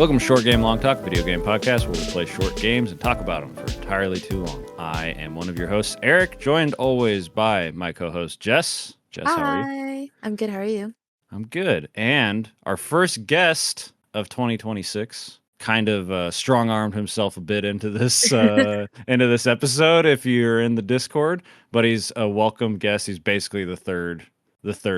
Welcome to Short Game Long Talk, video game podcast where we play short games and talk about them for entirely too long. I am one of your hosts, Eric, joined always by my co-host, Jess. Jess, how are you? Hi, I'm good. How are you? I'm good. And our first guest of 2026 kind of strong-armed himself a bit into this episode if you're in the Discord, but he's a welcome guest. He's basically the third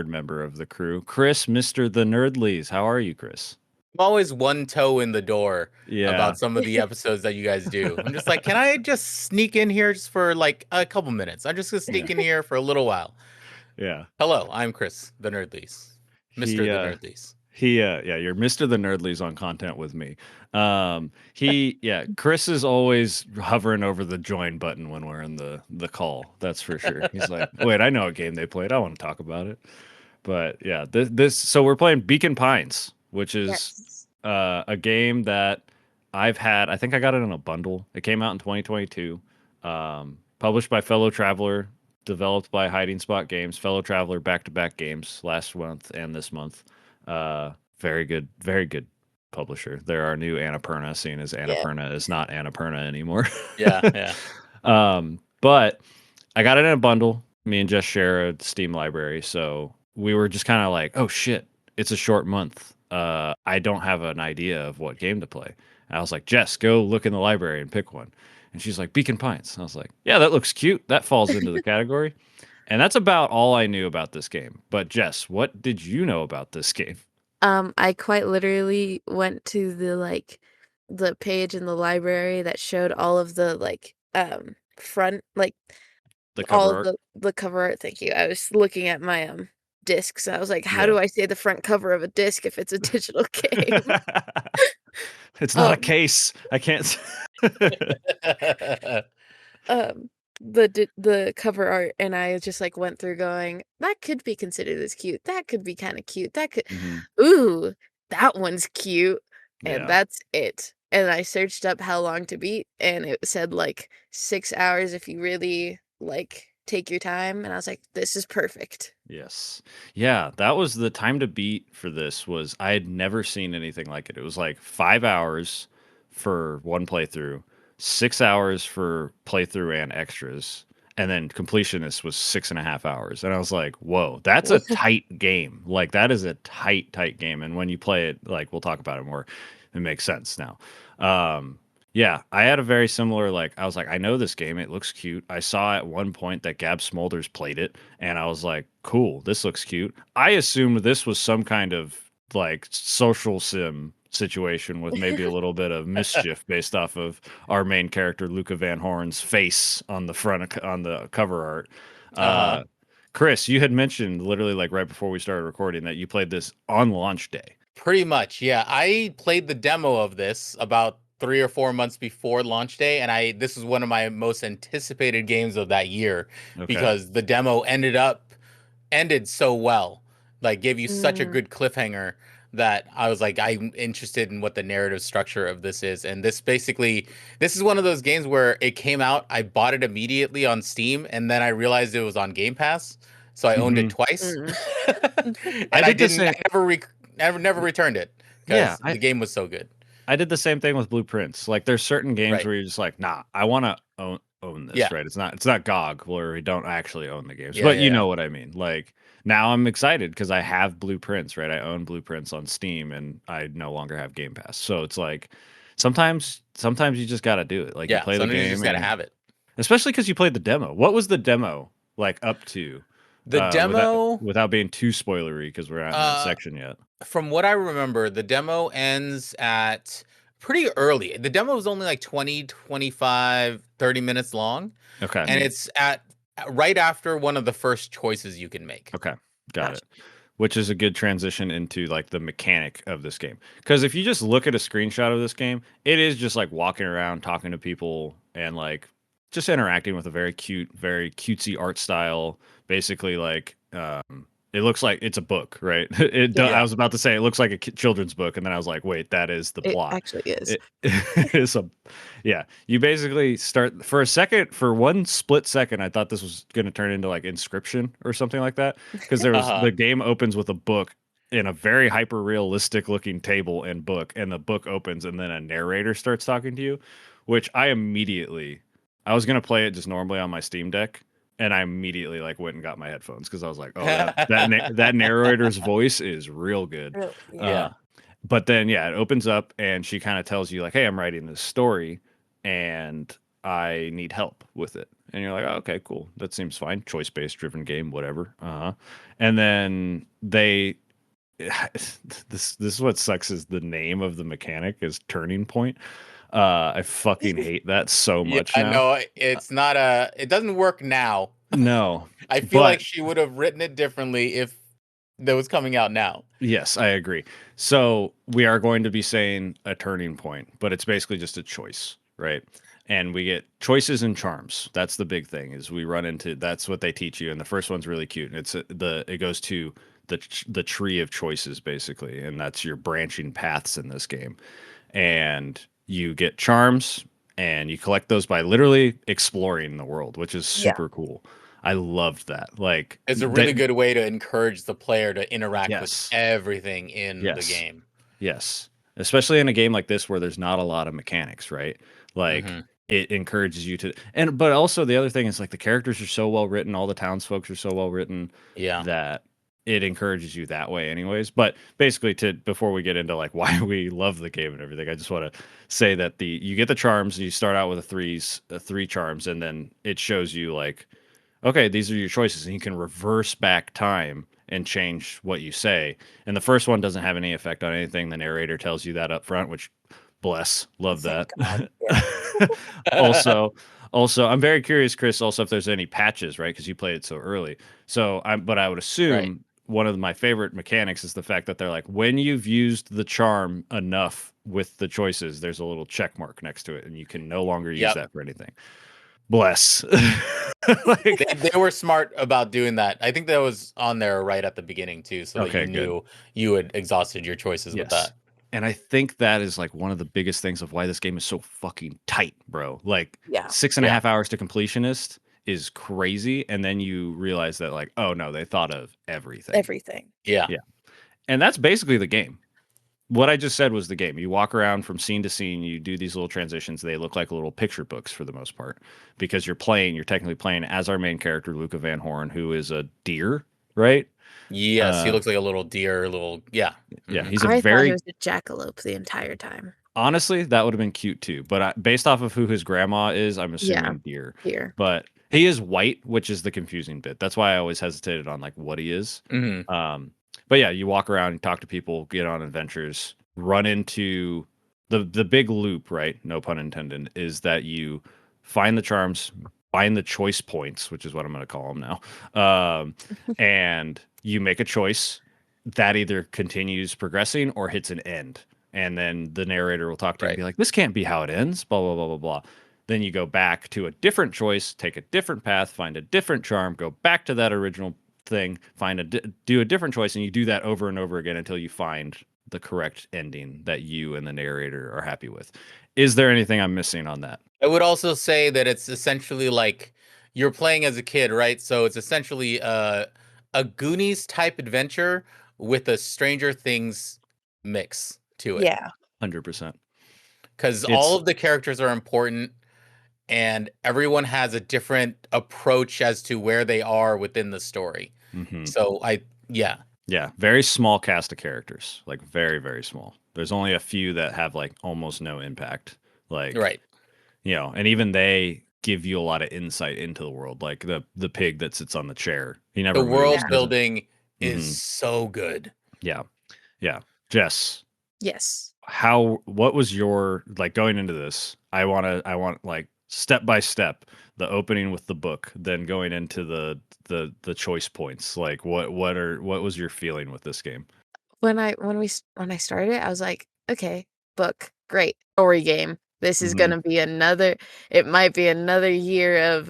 member of the crew. Chris, Mr. The Nerdlies. How are you, Chris? I'm always one toe in the door Yeah. about some of the episodes that you guys do. I'm just like, can I just sneak in here just for like a couple minutes? I'm just gonna sneak in here for a little while. Yeah. Hello, I'm Chris, the Nerdlies. Mr. The Nerdlies. You're Mr. The Nerdlies on content with me. Chris is always hovering over the join button when we're in the call. That's for sure. He's like, wait, I know a game they played. I want to talk about it. But yeah, so we're playing Beacon Pines, which is a game that I've had. I think I got it in a bundle. It came out in 2022. Published by Fellow Traveler, developed by Hiding Spot Games. Fellow Traveler back-to-back games last month and this month. Very good publisher. They're our new Annapurna, seeing as Annapurna is not Annapurna anymore. Yeah. But I got it in a bundle. Me and Jess share a Steam library, so we were just kind of like, oh shit, it's a short month. I don't have an idea of what game to play. And I was like, Jess, go look in the library and pick one. And she's like, Beacon Pines. I was like, yeah, that looks cute. That falls into the category. And that's about all I knew about this game. But Jess, what did you know about this game? I quite literally went to the page in the library that showed all of the front The cover art? the cover art. Thank you. I was looking at my discs. I was like, how Yeah. do I say the front cover of a disc if it's a digital game? It's not a case. I can't. The cover art, and I just like went through going, that could be considered as cute. That could be kind of cute. That could, ooh, that one's cute, and that's it. And I searched up how long to beat, and it said like 6 hours if you really like take your time. And I was like, this is perfect. Yes. Yeah, that was the time to beat for this. Was I had never seen anything like it. It was like 5 hours for one playthrough, 6 hours for playthrough and extras, and then completionist was 6.5 hours. And I was like, whoa, that's a tight game. Like that is a tight game. And when you play it, like we'll talk about it more, it makes sense now. Yeah, I had a very similar, I was like, I know this game. It looks cute. I saw at one point that Gab Smolders played it, and I was like, cool, this looks cute. I assumed this was some kind of, social sim situation with maybe a little bit of mischief based off of our main character, Luca Van Horn's face on the front, on the cover art. Chris, you had mentioned literally, right before we started recording that you played this on launch day. Pretty much, yeah. I played the demo of this about 3 or 4 months before launch day, and this is one of my most anticipated games of that year because the demo ended so well, gave you such a good cliffhanger that I was like, I'm interested in what the narrative structure of this is. And this is one of those games where it came out, I bought it immediately on Steam, and then I realized it was on Game Pass, so I owned it twice. And I never returned it because the game was so good. I did the same thing with Blueprints. There's certain games where you're just like, nah, I want to own this, right? It's not GOG where we don't actually own the games, but you know what I mean. Now I'm excited because I have Blueprints, right? I own Blueprints on Steam, and I no longer have Game Pass. So it's like sometimes you just got to do it. You play the game, you just got to have it. Especially because you played the demo. What was the demo up to? The demo, without being too spoilery, because we're not in that section yet. From what I remember, the demo ends at pretty early. The demo was only 20, 25, 30 minutes long. Okay. And it's at right after one of the first choices you can make. Okay. Got it. Which is a good transition into the mechanic of this game. Because if you just look at a screenshot of this game, it is just walking around, talking to people, and just interacting with a very cute, very cutesy art style. Basically, it looks like it's a book, right? I was about to say it looks like a children's book, and then I was like, wait, that is the plot. It actually is. It is you basically start for one split second, I thought this was going to turn into Inscription or something like that, because there was the game opens with a book, in a very hyper realistic looking table and book, and the book opens and then a narrator starts talking to you, which I was gonna play it just normally on my Steam Deck, and I immediately like went and got my headphones because I was like, oh, that narrator's voice is real good. Really, Uh, yeah. Yeah. but then yeah, it opens up and she kind of tells you like, hey, I'm writing this story and I need help with it. And you're like, oh, okay, cool. That seems fine. Choice based driven game, whatever. And then they this is what sucks is the name of the mechanic is Turning Point. I fucking hate that so Yeah, much I now. know it doesn't work now. No, I feel like but she would have written it differently if that was coming out now. yes, I agree. So we are going to be saying a turning point, but it's basically just a choice, right? And we get choices and charms. That's the big thing. Is we run into that's what they teach you, and the first one's really cute. And it goes to the tree of choices basically, and that's your branching paths in this game. And you get charms, and you collect those by literally exploring the world, which is Yeah. super cool. I loved that. Like It's a that. really good way to encourage the player to interact with Yes. everything in the Yes. game. Yes. Especially in a game like this where there's not a lot of mechanics, right? Like Hmm. it encourages you to and but also the other thing is like the characters are so well written, all the townsfolk are so well written Yeah. that it encourages you that way anyways. But basically to before we get into like why we love the game and everything, I just want to say that the you get the charms, you start out with three charms, and then it shows you like okay, these are your choices, and you can reverse back time and change what you say. And the first one doesn't have any effect on anything. The narrator tells you that up front, which bless, love Thank that. God. Yeah. also, also, I'm very curious, Chris. Also, if there's any patches, right? Because you played it so early. But I would Right. assume one of my favorite mechanics is the fact that they're like, when you've used the charm enough with the choices, there's a little check mark next to it, and you can no longer use Yep. that for anything. Bless. They like, they were smart about doing that. I think that was on there right at the beginning too, so that you okay, good. knew you had exhausted your choices with Yes. that. And I think that is like one of the biggest things of why this game is so fucking tight, bro. Like Yeah. six and a Yeah. half hours to completionist is crazy. And then you realize that, like, oh no, they thought of everything. Everything. Yeah. Yeah. And that's basically the game. What I just said was the game. You walk around from scene to scene, you do these little transitions. They look like little picture books for the most part because you're technically playing as our main character, Luca Van Horn, who is a deer, right? Yes, he Uh, looks like a little deer, yeah. yeah, Hmm. he's a I thought he very was a jackalope the entire time. honestly, that would have been cute too. But based off of who his grandma is, I'm Yeah. assuming deer. Here. But he is white, which is the confusing bit. That's why I always hesitated on like what he is. Hmm. Um, but yeah, you walk around, you talk to people, get on adventures, run into the big loop, right? No pun intended, is that you find the charms, find the choice points, which is what I'm going to call them now, and you make a choice that either continues progressing or hits an end. And then the narrator will talk to you and Right. be like, this can't be how it ends, blah, blah, blah, blah, blah. Then you go back to a different choice, take a different path, find a different charm, go back to that original thing, do a different choice, and you do that over and over again until you find the correct ending that you and the narrator are happy with. Is there anything I'm missing on that? I would also say that it's essentially like you're playing as a kid, right? So it's essentially a Goonies type adventure with a Stranger Things mix to it. Yeah. 100%. Because all It's of the characters are important and everyone has a different approach as to where they are within the story. mhm. So yeah, Yeah, very small cast of characters, like very, very small. There's only a few that have like almost no impact. Like, right. and even they give you a lot of insight into the world. Like the pig that sits on the chair. He The never moves, Yeah. world doesn't. building is Hmm. so good. Yeah. Yeah. Jess, Yes. what was your like going into this? I want like step by step, the opening with the book, then going into the choice points. Like what was your feeling with this game? When I started, I was like, okay, book, great, story game. This is Hmm. gonna be another. It might be another year of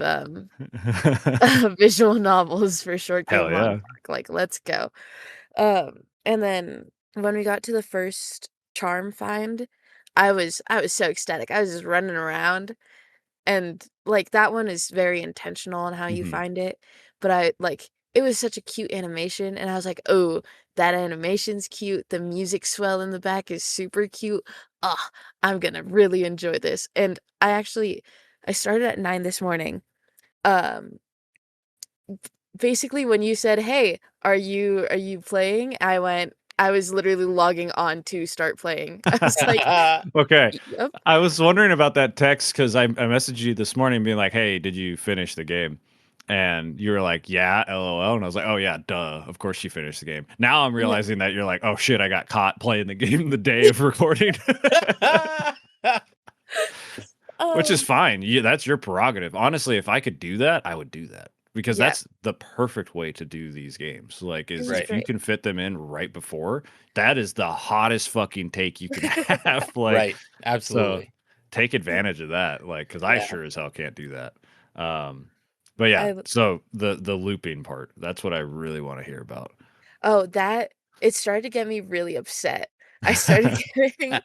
visual novels for Short Hell Game Long yeah. Talk. Like, let's go. And then when we got to the first charm find, I was so ecstatic. I was just running around, and like that one is very intentional on how you Hmm. find it. But I like it was such a cute animation, and I was like, "Oh, that animation's cute, the music swell in the back is super cute. Ah, I'm gonna really enjoy this." And I started at 9 this morning. Um, Basically when you said, "Hey, are you playing?" I was literally logging on to start playing. I was like, Okay. "Yep." I was wondering about that text because I messaged you this morning being like, hey, did you finish the game? And you were like, yeah, LOL. And I was like, oh, yeah, duh. Of course you finished the game. Now I'm No. realizing that you're like, oh, shit, I got caught playing the game the day of recording, which is Um, fine. That's your prerogative. Honestly, if I could do that, I would do that because yeah, that's the perfect way to do these games. Like, it is was Right. if you great. can fit them in right before, that is the hottest fucking take you can have. Like, Right. so Absolutely. take advantage of that, like, because I Yeah. sure as hell can't do that. Um, but yeah, I so the looping part, that's what I really want to hear about. Oh, that it started to get me really upset. I started getting,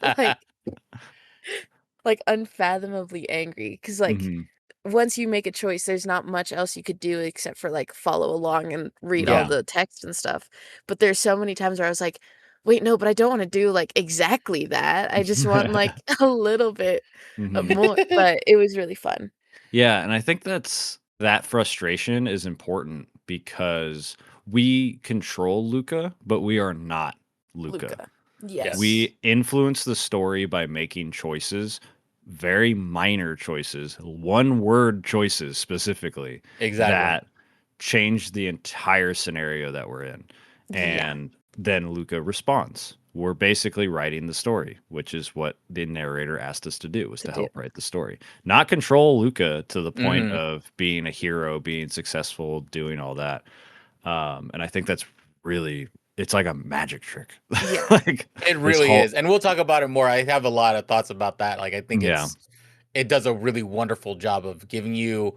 unfathomably angry because Hmm. once you make a choice, there's not much else you could do except for, follow along and read all Yeah. the text and stuff, but there's so many times where I was like, "Wait, no, but I don't wanna do, exactly that. I just want, a little bit, Hmm. more," but it was really fun. Yeah, and I think that frustration is important because we control Luca, but we are not Luca. Luca. Yes. Yes. We influence the story by making choices, very minor choices, one word choices specifically, Exactly. that change the entire scenario that we're in. Yeah, And then Luca responds. We're basically writing the story, which is what the narrator asked us to do, was to to do. help write the story. Not control Luca to the point Hmm. of being a hero, being successful, doing all that. And I think that's really, it's like a magic trick. Yeah, Like It this really whole, is. And we'll talk about it more. I have a lot of thoughts about that. Like I think yeah, it does a really wonderful job of giving you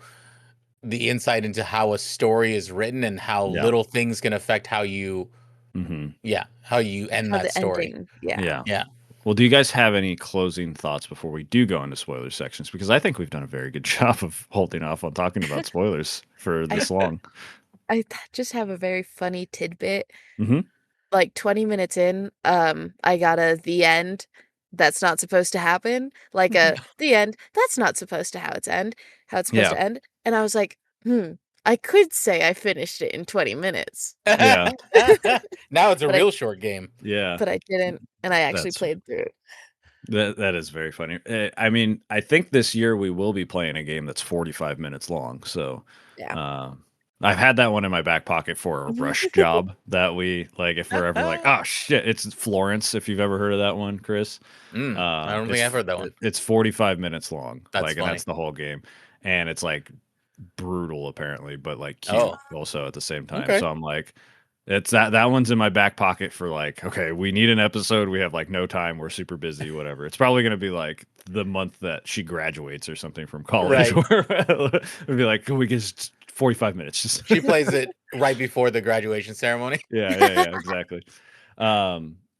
the insight into how a story is written and how yeah. little things can affect how you, Hmm. yeah, how you end how that the story. ending, yeah. Yeah. Yeah. Well, do you guys have any closing thoughts before we do go into spoiler sections? Because I think we've done a very good job of holding off on talking about spoilers for I this long. just have a very funny tidbit. Hmm. 20 minutes in, I got a "the end," that's not supposed to happen, "the end, that's not supposed to how it's supposed Yeah. to end," and I was like, "Hmm, I could say I finished it in 20 minutes." Yeah. Now it's a But I real short game. Yeah. didn't, and I actually That's played through it. that is very funny. I mean, I think this year we will be playing a game that's 45 minutes long. So, Yeah. uh, I've had that one in my back pocket for a rush job that we like if we're ever like, oh shit, it's Florence. If you've ever heard of that one, Chris, I don't think I've heard that one. it's 45 minutes long, That's like, and funny. that's the whole game, and it's like brutal apparently, but like cute Oh, also at the same time. okay. So I'm like, it's that one's in my back pocket for like, okay, we need an episode. We have like no time. We're super busy, whatever. It's probably gonna be like the month that she graduates or something from college, Right. where it'll be like, can we get 45 minutes? Just She plays it right before the graduation ceremony. yeah, yeah, yeah, exactly.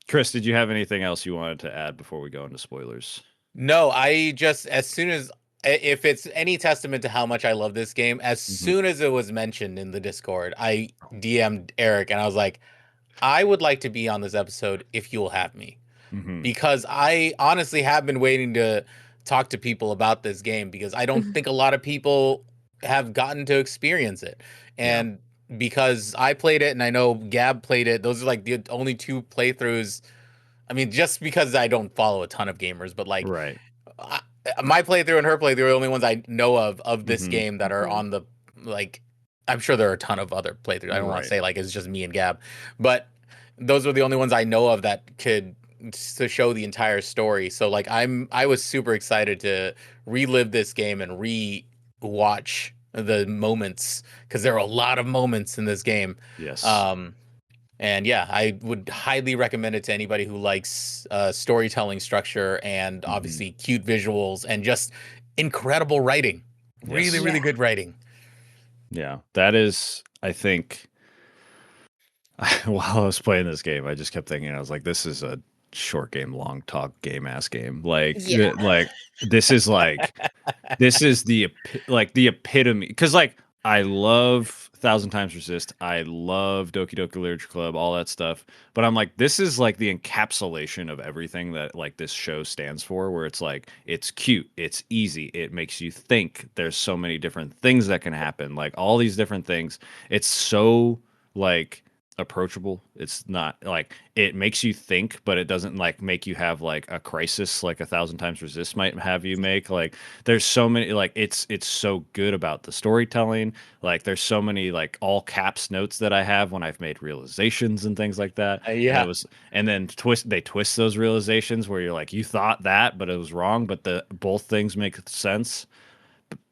Chris, did you have anything else you wanted to add before we go into spoilers? No, I just as soon as if it's any testament to how much I love this game, as Hmm. soon as it was mentioned in the Discord, I DM'd Eric and I was like, I would like to be on this episode if you'll have me. Hmm. Because I honestly have been waiting to talk to people about this game because I don't think a lot of people have gotten to experience it. Yeah. And because I played it and I know Gab played it, those are like the only two playthroughs. I mean, just because I don't follow a ton of gamers, but Right. I, my playthrough and her playthrough are the only ones I know of this Hmm. game that are Mhm. on the like. I'm sure there are a ton of other playthroughs. I don't want to Right. say like it's just me and Gab, but those are the only ones I know of that could to show the entire story. So like I was super excited to relive this game and re-watch the moments because there are a lot of moments in this game. Yes. Um, and yeah, I would highly recommend it to anybody who likes storytelling structure and Hmm. obviously cute visuals and just incredible writing. Really, Yes. really Yeah. good writing. Yeah. That is, I think, while I was playing this game, I just kept thinking, I was like, this is a short game, long talk, game ass game. Yeah. Like this is the the epitome. Because like I love Thousand Times Resist. I love Doki Doki Literature Club, all that stuff. But I'm like, this is like the encapsulation of everything that like this show stands for, where it's like it's cute, it's easy, it makes you think. There's so many different things that can happen, like all these different things. It's so like approachable. It's not like it makes you think, but it doesn't like make you have like a crisis like a Thousand Times Resist might have you make. Like there's so many like it's so good about the storytelling. Like there's so many like all caps notes that I have when I've made realizations and things like that. And it Yeah. was and then they twist those realizations where you're like you thought that but it was wrong, but the both things make sense.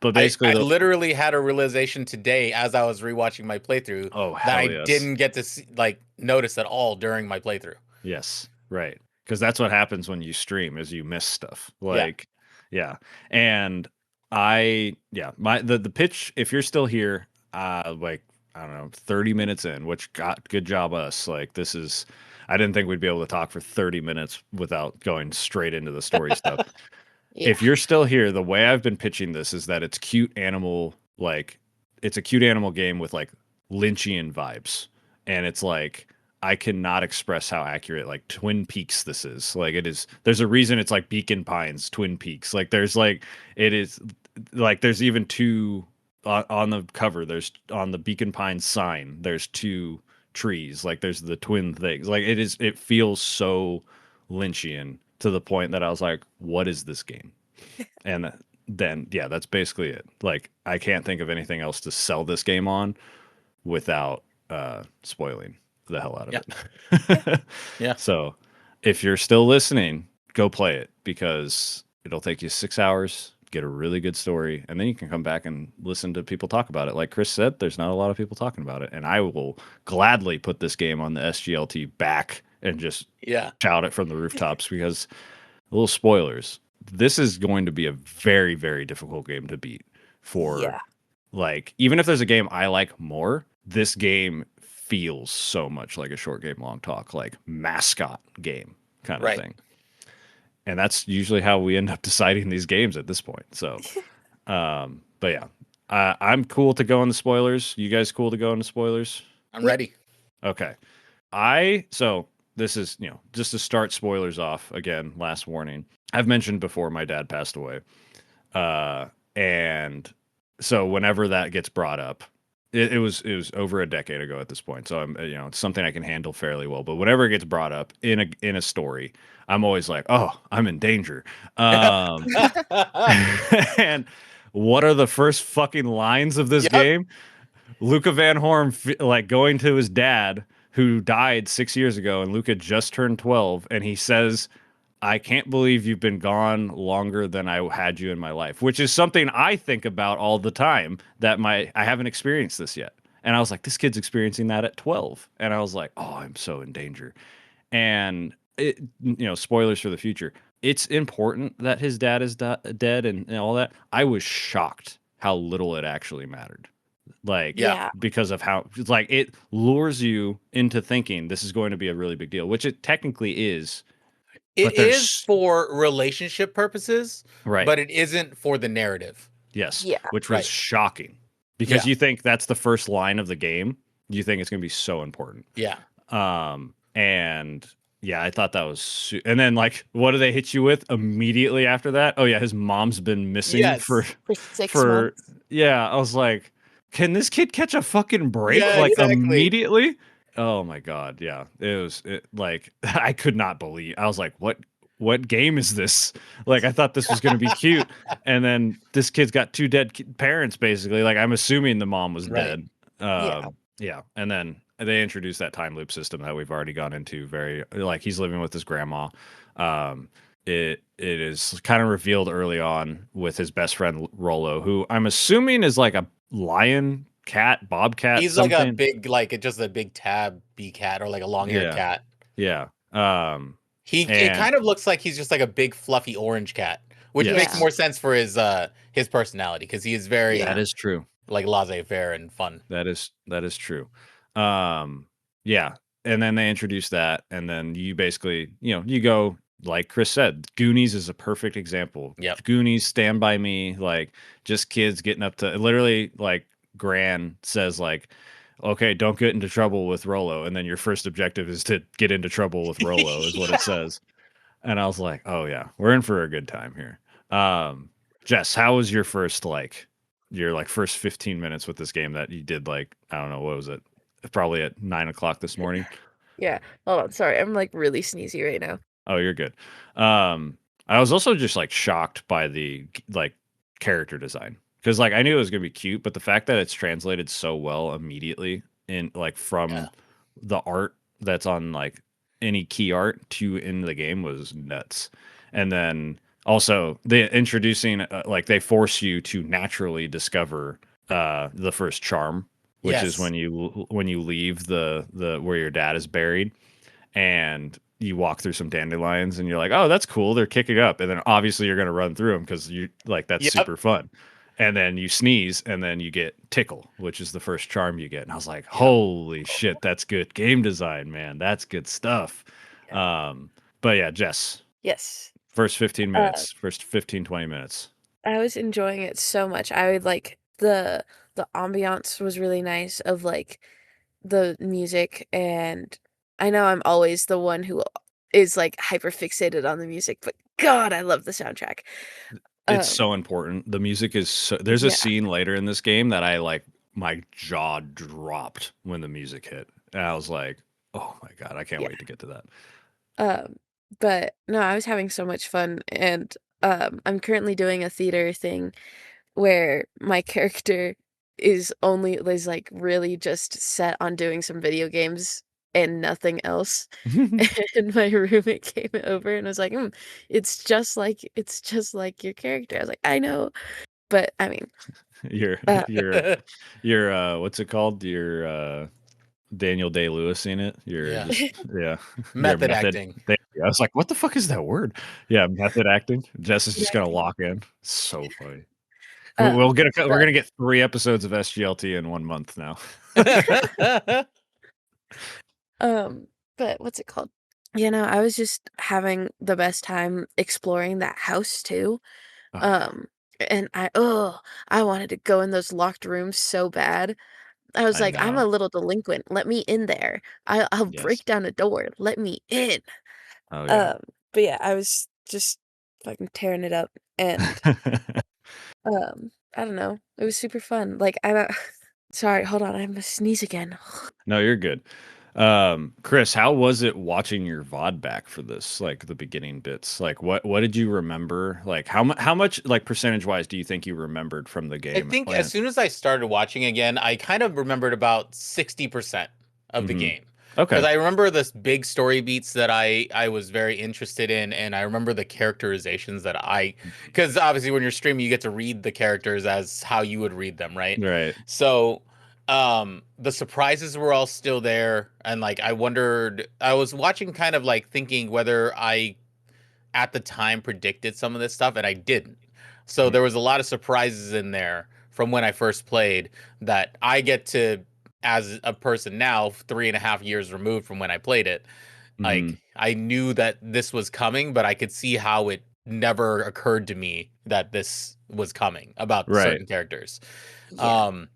But basically I the literally had a realization today as I was rewatching my playthrough oh that I hell yes. didn't get to see, like notice at all during my playthrough. Yes, right. Because that's what happens when you stream is you miss stuff. Yeah. Like, yeah. And yeah, the pitch, if you're still here, like, I don't know, 30 minutes in, which got good job us. Like this is I didn't think we'd be able to talk for 30 minutes without going straight into the story stuff. Yeah. If you're still here, the way I've been pitching this is that it's a cute animal game with like Lynchian vibes. And it's like I cannot express how accurate like Twin Peaks this is. Like it is there's a reason it's like Beacon Pines, Twin Peaks. Like there's like it is like there's even two on the cover, there's on the Beacon Pines sign, there's two trees. Like there's the twin things. Like it feels so Lynchian to the point that I was like, what is this game? And then yeah, that's basically it. Like I can't think of anything else to sell this game on without spoiling the hell out of Yeah. it. Yeah. So if you're still listening, go play it because it'll take you 6 hours, get a really good story, and then you can come back and listen to people talk about it. Like Chris said, there's not a lot of people talking about it, and I will gladly put this game on the SGLT back and just Yeah. shout it from the rooftops because little spoilers. This is going to be a very, very difficult game to beat for Yeah. like even if there's a game I like more, this game feels so much like a short game long talk, like mascot game kind of Right. thing. And that's usually how we end up deciding these games at this point. So, but yeah, I'm cool to go in the spoilers. You guys cool to go into spoilers? I'm Yep. ready. Okay. So this is, just to start spoilers off again, last warning. I've mentioned before my dad passed away. And so whenever that gets brought up, it was over a decade ago at this point. So I'm it's something I can handle fairly well. But whenever it gets brought up in a story, I'm always like, oh, I'm in danger. And what are the first fucking lines of this Yep. game? Luca Van Horn like going to his dad who died 6 years ago, and Luca just turned 12, and he says, I can't believe you've been gone longer than I had you in my life, which is something I think about all the time that I haven't experienced this yet. And I was like, this kid's experiencing that at 12. And I was like, oh, I'm so in danger. And spoilers for the future. It's important that his dad is dead and all that. I was shocked how little it actually mattered. Like, Yeah. Yeah. because of how it's like it lures you into thinking this is going to be a really big deal, which it technically is. It But is there's for relationship purposes, right. but it isn't for the narrative. Yes, Yeah. which was Right. shocking because Yeah. you think that's the first line of the game. You think it's going to be so important. Yeah. And yeah, I thought that was and then like what do they hit you with immediately after that? Oh yeah, his mom's been missing for Yes. For 6 for months. yeah, I was like, can this kid catch a fucking break Yeah, like exactly. immediately? Oh my god, yeah. Like I could not believe. I was like, what game is this? Like I thought this was going to be cute, and then this kid's got two dead parents basically. Like I'm assuming the mom was Right. dead. Yeah. Yeah, and then they introduced that time loop system that we've already gone into. Very like he's living with his grandma. It is kind of revealed early on with his best friend Rolo, who I'm assuming is like a lion, cat, bobcat, He's like a something. big, just a big tabby cat or like a long-haired Yeah, cat. yeah. It And kind of looks like he's just like a big fluffy orange cat, which makes yes, Yeah. more sense for his personality because he is very that Yeah. is true. like laissez-faire and fun. That is true. Yeah, and then they introduce that, and then you basically, you go like Chris said, Goonies is a perfect example. Yep. Goonies, Stand by Me, like just kids getting up to literally like Gran says like, "Okay, don't get into trouble with Rolo," and then your first objective is to get into trouble with Rolo, is what it Yeah. says. And I was like, "Oh yeah, we're in for a good time here." Um, Jess, how was your like first 15 minutes with this game that you did like I don't know what was it? Probably at 9 o'clock this morning. Yeah. Hold on. Sorry. I'm like really sneezy right now. Oh, you're good. Um, I was also just like shocked by the like character design because like I knew it was gonna be cute, but the fact that it's translated so well immediately in like Yeah. from the art that's on like any key art to in the game was nuts. And then also they introducing like they force you to naturally discover the first charm, which is Yes. when you leave the where your dad is buried and you walk through some dandelions and you're like, oh, that's cool. They're kicking up. And then obviously you're going to run through them because you like that's Yep. super fun. And then you sneeze and then you get tickle, which is the first charm you get. And I was like, Yep. holy shit, that's good game design, man. That's good stuff. Yeah. Um, but yeah, Jess, Yes. first 15 Uh, minutes, first 15, 20 minutes. I was enjoying it so much. I would like the ambiance was really nice of like the music, and I know I'm always the one who is like hyper fixated on the music, but God, I love the soundtrack. It's Um, so important. The music is so, there's a yeah, scene later in this game that I like my jaw dropped when the music hit. And I was like, "Oh my god, I can't yeah. wait to get to that." Um, but no, I was having so much fun, and I'm currently doing a theater thing where my character is like really just set on doing some video games and nothing else. And my roommate came over and was like, it's just like your character." I was like, "I know," but I mean, You're uh, you're what's it called? You're Daniel Day-Lewis in it. You're Yeah. just yeah, you're Method method. acting. I was like, "What the fuck is that word?" Yeah, method acting. Jess is just yeah, gonna lock in. So funny. We're but gonna get 3 episodes of SGLT in 1 month now. um, but what's it called? I was just having the best time exploring that house too. Oh yeah. Um, and I wanted to go in those locked rooms so bad. I was I like, "I'm a know. little delinquent. Let me in there. I'll Yes. break down a door. Let me in." Oh yeah. Um, but yeah, I was just fucking tearing it up, and I don't know. It was super fun. Like I don't sorry, hold on, I'm gonna sneeze again. No, you're good. Chris, how was it watching your VOD back for this? Like the beginning bits. Like what did you remember? Like how much like percentage wise do you think you remembered from the I game? think as And soon as I started watching again, I kind of remembered about 60% of the mhm. game. Because Okay. I remember the big story beats that I was very interested in, and I remember the characterizations that because obviously when you're streaming, you get to read the characters as how you would read them, right? Right. So, the surprises were all still there, and like I was watching, kind of like thinking whether I at the time predicted some of this stuff, and I didn't. So Mhm. there was a lot of surprises in there from when I first played that I get to, as a person now, 3.5 years removed from when I played it. Like Mhm. I knew that this was coming, but I could see how it never occurred to me that this was coming about Right. certain characters. Yeah. Um,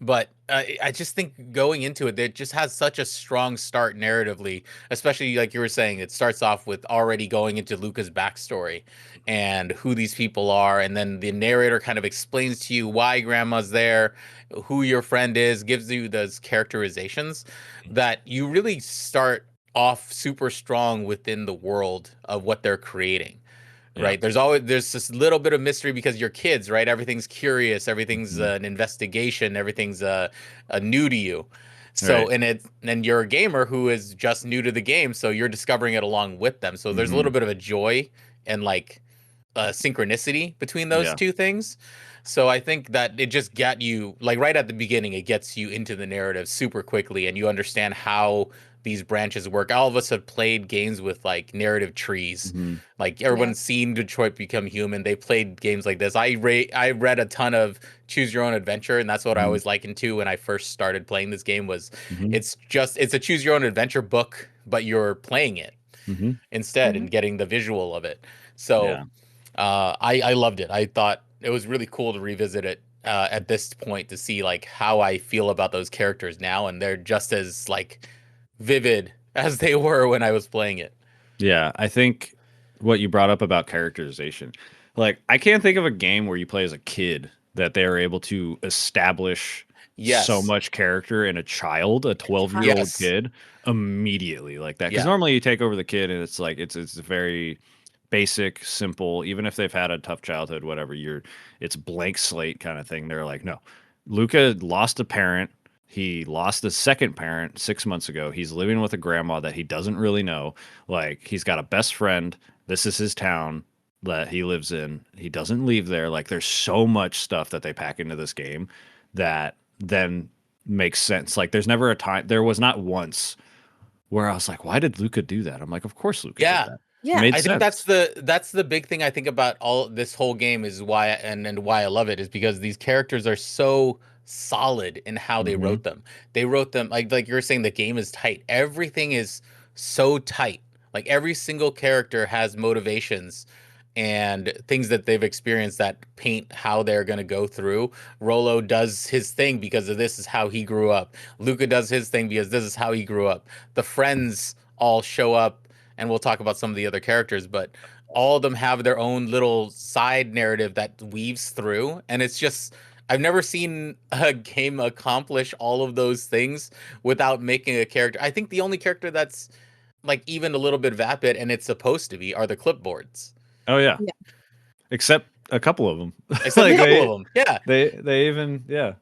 but I just think going into it, it just has such a strong start narratively, especially like you were saying, it starts off with already going into Luca's backstory and who these people are. And then the narrator kind of explains to you why grandma's there, who your friend is, gives you those characterizations that you really start off super strong within the world of what they're creating, Yeah. right? There's this little bit of mystery because you're kids, right? Everything's curious, everything's Mhm. an investigation, everything's new to you. So, Right. and you're a gamer who is just new to the game, so you're discovering it along with them. So there's a little Mhm. bit of a joy and like synchronicity between those Yeah. two things. So I think that it just got you, like, right at the beginning, it gets you into the narrative super quickly, and you understand how these branches work. All of us have played games with like narrative trees. Mhm. Like Yeah. everyone's seen Detroit Become Human. They played games like this. I read a ton of Choose Your Own Adventure, and that's what I Mhm. always likened to when I first started playing this game. Was Mhm. it's a Choose Your Own Adventure book, but you're playing it Mhm. instead Mhm. and getting the visual of it. So Yeah. I loved it. I thought it was really cool to revisit it at this point to see like how I feel about those characters now, and they're just as like vivid as they were when I was playing it. Yeah, I think what you brought up about characterization, like I can't think of a game where you play as a kid that they are able to establish so Yes. much character in a child, a 12-year-old Yes. kid, immediately like that. Because Yeah. normally you take over the kid and it's like it's very basic, simple. Even if they've had a tough childhood, whatever, it's blank slate kind of thing. They're like, no, Luca lost a parent. He lost a second parent 6 months ago. He's living with a grandma that he doesn't really know. Like he's got a best friend. This is his town that he lives in. He doesn't leave there. Like there's so much stuff that they pack into this game that then makes sense. Like there's never a time. There was not once where I was like, why did Luca do that? I'm like, of course Luca did Yeah. that. It Yeah. made I think sense. that's the big thing I think about all this whole game is why and why I love it is because these characters are so solid in how they Hmm. wrote them. They wrote them like you were saying the game is tight. Everything is so tight. Like every single character has motivations and things that they've experienced that paint how they're going to go through. Rolo does his thing because of this is how he grew up. Luca does his thing because this is how he grew up. The friends all show up and we'll talk about some of the other characters, but all of them have their own little side narrative that weaves through. And it's just, I've never seen a game accomplish all of those things without making a character. I think the only character that's like even a little bit vapid and it's supposed to be are the clipboards. Oh yeah, Yeah. except a couple of them. Except a Like couple of them. Yeah. they even yeah,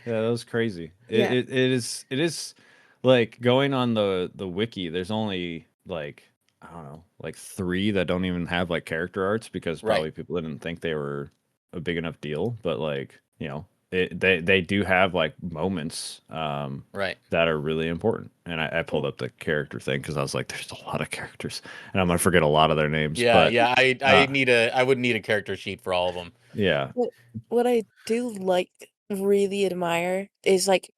that was crazy. Yeah. It is like going on the wiki. There's only like I don't know, like three that don't even have like character arts because Right. probably people didn't think they were a big enough deal. But like they do have like moments Right. that are really important. And I pulled up the character thing because I was like, there's a lot of characters, and I'm gonna forget a lot of their names. Yeah, But yeah. uh, I would need a character sheet for all of them. yeah. What I do like really admire is like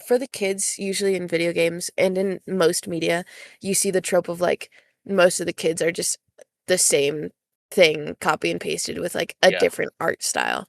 for the kids, usually in video games and in most media, you see the trope of like most of the kids are just the same thing copy and pasted with like a Yeah. different art style.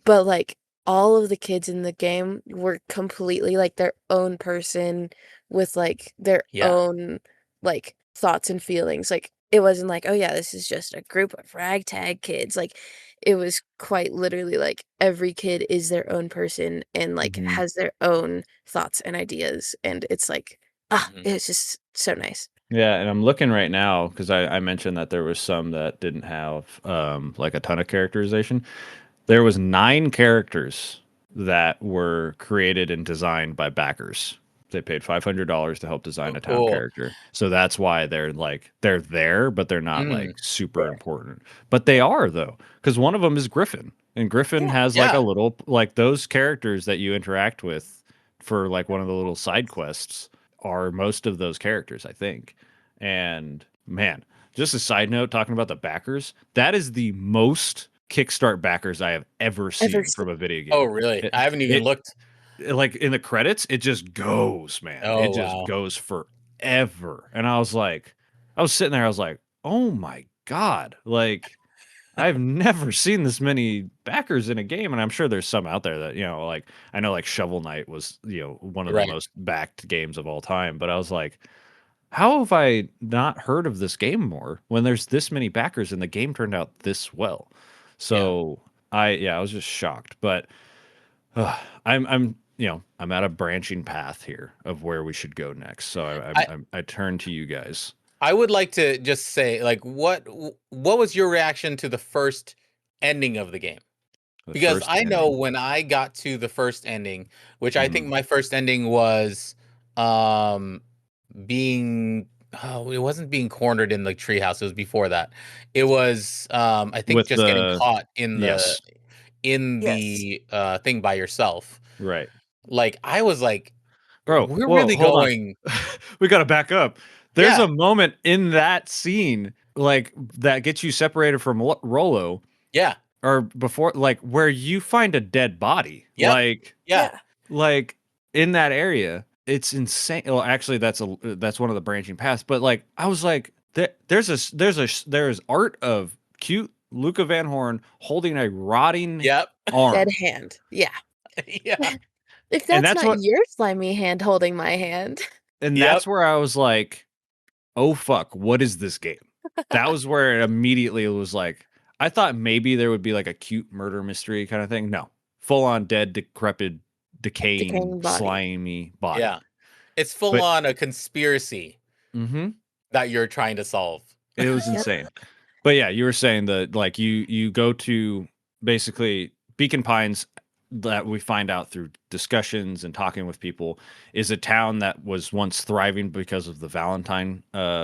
But like all of the kids in the game were completely like their own person with like their Yeah. own like thoughts and feelings. Like it wasn't like, oh yeah, this is just a group of ragtag kids. Like it was quite literally like every kid is their own person and like Mhm. has their own thoughts and ideas. And it's like, Mhm. it's just so nice. Yeah, and I'm looking right now because I mentioned that there was some that didn't have like a ton of characterization. There was 9 characters that were created and designed by backers. They paid $500 to help design Oh, a town cool. character. So that's why they're there, but they're not like Mm. super important. But they are though, because one of them is Griffin, and Griffin Yeah. has like a Yeah. little like those characters that you interact with for like one of the little side quests are most of those characters, I think. And man, just a side note, talking about the backers, that is the most Kickstart backers I have ever Ever seen seen. from a video Oh, game. really? It, I haven't even it looked. like in the credits, it just goes, man. It Oh, just wow. goes forever. And I was like, I was sitting there, I was like, oh my God. Like, I've never seen this many backers in a game, and I'm sure there's some out there that, like I know like Shovel Knight was, one of the Right. most backed games of all time, but I was like, how have I not heard of this game more when there's this many backers and the game turned out this well? Yeah. So I was just shocked, but I'm at a branching path here of where we should go next. So I I turn to you guys. I would like to just say, like, what was your reaction to the first ending of the game? The Because first I know ending. when I got to the first ending, which I think Mhm. my first ending was um being oh, it wasn't being cornered in the treehouse, it was before that. It was I think With just getting the caught yes, in Yes. the thing by yourself. right. Like I was like, Bro, we're whoa, really hold on. going, We got to back up. There's yeah, a moment in that scene like that gets you separated from Rolo yeah, or before like where you find a dead body. yep, yeah, Yeah. Like in that area. It's insane. Well, actually that's one of the branching paths, but like I was like there's art of cute Luca Van Horn holding a rotting Yep. Dead arm. hand. Yeah. Yeah. If And that's that's not what your slimy hand holding my hand. and Yep. that's where I was like, "Oh fuck, what is this game?" That was where it immediately was like, I thought maybe there would be like a cute murder mystery kind of thing. No. Full on dead, decrepit, decaying, Decaying body. slimy body. Yeah. It's full But on a conspiracy mhm, that you're trying to solve. it was Yep. insane. But yeah, you were saying that like you go to basically Beacon Pines that we find out through discussions and talking with people is a town that was once thriving because of the Valentine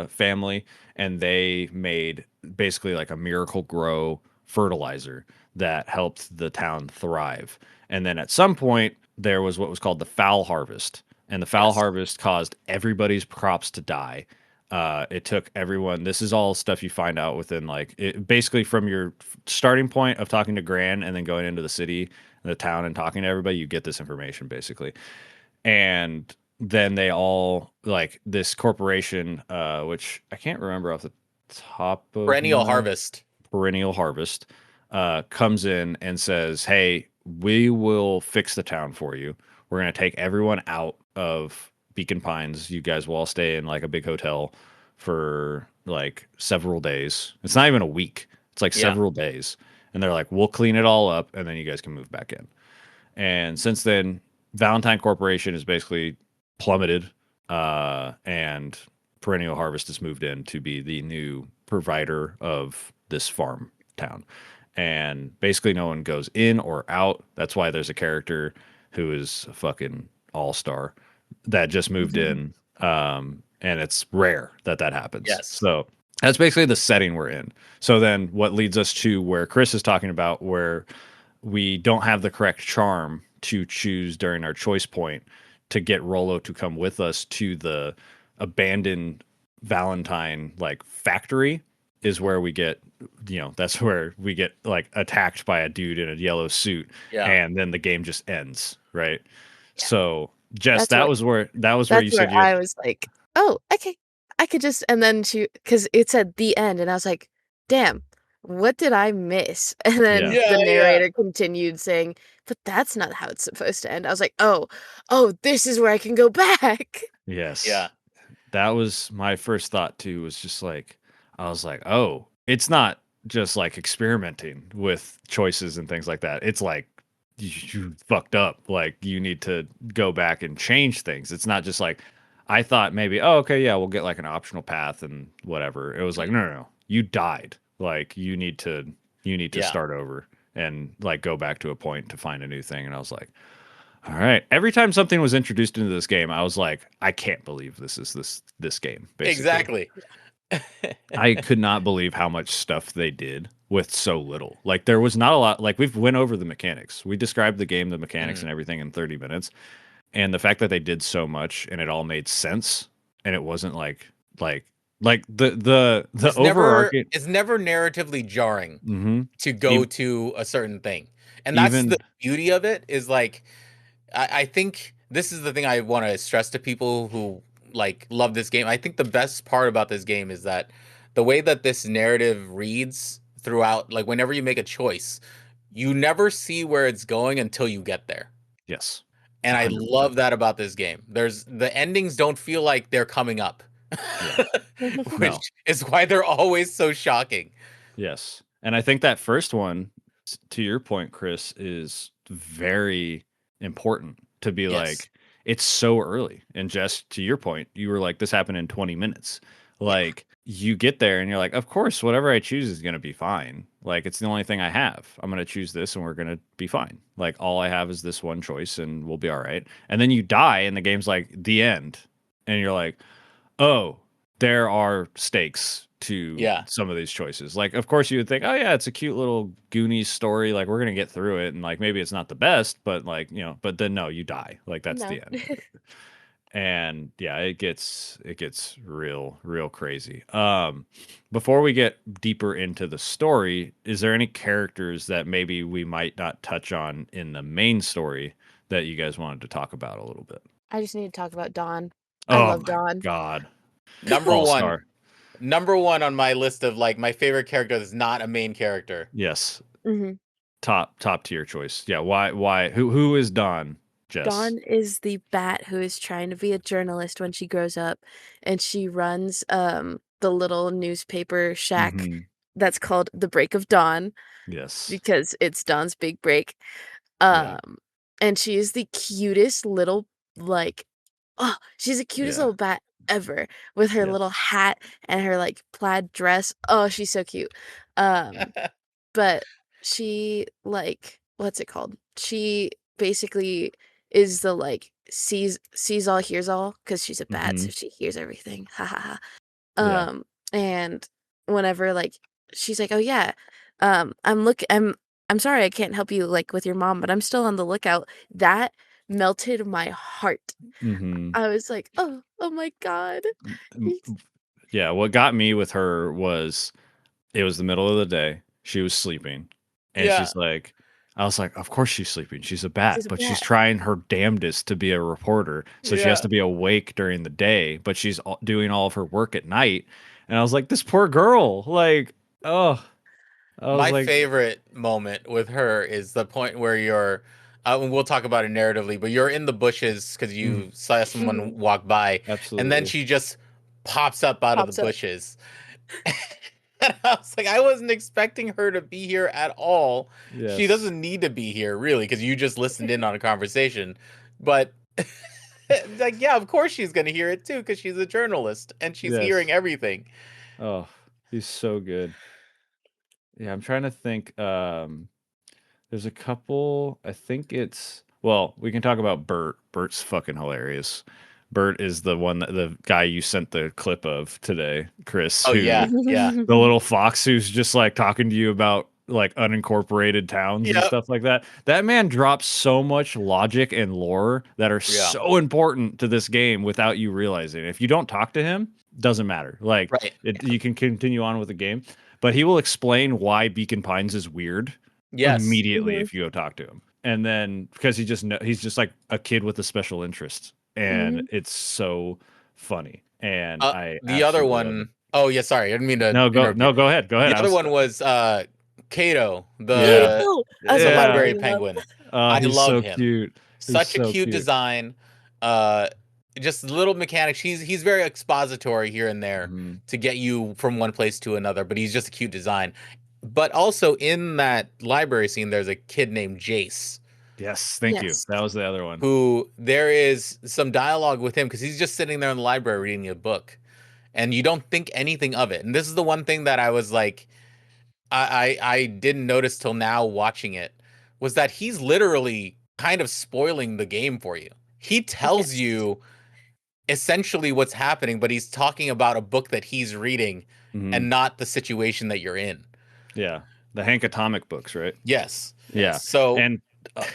family, and they made basically like a miracle grow fertilizer that helped the town thrive. And then at some point there was what was called the foul harvest, and the foul Yes. harvest caused everybody's crops to die. It took everyone. This is all stuff you find out within basically from your starting point of talking to Gran and then going into the city, the town, and talking to everybody. You get this information basically, and then they all like this corporation, which I can't remember off the top of Perennial my harvest. perennial harvest, comes in and says, "Hey, we will fix the town for you. We're going to take everyone out of Beacon Pines. You guys will all stay in like a big hotel for like several days. It's not even a week. It's like Yeah. several days." And they're like, "We'll clean it all up, and then you guys can move back in." And since then, Valentine Corporation has basically plummeted, and Perennial Harvest has moved in to be the new provider of this farm town. And basically, no one goes in or out. That's why there's a character who is a fucking all star that just moved Mhm. in. And it's rare that that happens. Yes. So that's basically the setting we're in. So then, what leads us to where Chris is talking about, where we don't have the correct charm to choose during our choice point to get Rolo to come with us to the abandoned Valentine like factory is where we get, that's where we get like attacked by a dude in a yellow suit, Yeah. and then the game just ends, right? Yeah. So Jess, That's what that was where you that's where said you had, I was like, "Oh, okay. I could just," and then because it said "the end," and I was like, "Damn, what did I miss?" And then yeah, the Yeah. Yeah. narrator continued saying, "But that's not how it's supposed to end." I was like, oh, this is where I can go back." yes. Yeah. That was my first thought too, was just like, I was like, oh, it's not just like experimenting with choices and things like that. It's like you fucked up. Like you need to go back and change things. It's not just like I thought maybe, oh, okay, yeah, we'll get like an optional path and whatever. It was like, Mhm. no, no, no. You died. Like you need to Yeah. start over and like go back to a point to find a new thing. And I was like, all right. Every time something was introduced into this game, I was like, I can't believe this is this game, basically. Exactly. I could not believe how much stuff they did with so little. Like there was not a lot, like we've went over the mechanics. We described the game, the mechanics Mhm. and everything in 30 minutes. And the fact that they did so much and it all made sense and it wasn't like the overarching It's never narratively jarring mhm, to go e- to a certain thing. And that's the even beauty of it is like I think this is the thing I want to stress to people who like love this game. I think the best part about this game is that the way that this narrative reads throughout, like whenever you make a choice, you never see where it's going until you get there. yes. And I 100%. love that about this game. There's the endings don't feel like they're coming up. Yeah. Which No. is why they're always so shocking. Yes. And I think that first one, to your point, Chris, is very important to be Yes. like, it's so early. And just to your point, you were like, this happened in 20 minutes. Yeah. Like, you get there and you're like, of course, whatever I choose is going to be fine. Like, it's the only thing I have. I'm going to choose this and we're going to be fine. Like, all I have is this one choice and we'll be all right. And then you die and the game's like, the end. And you're like, oh, there are stakes to Yeah. some of these choices. Like, of course, you would think, oh yeah, it's a cute little Goonies story. Like, we're gonna get through it, and like maybe it's not the best, but like but then no, you die. Like that's No. the end. And yeah, it gets real crazy. Before we get deeper into the story, is there any characters that maybe we might not touch on in the main story that you guys wanted to talk about a little bit? I just need to talk about Dawn. I Oh love my Dawn. god, Number all one, star. number one on my list of like my favorite character that's not a main character. Yes. Mhm. Top tier choice. Yeah. Why? Who is Dawn? Jess. Dawn is the bat who is trying to be a journalist when she grows up, and she runs the little newspaper shack Mm-hmm. that's called The Break of Dawn Yes. because it's Dawn's big break. Yeah. Um, and she is the cutest little like oh, she's the cutest Yeah. little bat ever with her Yes. little hat and her like plaid dress. Oh, she's so cute. Um, but she like what's it called? She basically is the like sees all hears all because she's a bat, Mm-hmm. so she hears everything. Ha ha ha. Yeah. And whenever like she's like, "Oh yeah, I'm sorry I can't help you like with your mom, but I'm still on the lookout." That melted my heart. Mm-hmm. I was like, oh my God. He's Yeah. What got me with her was it was the middle of the day. She was sleeping. And Yeah. she's like, I was like, of course she's sleeping. She's a bat, she's a but she's bat. trying her damnedest to be a reporter. So she has Yeah. to be awake during the day, but she's doing all of her work at night. And I was like, this poor girl. Like, oh, I was My like, favorite moment with her is the point where you're, and we'll talk about it narratively, but you're in the bushes because mm, you saw someone Mhm. walk by, and then absolutely. she just pops up out of the Pops up. bushes. And I was like, I wasn't expecting her to be here at all. She Yes. doesn't need to be here, really, because you just listened in on a conversation. But, like, yeah, of course she's going to hear it too, because she's a journalist and she's hearing Yes. everything. Oh, he's so good. Yeah, I'm trying to think. There's a couple. I think it's well, we can talk about Bert. Bert's fucking hilarious. Bert is the one that the guy you sent the clip of today, Chris, Oh, who yeah, yeah. the little fox who's just like talking to you about like unincorporated towns and Yep. stuff like that. That man drops so much logic and lore that are Yeah. so important to this game without you realizing. If you don't talk to him, doesn't matter. Like Right. you can continue on with the game, but he will explain why Beacon Pines is weird Yes. immediately Mhm. if you go talk to him. And then because he's just like a kid with a special interest, and Mhm. it's so funny, and I The other absolutely love it. one, oh yeah, sorry, I didn't mean to interrupt you. Go ahead, go ahead. The I other was one was Kato, yeah, the Kato! That's the what I was yeah. library thinking of. penguin. I He's love so him. cute. He's Such a so cute cute. design. Uh just little mechanics. He's very expository here and there Mhm. to get you from one place to another, but he's just a cute design. But also in that library scene, there's a kid named Jace, Yes, thank you. Yes. That was the other one. who there is some dialogue with him because he's just sitting there in the library reading a book, and you don't think anything of it. And this is the one thing that I was like, I didn't notice till now watching it, was that he's literally kind of spoiling the game for you. He tells Yes. you essentially what's happening, but he's talking about a book that he's reading Mhm. and not the situation that you're in. Yeah, the Hank Atomic books, right? Yes. Yeah, Yes. So, and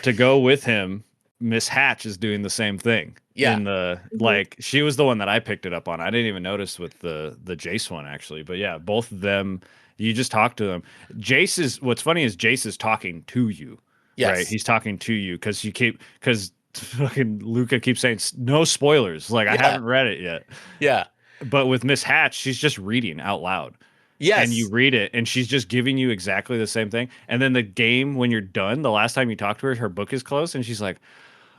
to go with him, Miss Hatch is doing the same thing. yeah. In the Mhm. like, she was the one that I picked it up on. I didn't even notice with the Jace one actually, but yeah, both of them. You just talk to them. Jace is what's funny is Jace is talking to you, right? Yes. He's talking to you because fucking Luca keeps saying no spoilers. Like I Yeah. haven't read it yet, Yeah. but with Miss Hatch, she's just reading out loud and you Yes. read it and she's just giving you exactly the same thing, and then the game when you're done the last time you talk to her book is closed and she's like,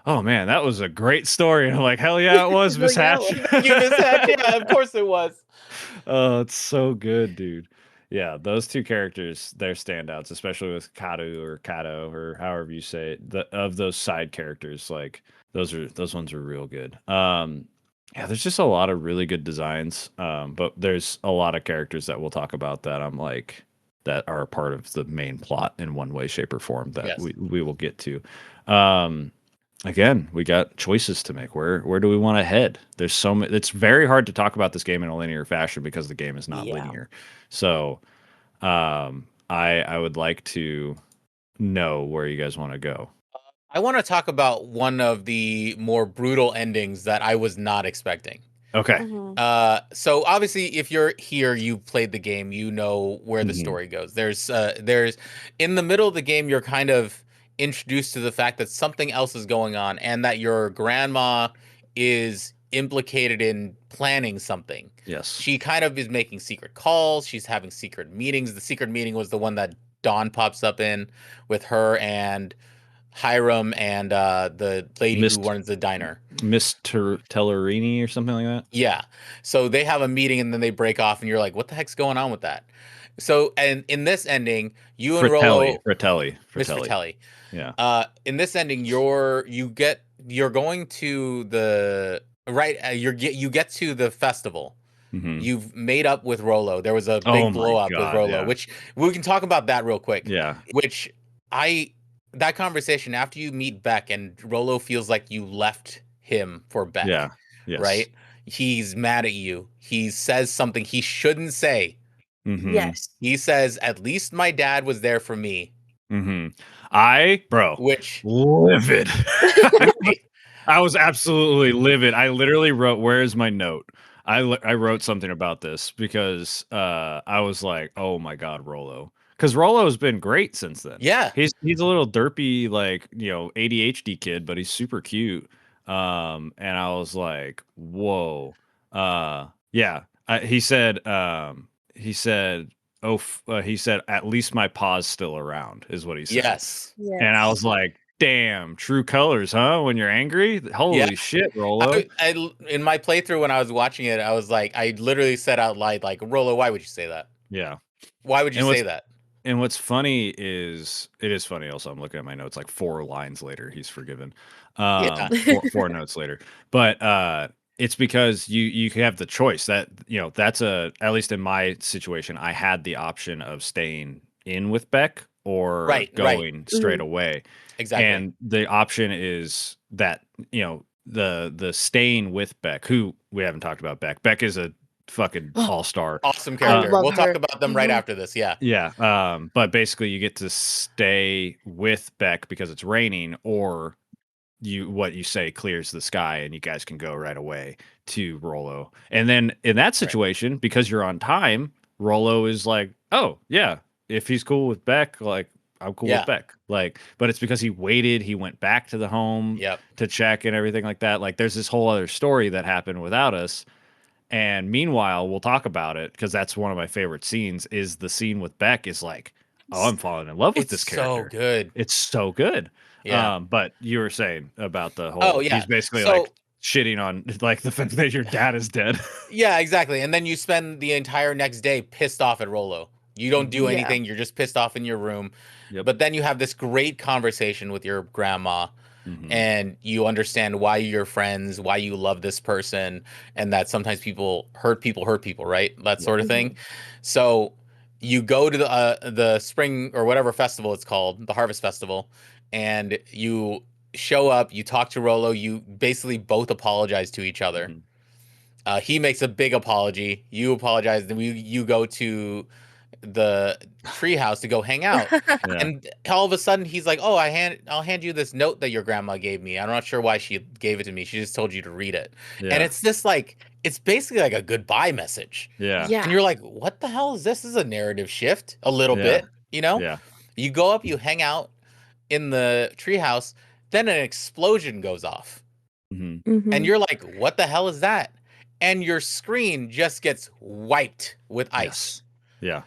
oh man, that was a great story, and I'm like, hell yeah it was, He's Miss like, yeah. Hatch. Thank you, Miss Hatch. Yeah, of course it was. Oh, it's so good, dude. Yeah, those two characters, they're standouts, especially with Kato or however you say it, of those side characters. Like those ones are real good. Yeah, there's just a lot of really good designs, but there's a lot of characters that we'll talk about that I'm like that are a part of the main plot in one way, shape, or form that Yes. we will get to. Um, Again, we got choices to make. Where do we want to head? There's so many. It's very hard to talk about this game in a linear fashion because the game is not Yeah. linear. So, I would like to know where you guys want to go. I want to talk about one of the more brutal endings that I was not expecting. Okay. Mhm. So obviously, if you're here, you played the game, you know where the Hmm. story goes. There's in the middle of the game, you're kind of introduced to the fact that something else is going on, and that your grandma is implicated in planning something. Yes. She kind of is making secret calls. She's having secret meetings. The secret meeting was the one that Dawn pops up in with her and Hiram and the lady who Miss runs the diner. Tellerini or something like that. Yeah. So they have a meeting and then they break off, and you're like, what the heck's going on with that? So, and in this ending, you and Rolo, Miss Fratelli. Fratelli, Yeah. in this ending, you're going to the right. You get to the festival. Mm-hmm. You've made up with Rolo. There was a Oh big my blow up with God. Rolo, Yeah. which we can talk about that real quick. Yeah. Which I that conversation after you meet Beck and Rolo feels like you left him for Beck, Yeah. Yes. right? He's mad at you. He says something he shouldn't say. Mm-hmm. Yes. He says, "At least my dad was there for me." Mm-hmm. Bro, Which livid. I was absolutely livid. I literally wrote, "Where's my note?" I wrote something about this because I was like, "Oh my God, Rolo," because Rolo's been great since then. yeah, He's a little derpy, like ADHD kid, but he's super cute. And I was like, "Whoa, yeah." He said, "Oh," he said, "At least my pa's still around," is what he said. yes, And I Yes. was like, "Damn, true colors, huh? When you're angry? yeah. Holy shit, Rolo." In my playthrough when I was watching it, I was like, I literally said out loud, like, Rolo, why would you say that? Yeah. Why would you And say what's that? and what's funny is it is funny also. I'm looking at my notes like 4 lines later, he's forgiven. Yeah, Four notes later. But it's because you have the choice that that's at least in my situation, I had the option of staying in with Beck or right, going straight Mhm. away. exactly. And the option is that the staying with Beck, who we haven't talked about. Beck is a fucking Oh, all-star. Awesome I character. love We'll talk her. about them right Mhm. after this. Yeah, Yeah, but basically you get to stay with Beck because it's raining, or what you say clears the sky and you guys can go right away to Rolo. And then in that right. situation, because you're on time, Rolo is like, "Oh, yeah, if he's cool with Beck, like I'm cool with Yeah, Beck." Like, but it's because he waited, he went back to the home yep. to check and everything like that. Like there's this whole other story that happened without us. And meanwhile, we'll talk about it because that's one of my favorite scenes. Is the scene with Beck is like, "Oh, I'm falling in love with It's this so character. good. It's so good." Yeah. But you were saying about the Oh whole, yeah. he's basically like So shitting on like the fact that your dad is dead. yeah, exactly. And then you spend the entire next day pissed off at Rolo. You don't do Hmm. Yeah. anything. You're just pissed off in your room. Yep. But then you have this great conversation with your grandma, Hmm. and you understand why you're friends, why you love this person, and that sometimes people hurt people, right? That Yep. sort of thing. Mhm. So you go to the spring or whatever festival it's called, the Harvest Festival, and you show up, you talk to Rolo, you basically both apologize to each other. Hmm. He makes a big apology. You apologize. Then you go to the treehouse to go hang out, Yeah. and all of a sudden he's like, "Oh, I'll hand you this note that your grandma gave me. I'm not sure why she gave it to me. She just told you to read it." And Yeah. it's this like it's basically like a goodbye message. Yeah. And Yeah. you're like, "What the hell is this? This is a narrative shift a little Yeah. bit, you know?" Yeah. You go up, you hang out in the treehouse, then an explosion goes off. Hmm. And Mhm. you're like, "What the hell is that?" And your screen just gets wiped with ice. Yes. Yeah.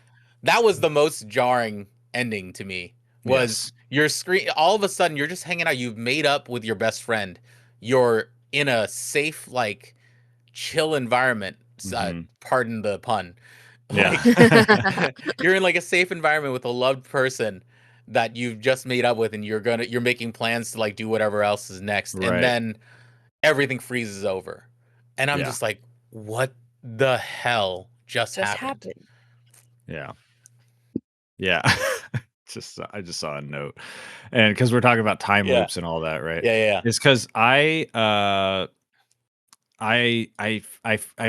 That was the most jarring ending to me. Was Yes. your screen all of a sudden you're just hanging out, you've made up with your best friend. You're in a safe like chill environment, Hmm. pardon the pun. Yeah. Like you're in like a safe environment with a loved person that you've just made up with, and you're making plans to like do whatever else is next, and Right. then everything freezes over. And I'm Yeah. just like, what the hell just Just happened? happened. Yeah. Yeah. I just saw a note. And because we're talking about time Yeah. loops and all that, right? Yeah, yeah, It's because I'm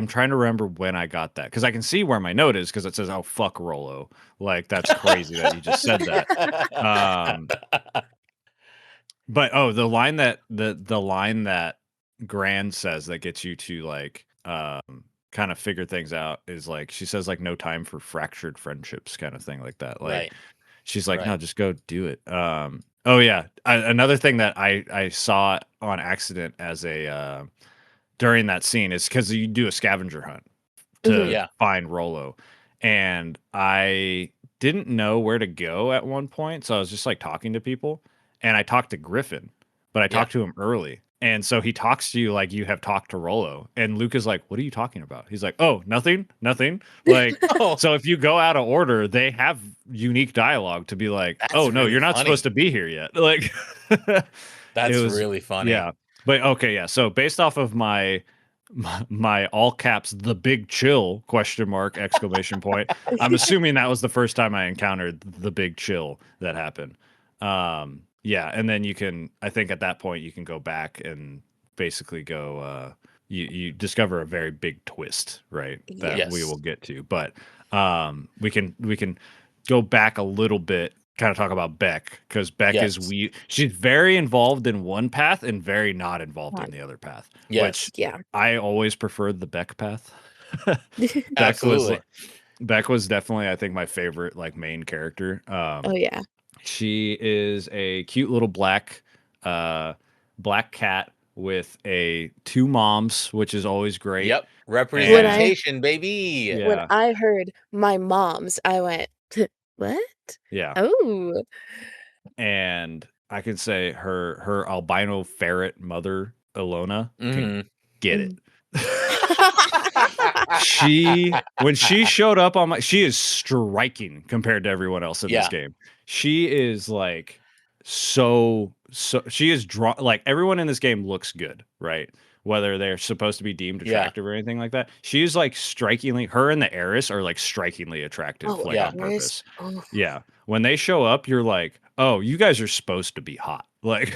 trying to remember when I got that because I can see where my note is because it says, "Oh fuck Rolo." Like that's crazy that you just said that. yeah. Um but oh, the line that Grand says that gets you to like kind of figure things out is like she says like no time for fractured friendships kind of thing like that. Like Right, she's like, "No, right. just go do it." Oh yeah, another thing that I saw on accident as a during that scene is because you do a scavenger hunt Mhm. to Yeah. find Rolo. And I didn't know where to go at one point. So I was just like talking to people and I talked to Griffin, but I Yeah. talked to him early. And so he talks to you like you have talked to Rolo. And Luke is like, "What are you talking about?" He's like, "Oh, nothing, nothing." Like, Oh, so if you go out of order, they have unique dialogue to be like, that's "Oh, no, really you're not supposed funny. to be here yet." Like, it That's was, really funny. yeah. But okay, yeah. So based off of my all caps the big chill question mark exclamation point, I'm assuming that was the first time I encountered the big chill that happened. Yeah, and then you can, I think at that point you can go back and basically go you discover a very big twist, right, that we Yes. will get to. But we can go back a little bit, kind of talk about Beck, because Beck is Yes. we she's very involved in one path and very not involved in the other path, which Yes. Yeah. I always preferred the Beck path. Beck was Absolutely. Beck was definitely, I think, my favorite like main character. Oh, yeah. She is a cute little uh black cat with a two moms, which is always great. Yep. When And I Representation, baby. when yeah, I heard "my mom's," I went, "What? yeah. Oh." And I could say her albino ferret mother, Ilona, can Hmm. get it. Mm. She when she showed up on my she is striking compared to everyone else in this Yeah. game. She is like so she is drawn, like everyone in this game looks good, right? Whether they're supposed to be deemed Yeah. attractive or anything like that. She is like strikingly, her and the heiress are like strikingly attractive, Oh, like Yeah. on Eris. purpose. Oh. Yeah. When they show up, you're like, "Oh, you guys are supposed to be hot." Like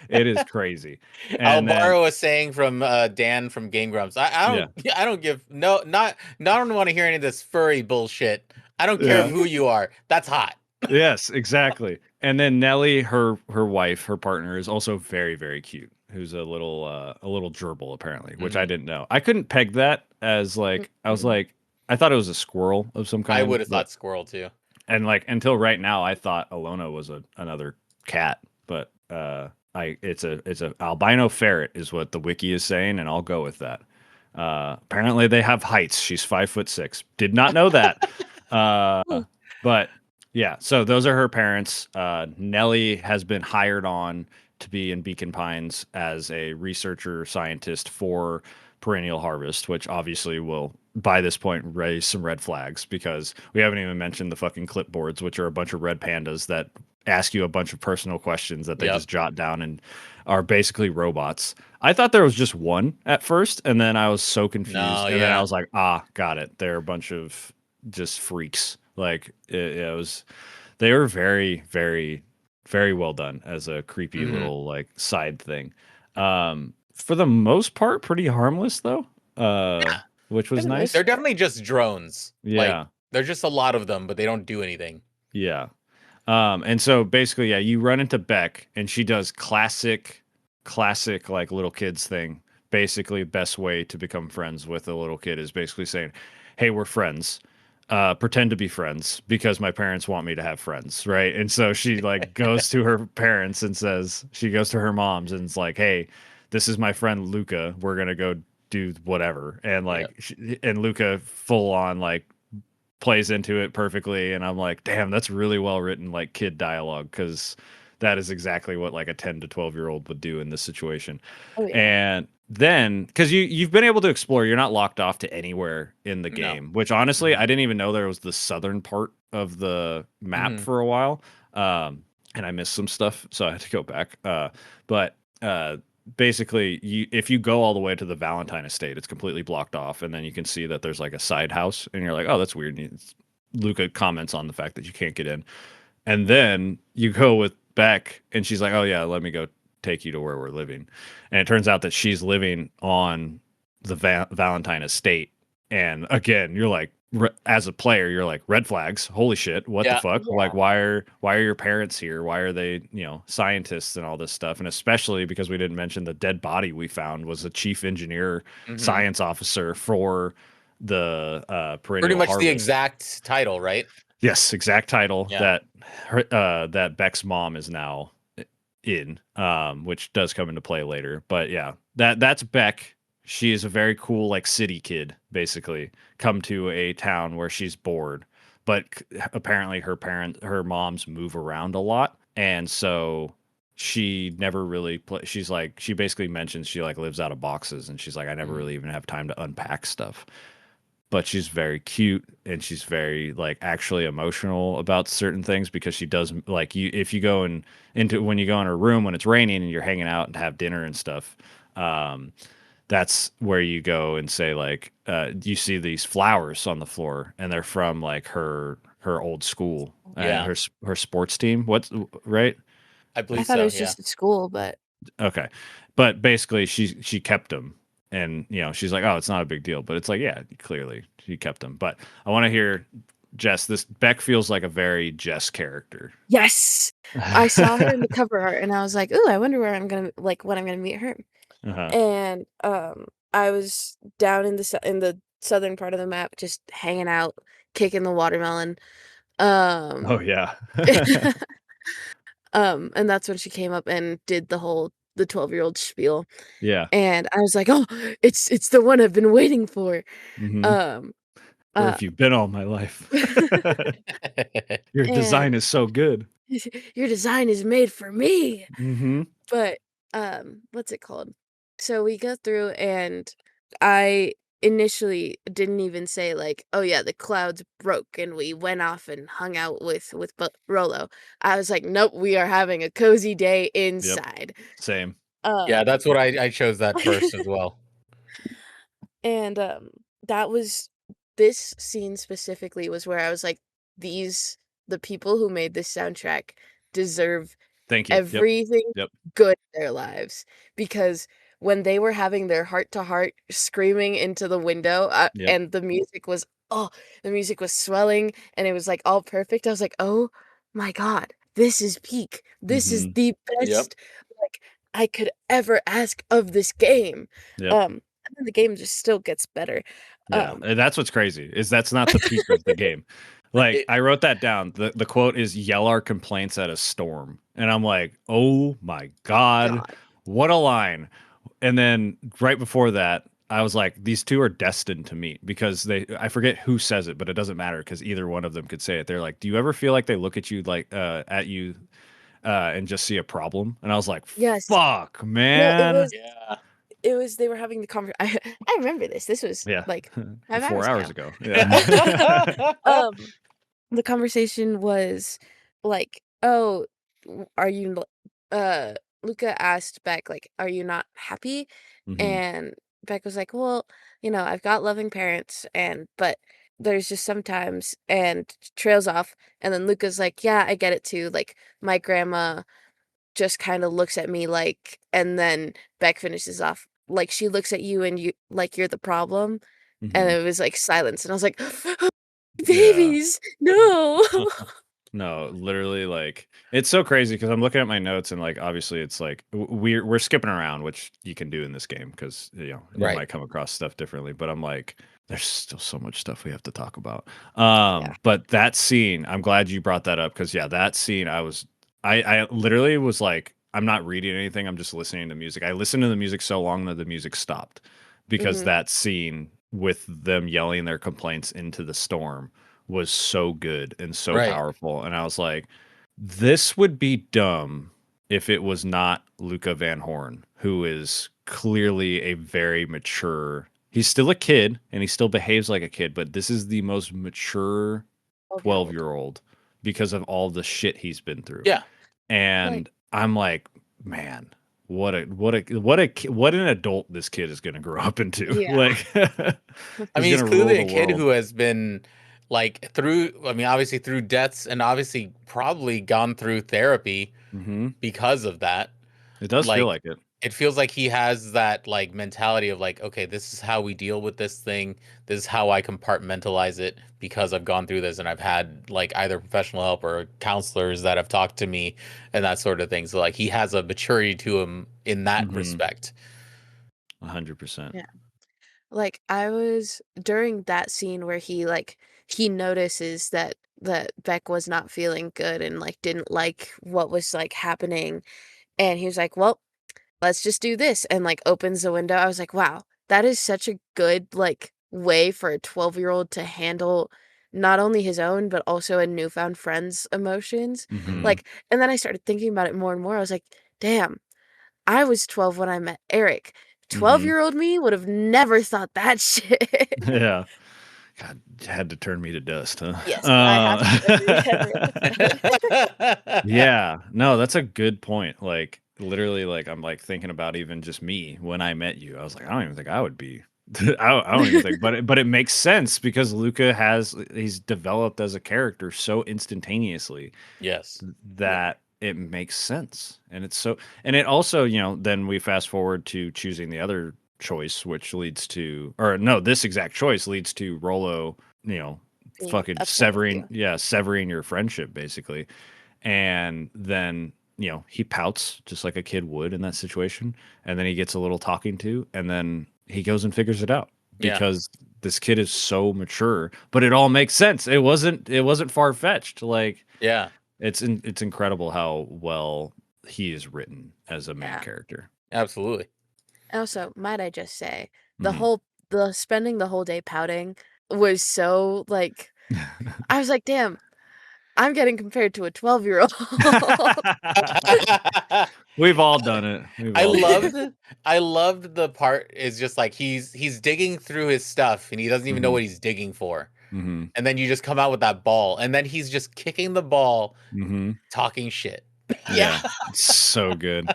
it is crazy. I'll And then borrow a saying from Dan from Game Grumps. I yeah. don't I don't give no not I don't want to hear any of this furry bullshit. I don't care Yeah. who you are. That's hot. Yes, exactly. And then Nellie, her wife, her partner is also very, very cute. Who's a little gerbil apparently, which I Hmm. didn't know. I couldn't peg that as like I was Mhm. like I thought it was a squirrel of some I kind, would have but thought squirrel too. and like until right now I thought Alona was another cat, but I it's a albino ferret is what the wiki is saying, and I'll go with that. Apparently they have heights. She's 5'6". Did not know that. Oh. But yeah, so those are her parents. Nellie has been hired on to be in Beacon Pines as a researcher scientist for Perennial Harvest, which obviously will by this point raise some red flags because we haven't even mentioned the fucking clipboards, which are a bunch of red pandas that ask you a bunch of personal questions that they Yep. just jot down and are basically robots. I thought there was just one at first, and then I was so No, confused, and then I yeah. was like, ah, got it. They're a bunch of just freaks. Like it was, they were very, very, very well done as a creepy Hmm. little like side thing. For the most part, pretty harmless though, Yeah. which For was the most nice. They're definitely just drones. Like Yeah, there's just a lot of them, but they don't do anything. yeah. And so basically, yeah, you run into Beck, and she does classic like little kids thing. Basically, best way to become friends with a little kid is basically saying, "Hey, we're friends. Pretend to be friends because my parents want me to have friends, right?" And so she like goes to her parents and says, she goes to her moms and it's like, "Hey, this is my friend Luca. We're gonna go do whatever." And Yep. like, and Luca full on like plays into it perfectly, and I'm like, damn, that's really well written like kid dialogue, because that is exactly what like a 10 to 12-year-old would do in this situation. Oh, yeah. And then because you've been able to explore, you're not locked off to anywhere in the No. game, which honestly Hmm. I didn't even know there was the southern part of the map Hmm. for a while. And I missed some stuff, so I had to go back. But basically, if you go all the way to the Valentine estate, it's completely blocked off, and then you can see that there's like a side house, and you're like, oh, that's weird. Luca comments on the fact that you can't get in, and then you go with Beck, and she's like, oh yeah, let me go take you to where we're living, and it turns out that she's living on the Valentine estate, and again, you're like, as a player, you're like, red flags. Holy shit, what the Yeah. fuck? Like, Yeah. why are your parents here? Why are they, scientists and all this stuff? And especially because we didn't mention the dead body we found was a chief engineer, Hmm. science officer for the Pretty Perennial much the Harvest. exact title, right? Yes, exact title Yeah. that that Beck's mom is now in, which does come into play later. But yeah, that's Beck. she is a very cool like city kid, basically, come to a town where she's bored. But apparently her moms move around a lot, and so she never really she's like she basically mentions she like lives out of boxes, and she's like I never Mm. really even have time to unpack stuff. But she's very cute, and she's very like actually emotional about certain things because she does like you if you go into when you go in her room when it's raining and you're hanging out and have dinner and stuff. um that's where you go and say like you see these flowers on the floor, and they're from like her old school and Yeah, her sports team. What's right? I I believe thought it so. was Yeah. just at school, but Okay. But basically she kept them, and she's like, "Oh, it's not a big deal." But it's like, yeah, clearly she kept them. But I want to hear Jess. This Beck feels like a very Jess character. yes! I saw her in the cover art and I was like, "Ooh, I wonder where I'm gonna like when I'm gonna meet her." Uh-huh. And I was down in the southern part of the map just hanging out, kicking the watermelon. Oh Um yeah. and that's when she came up and did the 12-year-old spiel. Yeah. And I was like, "Oh, it's the one I've been waiting for." Hmm. Um Where uh have you been all my life? Your and design is so good. your design is made for me. Hmm. But, what's it called? So we go through and I initially didn't even say like, "Oh yeah, the clouds broke and we went off and hung out with Rolo." I was like, "Nope, we are having a cozy day Yep. inside." Same. Yeah, Um that's what I chose that first as well. And, that was this scene specifically was where I was like, "These the people who made this soundtrack deserve Thank you. Yep. everything Yep. good in their lives," because when they were having their heart to heart screaming into the window, Yep. and the music was swelling and it was, like, all perfect, I was like, "Oh my god, this is peak. This is Hmm. the Yep. best, like, I could ever ask of this game." Yep. And then the game just still gets better. Yeah, Um and that's what's crazy is that's not the peak of the game. Like It, I wrote that down. The quote is yell our complaints at a storm. And I'm like, "Oh my god, God. what a line." And then right before that, I was like, these two are destined to meet because I forget who says it, but it doesn't matter because either one of them could say it. They're like, "Do you ever feel like they look at you like at you and just see a problem?" And I was like, Yes. "Fuck, No, man." yeah. it was they were having the I remember this. This was, Yeah. like, 5 4 hours hours ago. ago. Yeah. Um, the conversation was like, "Oh, are you l" Luca asked Beck, like, "Are you not happy?" Mhm. And Beck was like, "Well, I've got loving parents but there's just sometimes," and trails off, and then Luca's like, "Yeah, I get it too, like, my grandma just kinda looks at me like," and then Beck finishes off, like, "She looks at you and you like you're the problem," and Mhm. it was, like, silence, and I was like, Yeah. "Babies, no." No, literally, like it's so crazy because I'm looking at my notes and like obviously it's like we're skipping around, which you can do in this game because you Right. might come across stuff differently. But I'm like, there's still so much stuff we have to talk about. Yeah. But that scene, I'm glad you brought that up because yeah, that scene, I literally was like, I'm not reading anything, I'm just listening to music. I listened to the music so long that the music stopped because Mhm. that scene with them yelling their complaints into the storm was so good and so Right. powerful. And I was like, this would be dumb if it was not Luca Van Horn, who is clearly a very mature. He's still a kid and he still behaves like a kid, but this is the most mature 12-year-old 12-year-old. year old because of all the shit he's been through. Yeah. Like, And I'm like, man, what an adult this kid is going to grow up into. yeah. Like I he's mean, going he's to rule clearly the a kid world. who has been like through, I mean, obviously through deaths and obviously probably gone through therapy Hmm. because of that. It does feel Like, like it. it feels like he has that like mentality of like, okay, this is how we deal with this thing. This is how I compartmentalize it because I've gone through this and I've had like either professional help or counselors that have talked to me and that sort of thing. So like he has a maturity to him in that Hmm. respect. 100%. Yeah. Like, I was during that scene where he notices that Beck was not feeling good and, like, didn't like what was, like, happening, and he was like, "Well, let's just do this," and, like, opens the window. I was like, "Wow." that is such a good, like, way for a 12-year-old to handle not only his own, but also a newfound friend's emotions. Mhm. Like, and then I started thinking about it more and more. I was like, damn, I was 12 when I met Eric. Mhm. 12-year-old me would have never thought that shit. Yeah. God, had to turn me to dust, huh? Yes, I have to agree 100%. Yeah. No, that's a good point. Like, literally, like, I'm, like, thinking about even just me when I met you. I was like, "I don't even think I would be." I don't even think, but it makes sense because Luca he's developed as a character so instantaneously Yes. Yeah, that it makes sense. And it's so, and it also, then we fast forward to choosing the other choice, which leads to, or no, this exact choice leads to Rolo, you know, being fucking upset with you. severing your friendship basically. And then, he pouts just like a kid would in that situation. And then he gets a little talking to, and then he goes and figures it out Yeah. because this kid is so mature, but it all makes sense. It wasn't far fetched. Like, Yeah. it's incredible how well he is written as a main Yeah. character. Absolutely. Also, might I just say, the Mhm. whole the spending the whole day pouting was so, like, I was like, "Damn, I'm getting compared to a 12-year-old." We've all done it. We've I all done loved it. I loved the part is just like he's digging through his stuff and he doesn't even know Mhm. what he's digging for. Mhm. And then you just come out with that ball and then he's just kicking the ball, Mhm. talking shit. Yeah. Yeah. It's so good.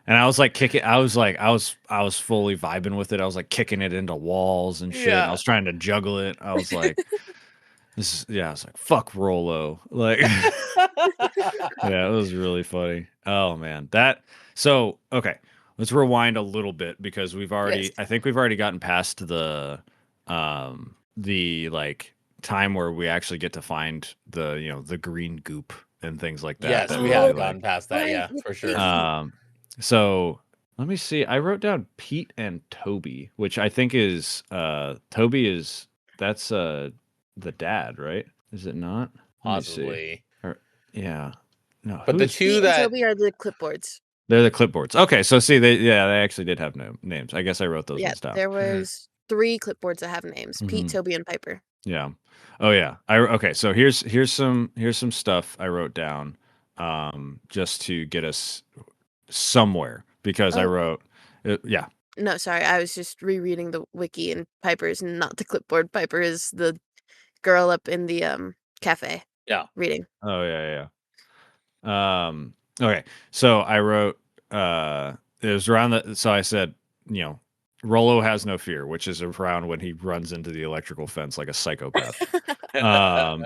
And I was like kicking I was fully vibing with it. I was like kicking it into walls and shit, and I Yeah. was trying to juggle it. I was like, I was like, fuck Rolo. Like yeah, it was really funny. Oh man. Okay. Let's rewind a little bit because Yes. I think we've already gotten past the like time where we actually get to find the green goop and things like that Yes, that we we really Oh, have like. gotten past that. right, Yeah, with for sure. Iggy. So let me see. I wrote down Pete and Toby, which I think is Toby is that's the dad, right? Is it not? Let me see. Possibly. Or yeah. No, But who the is two Pete and that Toby are the clipboards. they're the clipboards. Okay, so see they actually did have names. I guess I wrote those Yeah, ones down. there Mhm. was 3 clipboards that have names, Pete, Hmm. Toby, and Piper. Yeah. Oh yeah. Okay, so here's some stuff I wrote down just to get us somewhere because I Oh, wrote yeah. no, sorry, I was just rereading the wiki, and Piper is not the clipboard. Piper is the girl up in the, cafe yeah. Oh reading. yeah, yeah. Okay. So I wrote it was around so I said, you know, Rolo has no fear, which is around when he runs into the electrical fence like a psychopath. Um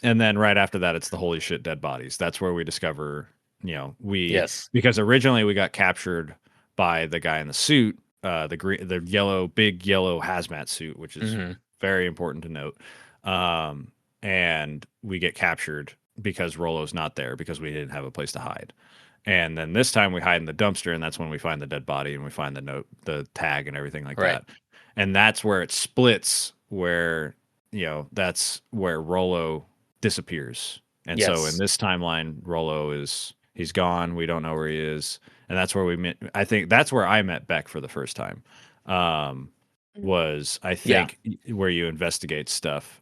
and then right after that it's the holy shit dead bodies. That's where we discover, Yes. because originally we got captured by the guy in the suit, the yellow big yellow hazmat suit, which is Mhm. very important to note. Um and we get captured because Rolo's not there because we didn't have a place to hide. And then this time we hide in the dumpster, and that's when we find the dead body and we find the note, the tag, and everything like Right. that. And that's where it splits, where that's where Rolo disappears. And so in Yes. this timeline, he's gone. We don't know where he is, and that's where we met. I think that's where I met Beck for the first time. Um, Mm. was I Yeah. think where you investigate stuff.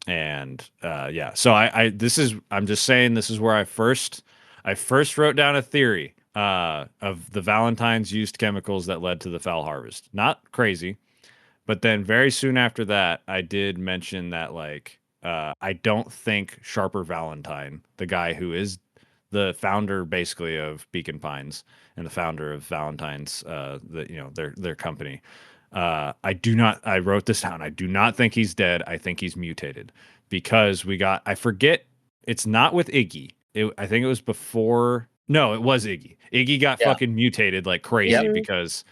And yeah, so I'm just saying this is where I first wrote down a theory of the Valentines used chemicals that led to the foul harvest. Not crazy, but then very soon after that, I did mention that like I don't think Sharper Valentine, the guy who is the founder basically of Beacon Pines and the founder of Valentine's, their company. I do not. I wrote this down. I do not think he's dead. I think he's mutated because we got. I forget. It's not with Iggy. I think it was before. No, it was Iggy. Iggy got Yeah. fucking mutated like crazy Yep. Mhm, because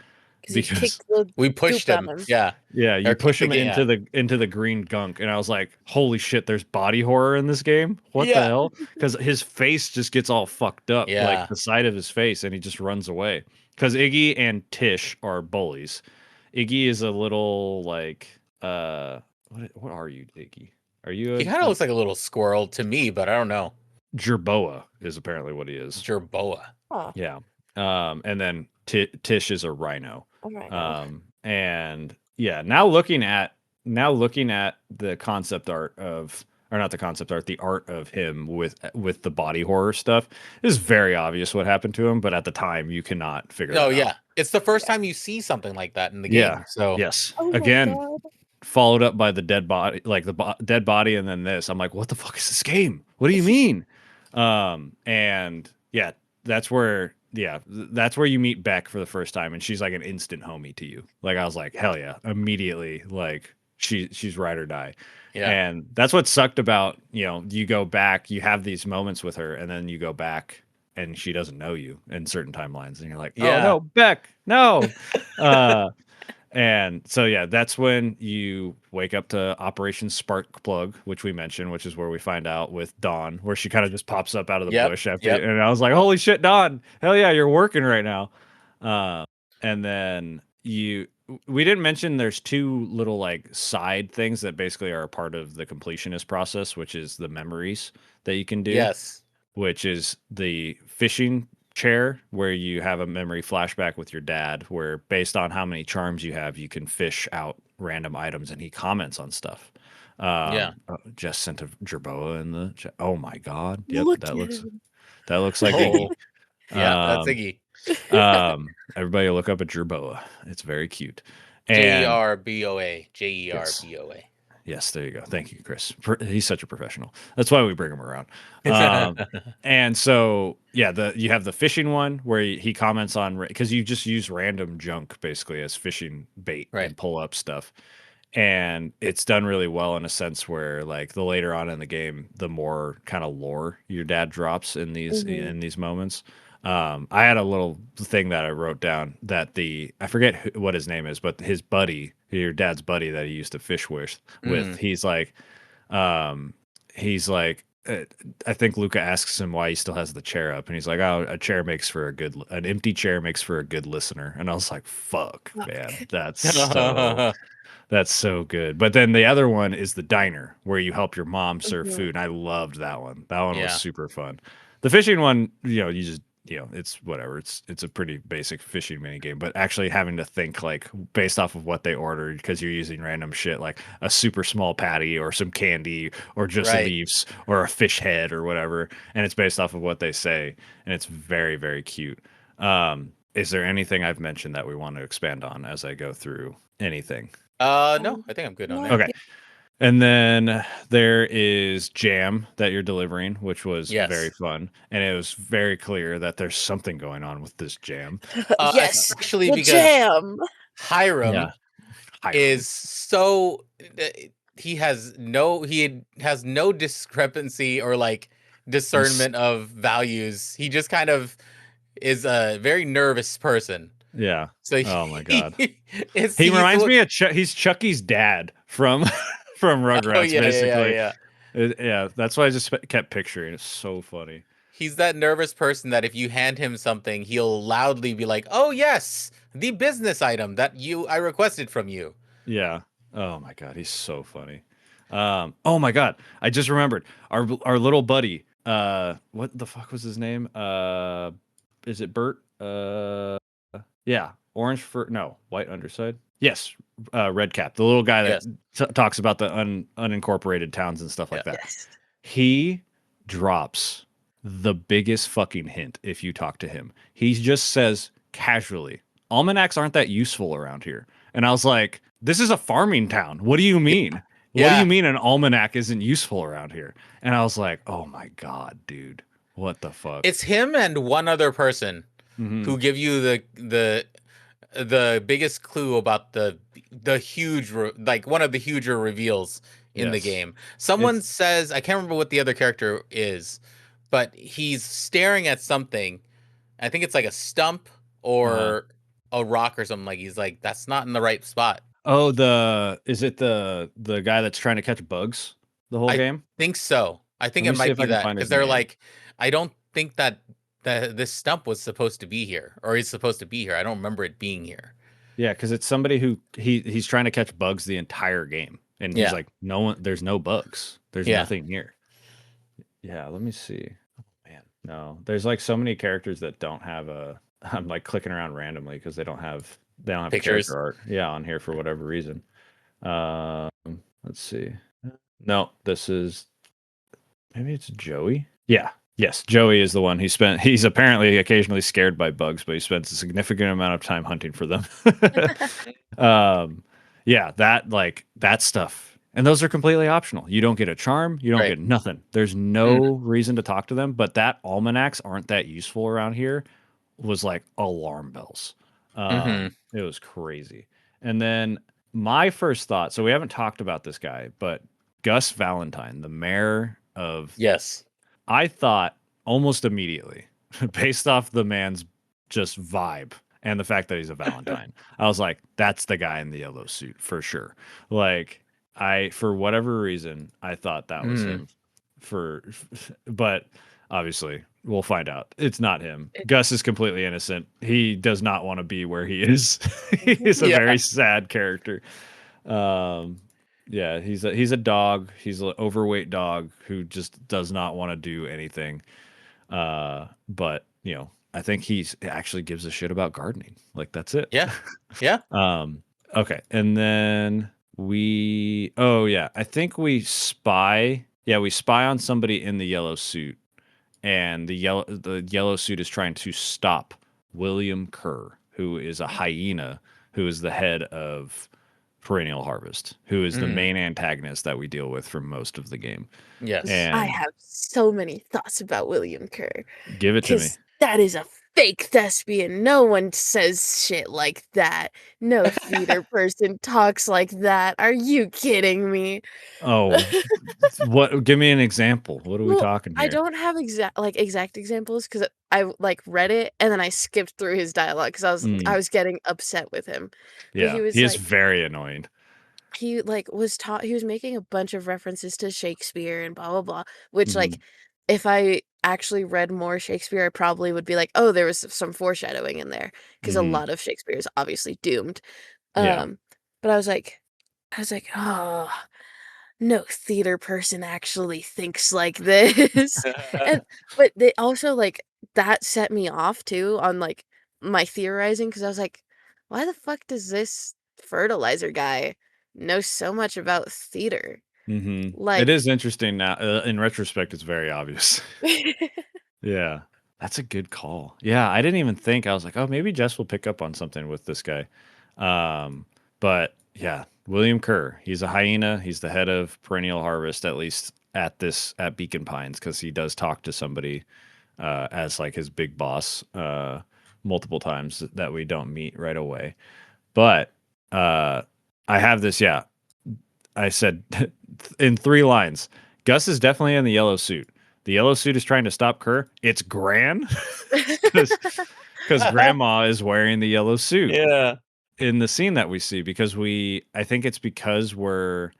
'cause he because kicked the We goop pushed on him. him. Yeah. yeah, Or you kicked push the him game. into Yeah. the green gunk, and I was like, "Holy shit! There's body horror in this game. What the Yeah. hell?" Because his face just gets all fucked up, like Yeah. the side of his face, and he just runs away. Because Iggy and Tish are bullies. Iggy is a little like, what are you, Iggy? Are you He kind of looks like a little squirrel to me, but I don't know. Jerboa? Is apparently what he is. Jerboa. Aw. Yeah. And then Tish is a rhino. Oh, I know. And yeah, now looking at the concept art of, or not the concept art, the art of him with the body horror stuff, it is very obvious what happened to him, but at the time you cannot figure Oh that out. yeah, it's the first Yeah. time you see something like that in the Yeah. game. So Yes. Oh my Again, god. followed up by the dead body, like the dead body, and then this. I'm like, what the fuck is this game? What do you mean? And yeah, that's where you meet Beck for the first time, and she's like an instant homie to you. Like I was like, hell yeah, immediately, like she's ride or die. yeah, And that's what sucked about, you go back, you have these moments with her, and then you go back and she doesn't know you in certain timelines, and you're like, oh yeah, no, Beck, no. Uh and so yeah, that's when you wake up to Operation Spark Plug, which we mentioned, which is where we find out with Dawn, where she kind of just pops up out of the yep, bush after, yep, and I was like, "Holy shit, Dawn! Hell yeah, you're working right now." And then we didn't mention there's two little like side things that basically are a part of the completionist process, which is the memories that you can do, yes, which is the fishing chair where you have a memory flashback with your dad where based on how many charms you have you can fish out random items and he comments on stuff. yeah. Just sent a jerboa in the chat. Oh my god, yep, Look that at looks him. that looks like Iggy. Oh, yeah, that's um Iggy. Everybody look up a jerboa, it's very cute. J E And R B O A. yes, JERBOA. yes, there you go. Thank you, Chris. He's such a professional. That's why we bring him around. And so, yeah, you have the fishing one where he comments on, because you just use random junk basically as fishing bait Right. and pull up stuff. And it's done really well in a sense where, like, the later on in the game, the more kind of lore your dad drops in these Mhm. moments. I had a little thing that I wrote down that I forget what his name is, but his buddy, your dad's buddy that he used to fish with, Mm, um, he's like, I think Luca asks him why he still has the chair up, and he's like, "Oh, an empty chair makes for a good listener." And I was like, "Fuck, man, Fuck. that's so good." But then the other one is the diner where you help your mom serve Mhm. food. And I loved that one. That one was yeah. super fun. The fishing one, you just, it's whatever. It's a pretty basic fishing mini game, but actually having to think like based off of what they ordered because you're using random shit like a super small patty or some candy or just Right. leaves or a fish head or whatever, and it's based off of what they say, and it's very, very cute. Is there anything I've mentioned that we want to expand on as I go through anything? No, I think I'm good on No, I there. Okay. And then there is jam that you're delivering, which was very Yes. fun. And it was very clear that there's something going on with this jam. Yes, Especially the because jam. Hiram Yeah. Hiram. is so he has no discrepancy or like He's, discernment of values. He just kind of is a very nervous person. yeah. So Oh my God. He he's reminds what me of he's Chucky's dad from from oh Rugrats, yeah, yeah, yeah, basically. yeah. Yeah. That's why I just kept picturing. It's so funny. He's that nervous person that if you hand him something, he'll loudly be like, "Oh yes, the business item that I requested from you." Yeah. Oh my God, he's so funny. Oh my God, I just remembered our little buddy. What the fuck was his name? Is it Bert? Yeah, orange fur. No, white underside. Yes, red cap. The little guy that Yes. talks about the unincorporated towns and stuff Yeah. like that. Yes. He drops the biggest fucking hint if you talk to him. He just says casually, "Almanacs aren't that useful around here." And I was like, "This is a farming town. What do you mean? What do you Yeah. mean an almanac isn't useful around here?" And I was like, "Oh my God, dude. What the fuck?" It's him and one other person Hmm. who give you the biggest clue about the huge like one of the huger reveals in the Yes. game. Someone It's says I can't remember what the other character is, but he's staring at something. I think it's like a stump uh or a rock or something. Like he's like that's not in the right spot. oh, is it the guy that's trying to catch bugs the whole I game? think so. I think Let it me see might if be I can that find because his they're name. like, I don't think that this stump was supposed to be here or is supposed to be here. I don't remember it being here. Yeah, because it's somebody who he's trying to catch bugs the entire game, and he's Yeah, like, "No one, there's no bugs. There's yeah. nothing here." Yeah, let me see. Oh, man, no, there's like so many characters that don't have a I'm like clicking around randomly because they don't have character Pictures. art. Yeah, on here for whatever reason. Um, let's see. No, this is maybe it's Joey. Yeah. Yes, Joey is the one. He's apparently occasionally scared by bugs, but he spends a significant amount of time hunting for them. um, yeah, that stuff. And those are completely optional. You don't get a charm, you don't Right. get nothing. There's Mm. no reason to talk to them, but that almanacs aren't that useful around here was like alarm bells. Hmm. It was crazy. And then my first thought, so we haven't talked about this guy, but Gus Valentine, the mayor of, Yes. I thought almost immediately, based off the man's just vibe and the fact that he's a Valentine, I was like, that's the guy in the yellow suit for sure. Like, for whatever reason, I thought that was Mm. him for, but obviously we'll find out. It's not him. It Gus is completely innocent. He does not want to be where he is. He's a Yeah. very sad character. Um, yeah, he's a dog. He's an overweight dog who just does not want to do anything. But I think he's actually gives a shit about gardening. Like that's it. Yeah. Yeah. um, okay, and then oh yeah, I think we spy. Yeah, we spy on somebody in the yellow suit, and the yellow suit is trying to stop William Kerr, who is a hyena, who is the head of Perennial Harvest, who is the Mm. main antagonist that we deal with for most of the game. Yes. I And have so many thoughts about William Kerr, give it to me. because that is a fake thespian. No one says shit like that. No theater person talks like that. Are you kidding me? Oh, what? Give me an example. What are we Well, talking I here? don't have exact examples because I like read it and then I skipped through his dialogue because I Mm, was getting upset with him. But yeah, he is very annoying. he like he was making a bunch of references to Shakespeare and blah blah blah, which Hmm. like if I actually read more Shakespeare, I probably would be like, oh, there was some foreshadowing in there because a Hmm. lot of Shakespeare is obviously doomed. Yeah. Um, but I was like, oh, no theater person actually thinks like this. And but they also like that set me off too on like my theorizing because I was like, why the fuck does this fertilizer guy know so much about theater? Hmm. It Like is interesting now. In retrospect, it's very obvious. Yeah, that's a good call. Yeah, I didn't even think. I was like, oh, maybe Jess will pick up on something with this guy. Um, but yeah, William Kerr. He's a hyena. He's the head of Perennial Harvest, at least at Beacon Pines, because he does talk to somebody as like his big boss multiple times that we don't meet right away. But uh, I have this. Yeah, I said in 3 lines. Gus is definitely in the yellow suit. The yellow suit is trying to stop Kerr. It's Gran, because Grandma is wearing the yellow suit Yeah. in the scene that we see. Because I think it's because we're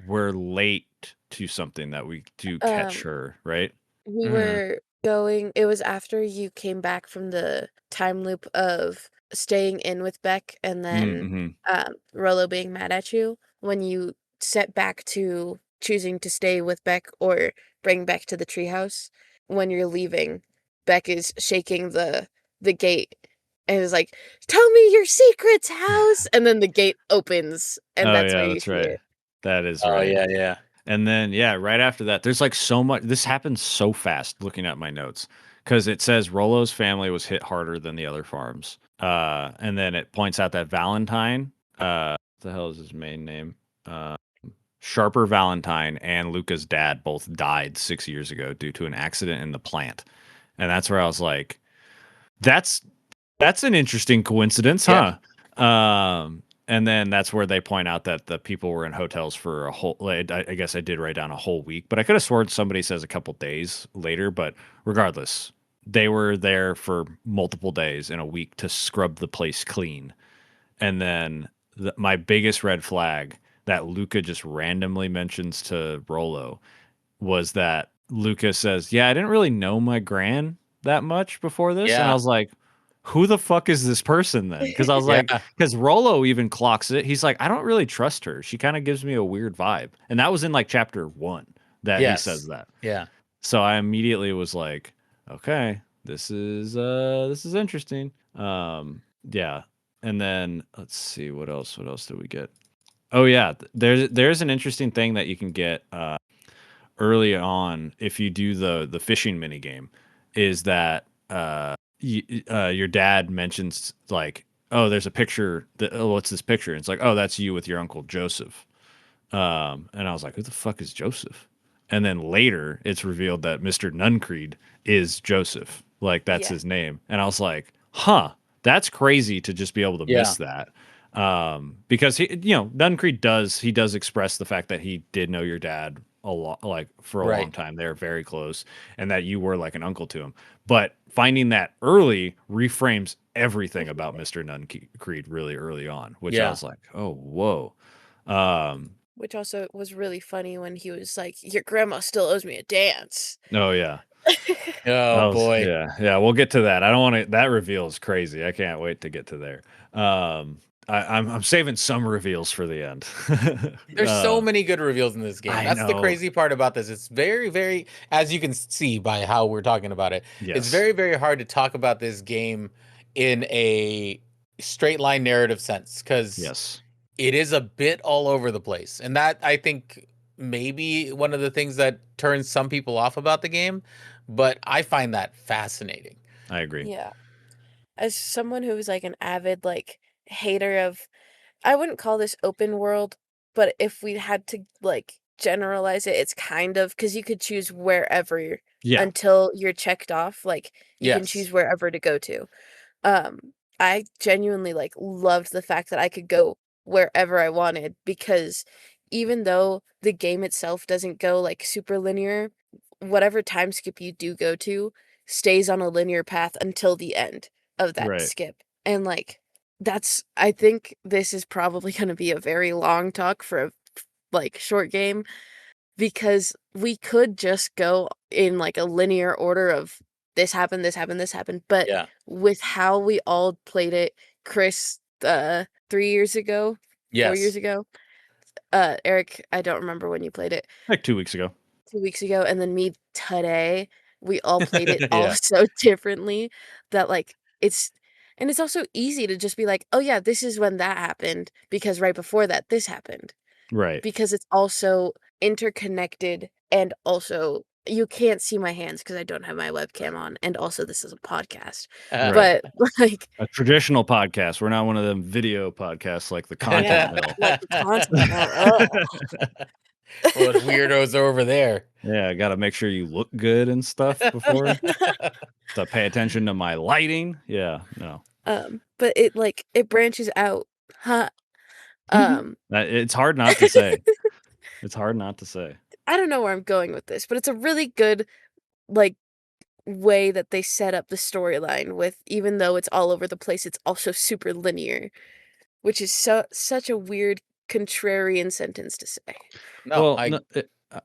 late to something that we do catch um her, right? we Mm. were going it was after you came back from the time loop of staying in with Beck and then Mm-hmm. Rolo being mad at you when you set back to choosing to stay with Beck or bring Beck to the treehouse. When you're leaving, Beck is shaking the gate and is like, "Tell me your secrets, house!" And then the gate opens, and Oh that's where yeah, you that's see right. it. That is Oh right. yeah, yeah. And then yeah, right after that, there's like so much. This happens so fast. Looking at my notes, because it says Rolo's family was hit harder than the other farms. And then it points out that Valentine, what the hell is his main name? Uh, Sharper Valentine and Luca's dad both died 6 years ago due to an accident in the plant. And that's where I was like, that's that's an interesting coincidence, Yeah. huh? And then that's where they point out that the people were in hotels for a whole. Like, I guess I did write down a whole week, but I could have sworn somebody says a couple days later. But regardless, they were there for multiple days in a week to scrub the place clean. And then my biggest red flag that Luca just randomly mentions to Rolo was that Luca says, "Yeah, I didn't really know my gran that much before this," and I Yeah. was like, "Who the fuck is this person then?" Because I was like, Yeah. because Rolo even clocks it. He's like, "I don't really trust her. She kind of gives me a weird vibe," and that was in like chapter 1 that he says Yes. that. Yeah. So I immediately was like, "Okay." this is interesting. Yeah. And then let's see what else. What else did we get? Oh yeah, there's an interesting thing that you can get early on if you do the fishing mini game, is that your dad mentions like, oh, there's a picture. Oh, what's this picture? And it's like, oh, that's you with your uncle Joseph. And I was like, who the fuck is Joseph? And then later it's revealed that Mr. Nuncreed is Joseph. Like that's Yeah. his name. And I was like, huh, that's crazy to just be able to Yeah. miss that. Because he, Nuncreed does express the fact that he did know your dad a lot, like for a long Right. time. They're very close, and that you were like an uncle to him. But finding that early reframes everything about Mr. Nuncreed really early on, which I Yeah. was like, oh, whoa. Um, Which also was really funny when he was like, "Your grandma still owes me a dance." oh yeah. Oh boy. Yeah. We'll get to that. I don't want to. That reveal is crazy. I can't wait to get to there. I'm saving some reveals for the end. There's so many good reveals in this game. I That's the know. crazy part about this. It's very, very, as you can see by how we're talking about it, it's Yes. very, very hard to talk about this game in a straight line narrative sense because Yes. it is a bit all over the place. And that, I think, maybe one of the things that turns some people off about the game, but I find that fascinating. I agree. Yeah. As someone who was like an avid like hater of, I wouldn't call this open world, but if we had to like generalize it, it's kind of because you could choose wherever Yeah. until you're checked off. Like you can Yes. choose wherever to go to. Um, I genuinely like loved the fact that I could go wherever I wanted because even though the game itself doesn't go like super linear, whatever time skip you do go to stays on a linear path until the end of that Right. skip. And like I think this is probably going to be a very long talk for a like short game because we could just go in like a linear order of this happened, this happened, this happened. But Yeah. with how we all played it, Chris, 3 years ago, 4 years Yes. ago, Eric, I don't remember when you played it, Like 2 weeks ago. 2 weeks ago, and then me today, we all played it all Yeah. so differently that like it's also easy to just be like, oh yeah, this is when that happened because right before that, this happened Right. because it's also interconnected and also you can't see my hands because I don't have my webcam on, and also this is a podcast. Right. But like, A traditional podcast. We're not one of them video podcasts like the yeah, Content Mill. like the content now. Ugh. Well, those weirdos over there. Yeah, got to make sure you look good and stuff before to pay attention to my lighting. Yeah, no. But it branches out. Huh. It's hard not to say. It's hard not to say. I don't know where I'm going with this, but it's a really good like way that they set up the storyline with even though it's all over the place, it's also super linear, which is such a weird contrarian sentence to say. No, Well, no,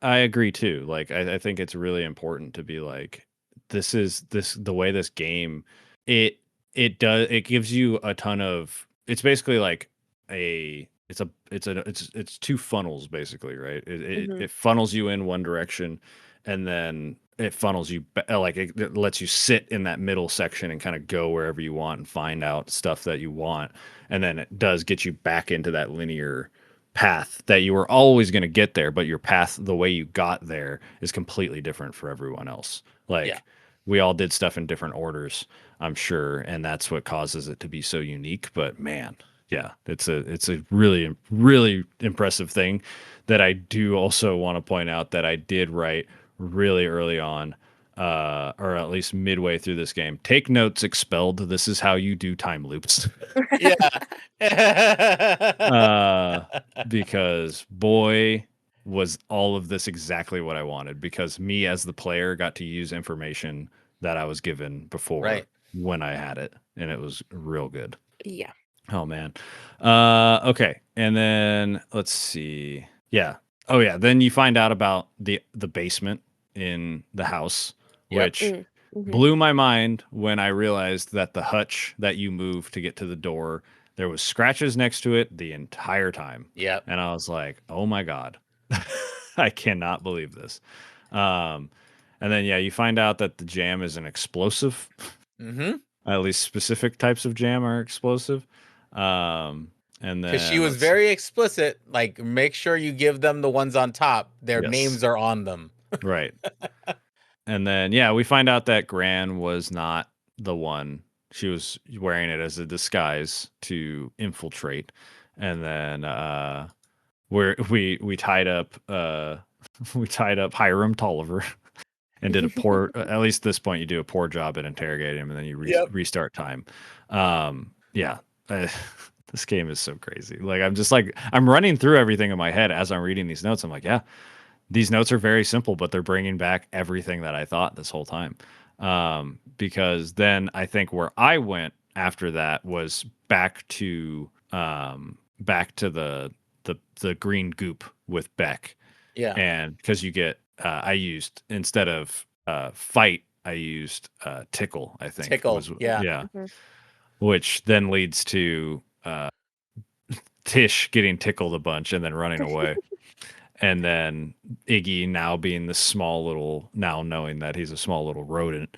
I agree too. Like, I think it's really important to be like, the way this game, it it gives you a ton of. It's basically like it's two funnels basically, right? Mhm. It funnels you in one direction, and then it funnels you like it lets you sit in that middle section and kind of go wherever you want and find out stuff that you want, and then it does get you back into that linear path that you were always going to get there, but your path, the way you got there, is completely different for everyone else. yeah. Like, we all did stuff in different orders, I'm sure, and that's what causes it to be so unique. But man, yeah, it's a really really impressive thing that I do also want to point out that I did write really early on, or at least midway through this game. Take notes, expelled. This is how you do time loops. Yeah. uh, because boy, was all of this exactly what I wanted. Because me as the player got to use information that I was given before Right. when I had it, and it was real good. Yeah. Oh man. Okay. And then let's see. Yeah. Oh yeah. Then you find out about the basement in the house, Yep. which Mm. Mhm. blew my mind when I realized that the hutch that you move to get to the door, there was scratches next to it the entire time. Yep. And I was like, "Oh my god." I cannot believe this. Um And then yeah, you find out that the jam is an explosive. Mm-hmm. At least specific types of jam are explosive. Um, and Because she then was let's see. very explicit, like make sure you give them the ones on top. Their Yes, names are on them. right. And then yeah, we find out that Gran was not the one. She was wearing it as a disguise to infiltrate. And then we tied up we tied up Hiram Tolliver and did a poor at least at this point you do a poor job at interrogating him and then you Yep. restart time. Yeah. uh, this game is so crazy. Like I'm just like I'm running through everything in my head as I'm reading these notes. I'm like, yeah, these notes are very simple, but they're bringing back everything that I thought this whole time. Because then I think where I went after that was back to the green goop with Beck, Yeah. and because you get I used instead of fight, I used tickle. I think Tickle. was Yeah. yeah, Mhm. which then leads to Tish getting tickled a bunch and then running away. And then Iggy now being this small little now knowing that he's a small little rodent,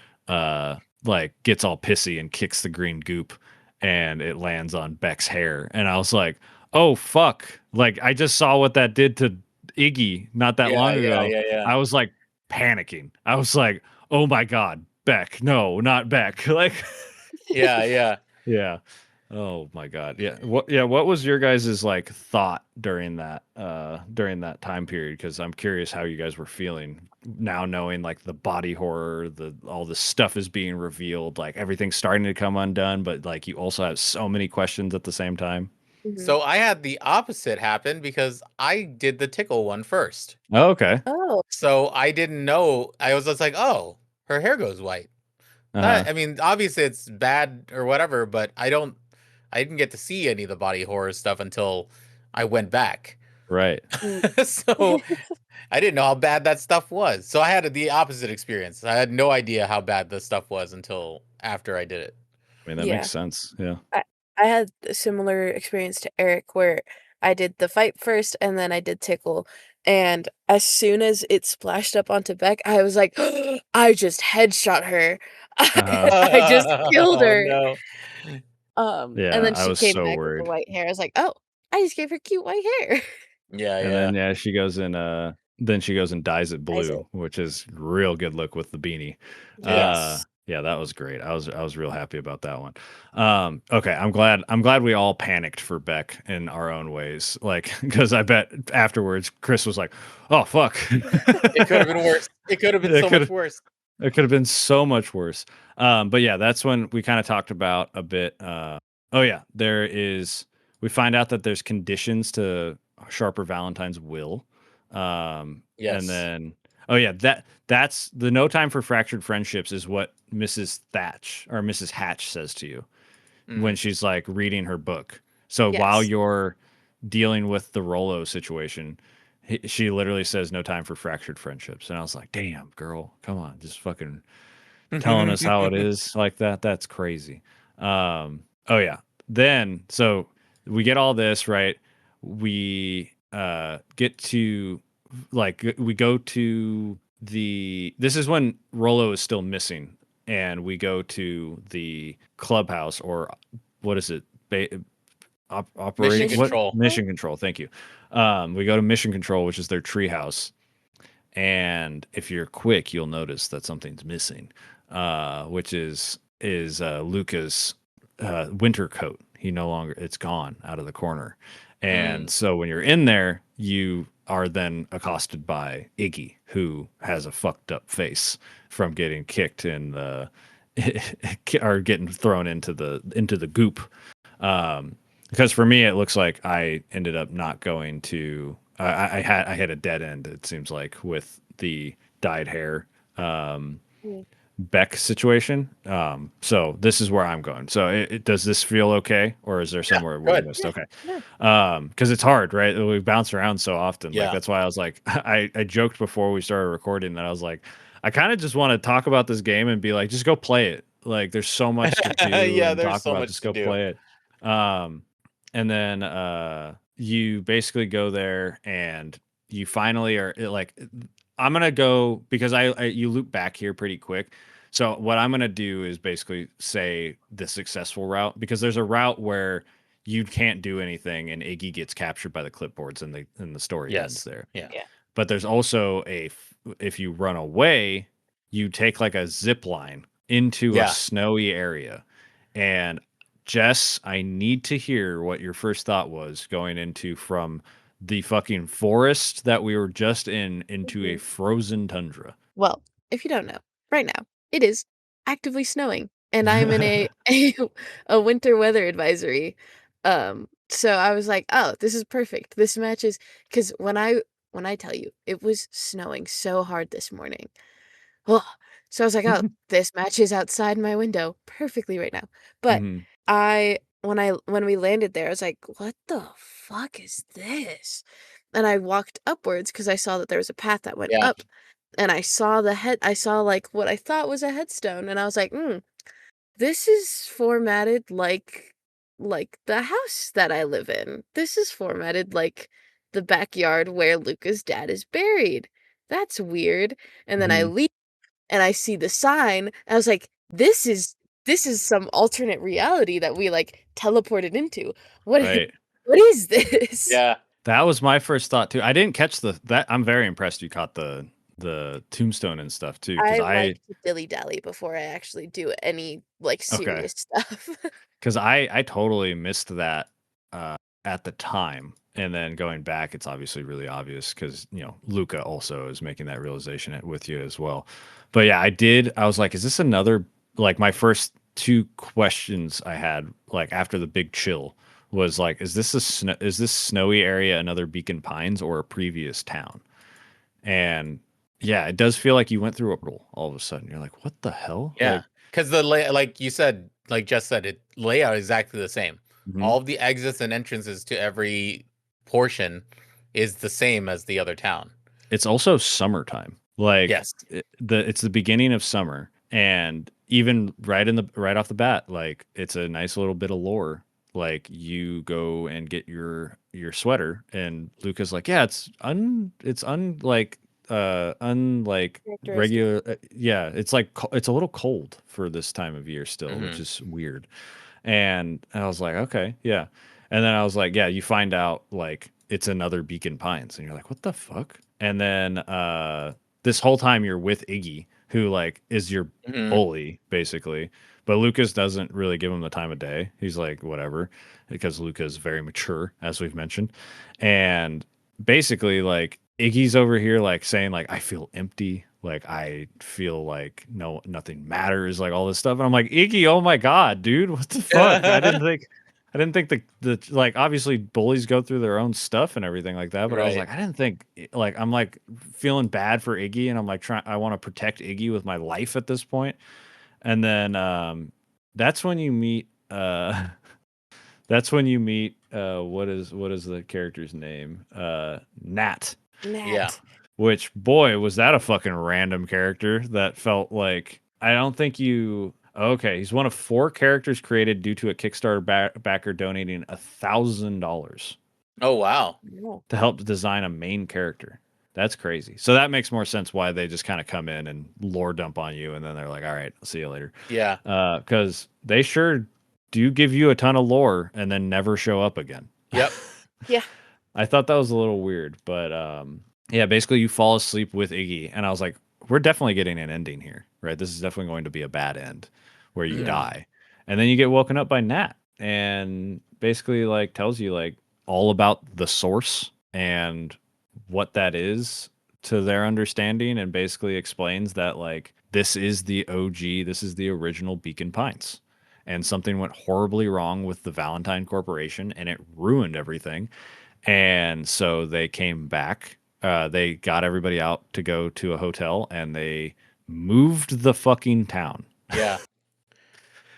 like gets all pissy and kicks the green goop and it lands on Beck's hair. And I was like, oh fuck. Like I just saw what that did to Iggy not that Yeah. long Yeah. ago. Yeah. Yeah. I was like panicking. I was like, oh my God, Beck. No, not Beck. Like Yeah. Yeah. yeah. Oh my God. What was your guys' like thought during that time period? Because I'm curious how you guys were feeling now knowing like the body horror, the all this stuff is being revealed, like everything's starting to come undone, but like you also have so many questions at the same time. Mhm. So I had the opposite happen because I did the tickle one first. Oh, okay. Oh. So I didn't know. I was just like, oh, her hair goes white. Uh-huh. I mean, obviously it's bad or whatever, but I didn't get to see any of the body horror stuff until I went back. Right. Mm. So I didn't know how bad that stuff was. So I had the opposite experience. I had no idea how bad the stuff was until after I did it. I mean that Yeah. makes sense. Yeah. I I had a similar experience to Eric where I did the fight first and then I did tickle. And as soon as it splashed up onto Beck, I was like, I just headshot her. Uh-huh. I just killed Oh her. no. And Yeah, then I she was came so back with the worried. white hair. I was like, oh, I just gave her cute white hair. Yeah, And yeah. then yeah, she goes in then she goes and dyes it Eyes blue, which is real good look with the beanie. Yes. Yeah, that was great. I was real happy about that one. Okay, I'm glad we all panicked for Beck in our own ways. Like because I bet afterwards Chris was like, "Oh fuck." It could have been worse. It could have been it so much could worse. it could have been so much worse. But yeah, that's when we kind of talked about a bit. Oh yeah, we find out that there's conditions to Sharper Valentine's will. And Yes. then, oh yeah, that's the no time for fractured friendships is what Mrs. Thatch or Mrs. Hatch says to you when Mhm. she's like reading her book. So while Yes. you're dealing with the Rolo situation, she literally says no time for fractured friendships. And I was like, damn, girl, come on, just fucking telling us how it is like that. That's crazy. Oh yeah. Then so we get all this right. We get to we go to the this is when Rolo is still missing, and we go to the clubhouse or what is it? Mission Operating what control. mission control? Thank you. We go to mission control, which is their treehouse, and if you're quick, you'll notice that something's missing, which is Luca's winter coat. He no longer it's gone out of the corner, and Mm. so when you're in there, you are then accosted by Iggy, who has a fucked up face from getting kicked in the or getting thrown into the goop. Because for me, it looks like I ended up not going to. I had a dead end. It seems like with the dyed hair Mm. Beck situation. So this is where I'm going. So does this feel okay, or is there Yeah. somewhere we Good. missed? Yeah. Okay, Yeah. because it's hard, right? We bounce around so often. Like Yeah. that's why I was like, I joked before we started recording that I was like, I kind of just want to talk about this game and be like, just go play it. Like there's so much to do Yeah, and there's talk so about. much Just to go do. play it. And then you basically go there and you finally are like I'm gonna go because I you loop back here pretty quick. So what I'm gonna do is basically say the successful route because there's a route where you can't do anything and Iggy gets captured by the clipboards and the story ends Yes. there. Yeah. Yeah. But there's also if you run away, you take like a zip line into a Yeah. snowy area. And Jess, I need to hear what your first thought was going into from the fucking forest that we were just in into a Mhm. frozen tundra. Well, if you don't know, right now it is actively snowing, and I'm in a winter weather advisory. So I was like, "Oh, this is perfect. This matches." Because when I tell you it was snowing so hard this morning, oh, so I was like, "Oh, this matches outside my window perfectly right now." But Mhm. when we landed there, I was like, "What the fuck is this?" And I walked upwards because I saw that there was a path that went Yeah. up, and I saw, like, what I thought was a headstone, and I was like, "Mm, this is formatted like the house that I live in. This is formatted like the backyard where Luca's dad is buried. That's weird." And then I Mhm. leave, and I see the sign, and I was like, this is some alternate reality that we, like, teleported into. What Right. what is this?" Yeah. That was my first thought too. I didn't catch the that I'm very impressed you caught the tombstone and stuff too because I I like to dilly-dally before I actually do any, like, okay. serious stuff. Because I totally missed that at the time, and then going back, it's obviously really obvious because Luca also is making that realization with you as well. But yeah, I did. I was like, is this another like my first two questions I had like after the big chill was like, is this snowy area another Beacon Pines or a previous town? And yeah, it does feel like you went through a portal all of a sudden. You're like, what the hell? Yeah. Like, Because like you said, like Jess said, it layout is exactly the same. mhm. All of the exits and entrances to every portion is the same as the other town. It's also summertime. Like Yes. it's the beginning of summer, and even right off the bat, like it's a nice little bit of lore. Like you go and get your sweater, and Luca's like, yeah, it's unlike unlike Characteristic. regular. Yeah, it's like it's a little cold for this time of year still, which Hmm. is weird. And I was like, okay, yeah. And then I was like, yeah, you find out like it's another Beacon Pines, and you're like, what the fuck? And then this whole time you're with Iggy, who like is your Hmm. bully basically, but Lucas doesn't really give him the time of day. He's like, whatever, because Lucas is very mature, as we've mentioned, and basically like Iggy's over here like saying like I feel empty, like I feel like nothing matters, like all this stuff. And I'm like, Iggy, oh my god, dude, what the fuck? I didn't think the like obviously bullies go through their own stuff and everything like that, but I was Right. like, I didn't think like I'm like feeling bad for Iggy and I'm like trying I want to protect Iggy with my life at this point. And then that's when you meet that's when you meet what is the character's name? Nat. Yeah. Nat. Which boy, was that a fucking random character that felt like I don't think you okay, he's one of four characters created due to a Kickstarter backer donating $1,000 Oh wow. No. to help design a main character. That's crazy. So that makes more sense why they just kind of come in and lore dump on you and then they're like, all right, I'll see you later. Yeah. Because they sure do give you a ton of lore and then never show up again. Yep. Yeah. I thought that was a little weird, but yeah, basically you fall asleep with Iggy, and I was like, we're definitely getting an ending here, right? This is definitely going to be a bad end where you Hmm. die, and then you get woken up by Nat, and basically like tells you like all about the source and what that is to their understanding, and basically explains that like this is the OG, this is the original Beacon Pines. And something went horribly wrong with the Valentine Corporation and it ruined everything and so they came back. They got everybody out to go to a hotel and they moved the fucking town. Yeah.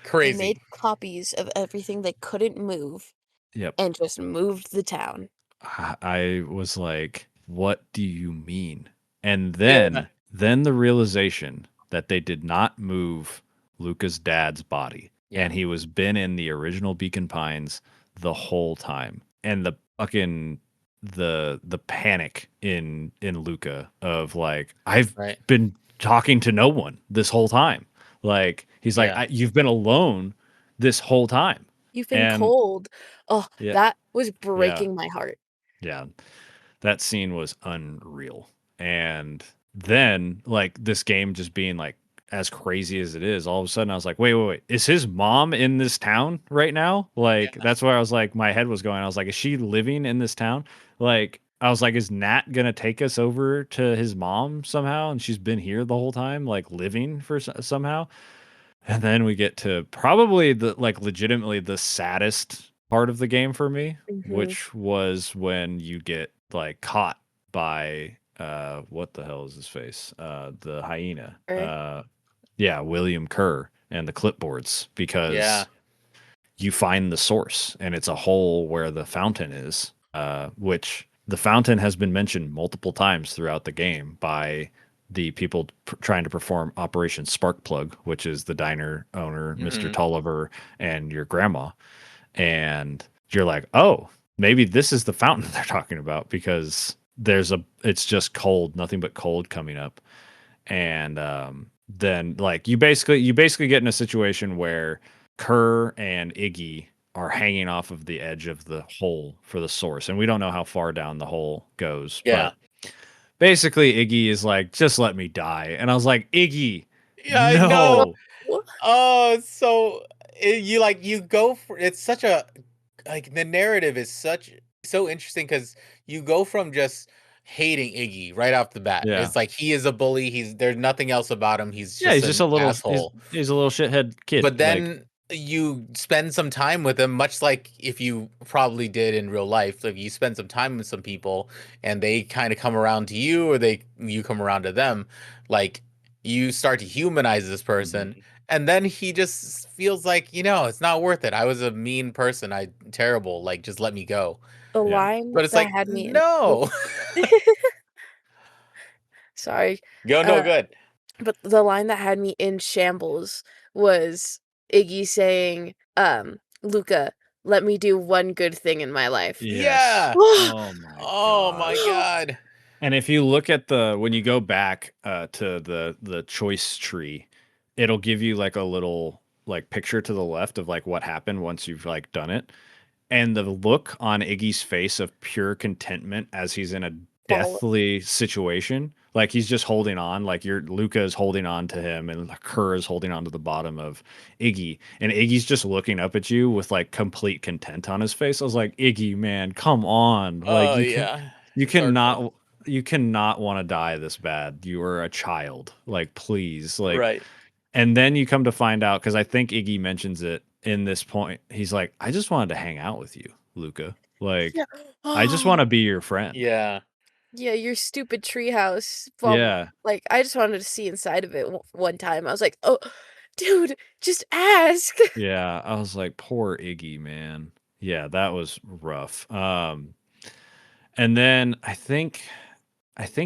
They Crazy. made copies of everything they couldn't move Yep. and just moved the town. I was like, what do you mean? And Yeah. then the realization that they did not move Luca's dad's body Yeah. and he was been in the original Beacon Pines the whole time. And the fucking the panic in Luca of like, I've Right. been talking to no one this whole time. Like he's like, Yeah. you've been alone this whole time. You've been And cold. Oh, yeah, that was yeah, breaking my heart. yeah. That scene was unreal. And then like this game just being like as crazy as it is, all of a sudden I was like, wait, is his mom in this town right now? Like Yeah. that's where I was like, my head was going. I was like, is she living in this town? Like I was like, is Nat gonna take us over to his mom somehow? And she's been here the whole time, like living for somehow. And then we get to probably the like legitimately the saddest part of the game for me, Mhm. which was when you get like caught by what the hell is his face? The hyena. Er, Yeah, William Kerr and the clipboards Yeah. because you find the source and it's a hole where the fountain is, which the fountain has been mentioned multiple times throughout the game by the people trying to perform Operation Sparkplug, which is the diner owner, Mr. Hmm. Tulliver, and your grandma. And you're like, oh, maybe this is the fountain they're talking about because it's just cold, nothing but cold coming up. And then like you basically get in a situation where Kerr and Iggy are hanging off of the edge of the hole for the source, and we don't know how far down the hole goes, Yeah. but basically Iggy is like, just let me die. And I was like, Iggy, Yeah, I know. no. Oh, so you like you go for it's such a like the narrative is so interesting because you go from just hating Iggy right off the bat. Yeah. It's like he is a bully. There's nothing else about him. He's Yeah, just he's just an a little asshole. he's a little shithead kid. But Like, then you spend some time with him, much like if you probably did in real life. Like you spend some time with some people, and they kind of come around to you, or you come around to them. Like you start to humanize this person, mhm. and then he just feels like it's not worth it. I was a mean person. I terrible. Like just let me go. the Yeah. line But it's that like had me in no, sorry. go no Uh, good. but the line that had me in shambles was Iggy saying, "Luca, let me do one good thing in my life." Yes. Yeah. Oh my Oh my gosh. god. And if you look at the when you go back to the choice tree, it'll give you like a little like picture to the left of like what happened once you've like done it. And the look on Iggy's face of pure contentment as he's in a Ball. deathly situation, like he's just holding on, like your Luca is holding on to him, and Kerr is holding on to the bottom of Iggy, and Iggy's just looking up at you with like complete content on his face. I was like, Iggy, man, come on, like Oh yeah. you Circle. cannot you cannot want to die this bad. You are a child, like please, like Right. and then you come to find out, because I think Iggy mentions it in this point. He's like, I just wanted to hang out with you, Luca. Yeah. Like, I just want to be your friend. Yeah. Yeah, your stupid treehouse. Yeah. Like I just wanted to see inside of it one time. I was like, "Oh, dude, just ask." Yeah. I was like, poor Iggy, man. Yeah, that was rough. And then I think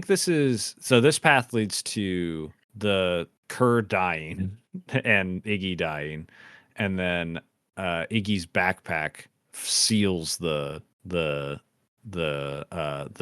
this path leads to the Kerr dying and Iggy dying, and then Iggy's backpack seals the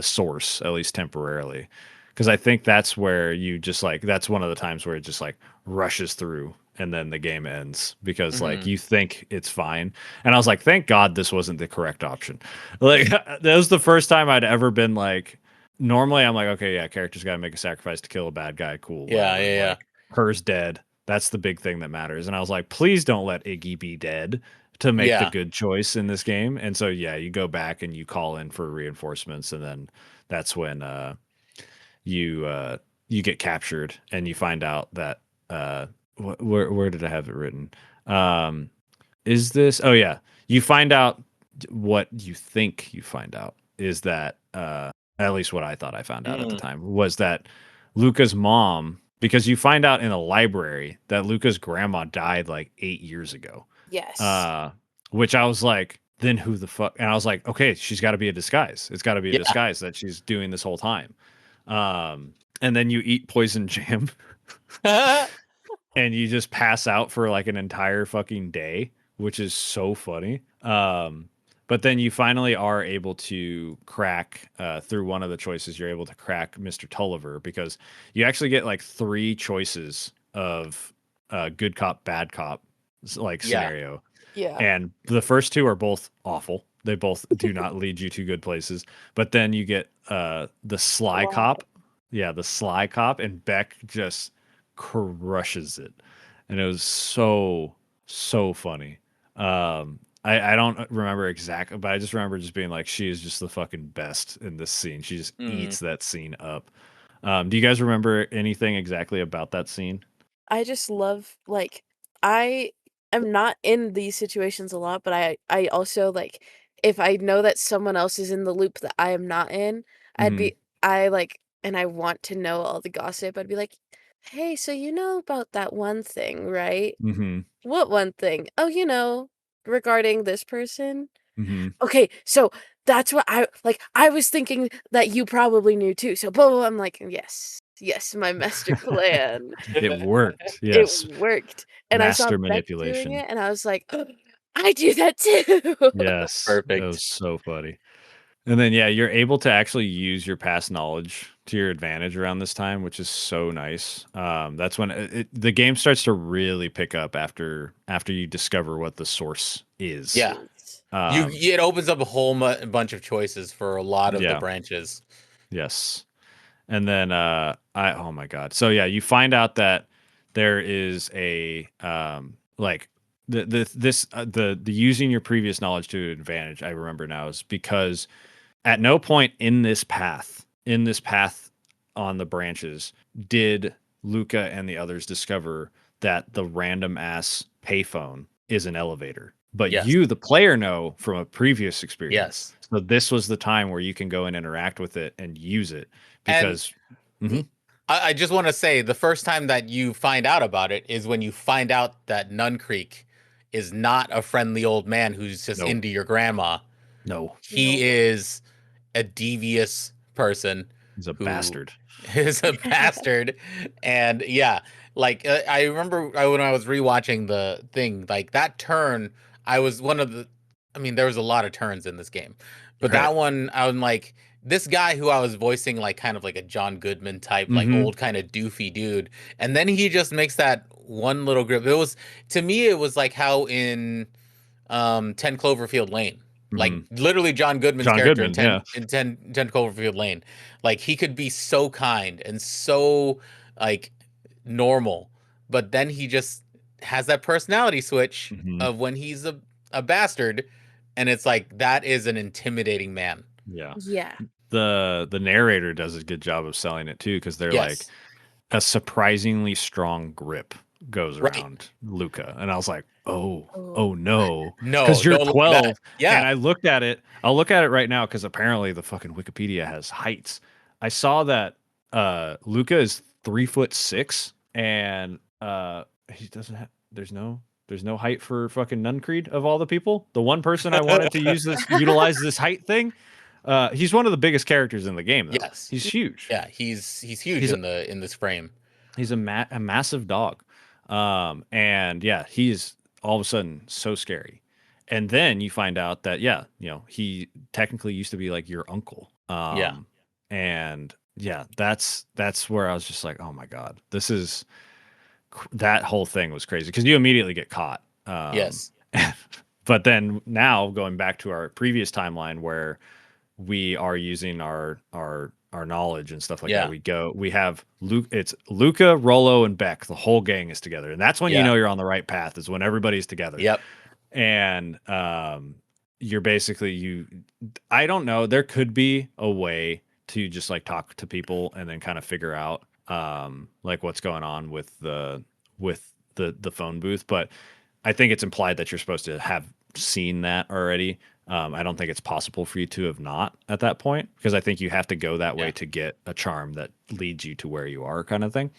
source, at least temporarily, because I think that's where you just like that's one of the times where it just like rushes through and then the game ends because like Mhm. you think it's fine. And I was like, thank God this wasn't the correct option. Like that was the first time I'd ever been like, normally I'm like, okay, yeah, character's got to make a sacrifice to kill a bad guy. Cool, Yeah, whatever. yeah, yeah. Like her's dead. That's the big thing that matters. And I was like, please don't let Iggy be dead to make the Yeah. good choice in this game. And so, yeah, you go back and you call in for reinforcements. And then that's when you you get captured and you find out that where did I have it written? Um, is this? Oh yeah, you find out what you think you find out is that at least what I thought I found out at the Mm. time was that Luca's mom, because you find out in a library that Luca's grandma died like 8 years ago. Yes. Uh, which I was like, then who the fuck? And I was like, okay, she's got to be a disguise. It's got to be a Yeah. disguise that she's doing this whole time. And then you eat poison jam and you just pass out for like an entire fucking day, which is so funny. But then you finally are able to crack through one of the choices. You're able to crack Mr. Tulliver because you actually get like three choices of good cop, bad cop like Yeah. scenario, Yeah. and the first two are both awful. They both do not lead you to good places. But then you get the sly Sly. cop. Yeah, the sly cop, and Beck just crushes it. And it was so funny. I don't remember exactly, but I just remember just being like, she is just the fucking best in this scene. She just Mm. eats that scene up. Do you guys remember anything exactly about that scene? I just love like I am not in these situations a lot, but I also like if I know that someone else is in the loop that I am not in, I'd Mm-hmm. be I like and I want to know all the gossip. I'd be like, "Hey, so you know about that one thing, right?" Mm-hmm. "What one thing?" "Oh, regarding this person." Mm-hmm. "Okay, so that's what I was thinking that you probably knew too." So blah, blah, blah. I'm like, "Yes. Yes, my master plan." It worked. It Yes. worked, and I saw Master Beck doing manipulation. it, and I was like, "I do that too." Yes. It was Perfect. so funny. And then yeah, you're able to actually use your past knowledge to your advantage around this time, which is so nice. That's when the game starts to really pick up after you discover what the source is. Yeah. Is. Um, It opens up a whole bunch of choices for a lot of the yeah. branches. Yes. And then I oh my god. So yeah, you find out that there is a like the using your previous knowledge to advantage, I remember now, is because at no point in this path on the branches, did Luca and the others discover that the random ass payphone is an elevator. But Yes. you, the player, know from a previous experience. Yes. So this was the time where you can go and interact with it and use it And because. Mhm. I just want to say the first time that you find out about it is when you find out that Nun Creek is not a friendly old man who's just No, into your grandma. no, He No. is a devious person he's a who bastard. is a bastard. And yeah, like I remember when I was rewatching the thing, like that turn, I was one of the, I mean, there was a lot of turns in this game, but Right. that one, I'm like, this guy who I was voicing, like kind of like a John Goodman type, like Mm-hmm. old kind of doofy dude. And then he just makes that one little grip. It was, to me, it was like how in 10 Cloverfield Lane. Like Mm-hmm. literally John Goodman's John character in Goodman. 10 Yeah. in 10 Cloverfield Lane. Like he could be so kind and so like normal, but then he just has that personality switch Mm-hmm. of when he's a bastard, and it's like that is an intimidating man. Yeah. Yeah. The narrator does a good job of selling it too because they're like Yes. a surprisingly strong grip goes Right. around Luca. And I was like, oh Oh. no. No, Because you're don't like that. 12. Yeah. And I looked at it. I'll look at it right now because apparently the fucking Wikipedia has heights. I saw that Luca is 3'6" and he doesn't have there's no height for fucking Nuncreed of all the people. The one person I wanted to utilize this height thing. He's one of the biggest characters in the game though. Yes. He's huge. Yeah, he's huge He's in this frame. He's a massive dog. And yeah, he's all of a sudden so scary. And then you find out that, yeah, he technically used to be like your uncle. Yeah. And yeah, that's where I was just like, oh my God, that whole thing was crazy because you immediately get caught. Yes. But then now going back to our previous timeline where we are using our knowledge and stuff like that. Yeah. We have Luke, it's Luca, Rolo, and Beck. The whole gang is together. And that's when you Yeah. know you're on the right path, is when everybody's together. Yep. And you're basically I don't know, there could be a way to just like talk to people and then kind of figure out like what's going on with the phone booth. But I think it's implied that you're supposed to have seen that already. I don't think it's possible for you to have not at that point because I think you have to go that way Yeah. to get a charm that leads you to where you are, kind of thing,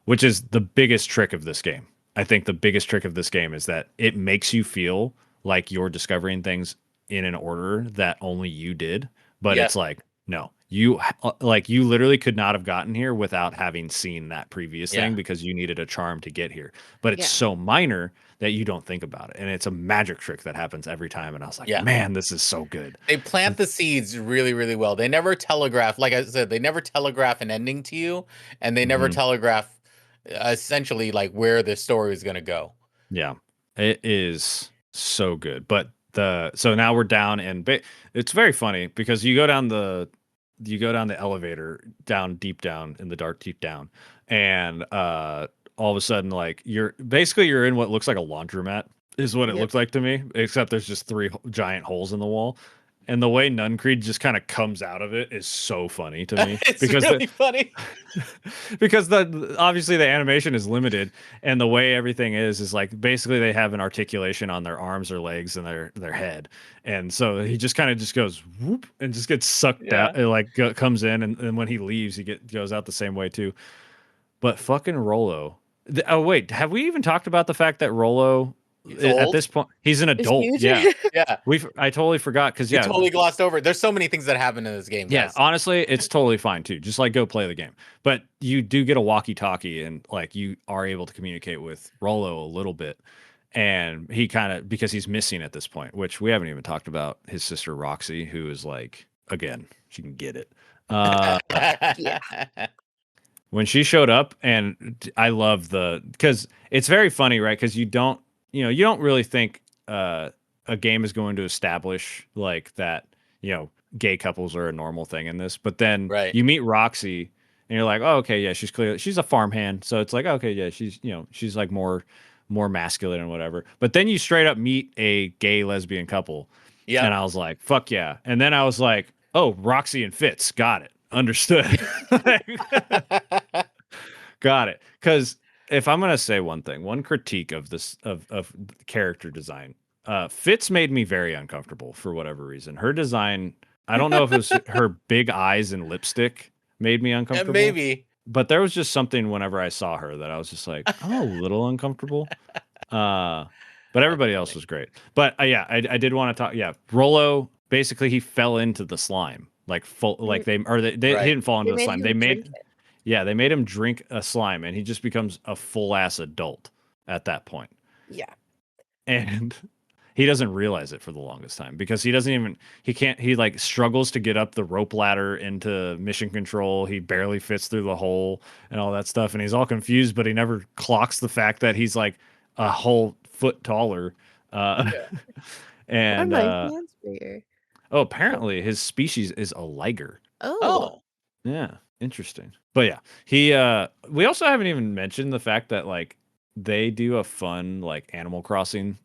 which is the biggest trick of this game. I think the biggest trick of this game is that it makes you feel like you're discovering things in an order that only you did, but Yeah. it's like, no, you like you literally could not have gotten here without having seen that previous Yeah. thing because you needed a charm to get here. But it's Yeah. so minor that you don't think about it. And it's a magic trick that happens every time. And I was like, Yeah. man, this is so good. They plant the seeds really, really well. They never telegraph, like I said, they never telegraph an ending to you, and they never Mhm. telegraph essentially like where the story is going to go. Yeah, it is so good. But so now we're down and it's very funny because you go down the elevator down deep down in the dark deep down and all of a sudden like you're in what looks like a laundromat is what it Yep. looked like to me, except there's just three giant holes in the wall. And the way Nuncreed just kind of comes out of it is so funny to me It's because really funny. because obviously the animation is limited and the way everything is like basically they have an articulation on their arms or legs and their head, and so he just kind of just goes whoop and just gets sucked Yeah. out. It like comes in, and when he leaves he goes out the same way too. But fucking Rolo, oh wait, have we even talked about the fact that Rolo He's at old. this point he's an It's adult? huge. Yeah, Yeah. I totally forgot because We yeah. totally glossed over it. There's so many things that happen in this game, Yeah, guys. honestly, it's totally fine too. Just like go play the game. But you do get a walkie-talkie and like you are able to communicate with Rolo a little bit. And he kind of because he's missing at this point, which we haven't even talked about his sister Roxy, who is like again, she can get it. Uh Yeah. when she showed up and I love because it's very funny, right? Because you don't really think a game is going to establish like that, gay couples are a normal thing in this, but then Right. you meet Roxy and you're like, oh, okay, yeah, she's a farmhand, so it's like, okay, yeah, she's like more masculine and whatever. But then you straight up meet a gay lesbian couple, and Yep. I was like, fuck yeah, and then I was like, oh, Roxy and Fitz, got it, understood. Got it. Because if I'm gonna say one thing, one critique of this of character design, Fitz made me very uncomfortable for whatever reason. Her design, I don't know if it was her big eyes and lipstick made me uncomfortable, Maybe. but there was just something whenever I saw her that I was just like, I'm a little uncomfortable. Uh, but That's everybody else funny. was great. But yeah, I did want to talk. Yeah, Rolo basically he fell into the slime, like full, like Mm, he Right. didn't fall into they the made slime. him drink it. Yeah, they made him drink a slime, and he just becomes a full ass adult at that point. Yeah. And he doesn't realize it for the longest time because he like struggles to get up the rope ladder into mission control. He barely fits through the hole and all that stuff, and he's all confused, but he never clocks the fact that he's like a whole foot taller. Uh, Yeah. Why are and my hands bigger? oh, Oh. apparently his species is a liger. Oh. Oh. Yeah, interesting. But yeah, we also haven't even mentioned the fact that like they do a fun like Animal Crossing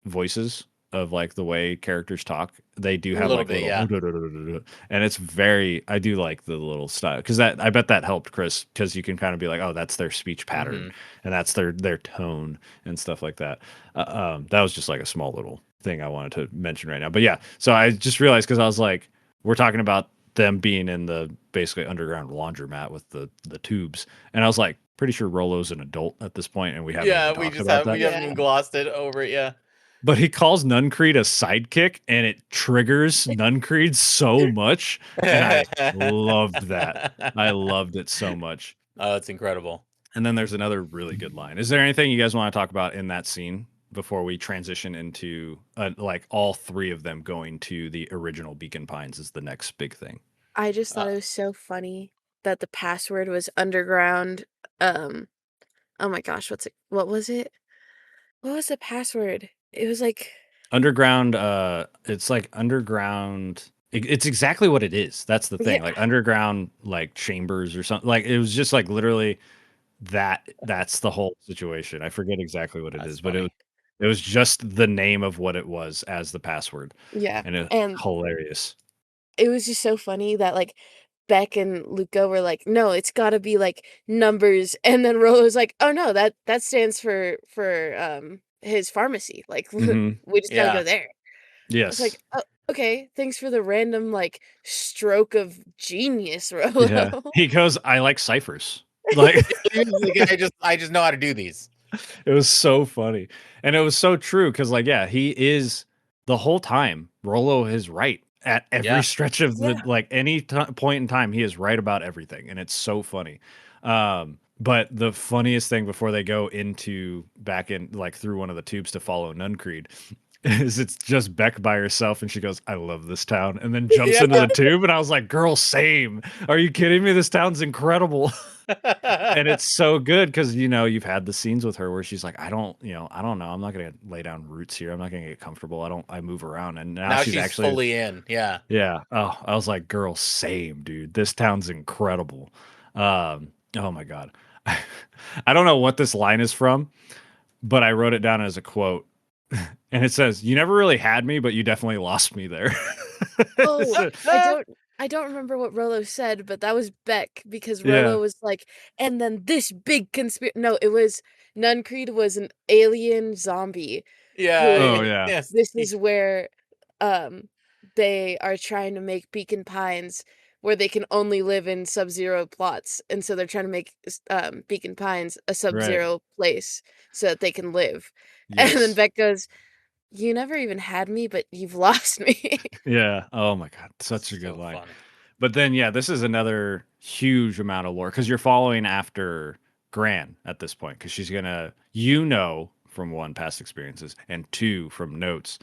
voices of like the way characters talk. They do A have little like bit, little yeah. and it's very I do like the little style because that I bet that helped Chris because you can kind of be like, oh, that's their speech pattern Hmm. and that's their tone and stuff like that. That was just like a small little thing I wanted to mention right now. But yeah, so I just realized because I was like, we're talking about them being in the basically underground laundromat with the tubes, and I was like, pretty sure Rolo's an adult at this point, and we haven't Yeah, even talked about we that. haven't Yeah. even glossed it over it, yeah. But he calls Nuncreed a sidekick, and it triggers Nuncreed so much, and I loved that. I loved it so much. Oh, it's incredible. And then there's another really good line. Is there anything you guys want to talk about in that scene before we transition into like all three of them going to the original Beacon Pines is the next big thing? I just thought Uh, it was so funny that the password was underground. Um, oh my gosh, what was it? What was the password? It was like Underground, it's like underground. It's exactly what it is. That's the thing. yeah, Like underground, like chambers or something. Like it was just like literally that. That's the whole situation. I forget exactly what it that's is, but it was funny. it was just the name of what it was as the password, yeah. and it's And hilarious. it was just so funny that like Beck and Luca were like, "No, it's got to be like numbers." And then Rolo's like, "Oh no, that stands for his pharmacy. Like Hmm. we just got to go Yeah. there." I was like, Yes. "Oh, okay. Thanks for the random like stroke of genius, Yeah. Rolo." He goes, "I like ciphers." Like He was like, I just know how to do these. it was so funny. And it was so true because, like, yeah, he is the whole time, Rolo is right at every Yeah. stretch of the Yeah. like any point in time. He is right about everything, and it's so funny. But the funniest thing before they go into back in like through one of the tubes to follow Nuncreed is it's just Beck by herself, and she goes, "I love this town," and then jumps into Yeah. the tube, and I was like, "Girl, same. Are you kidding me? This town's incredible." And it's so good because you've had the scenes with her where she's like, I don't know, I'm not gonna lay down roots here, I'm not gonna get comfortable, I move around, and now Now she's she's actually, fully in. Yeah. yeah. Oh, I was like, girl, same, dude. This town's incredible. Oh my god. I don't know what this line is from, but I wrote it down as a quote, and it says, "You never really had me, but you definitely lost me there." Oh, So- I don't I don't remember what Rolo said, but that was Beck because yeah. Rolo was like, "And then this big conspiracy." No, it was Nuncreed was an alien zombie Yeah. Oh who yeah. Yes. this is where um they are trying to make Beacon Pines where they can only live in sub-zero plots, and so they're trying to make Beacon Pines a Right. sub-zero place so that they can live. And then Yes. Beck goes, "You never even had me, but you've lost me." Yeah. Oh my god, such a good So line. funny. But then, yeah, this is another huge amount of lore because you're following after Gran at this point because she's gonna, from one past experiences and two from notes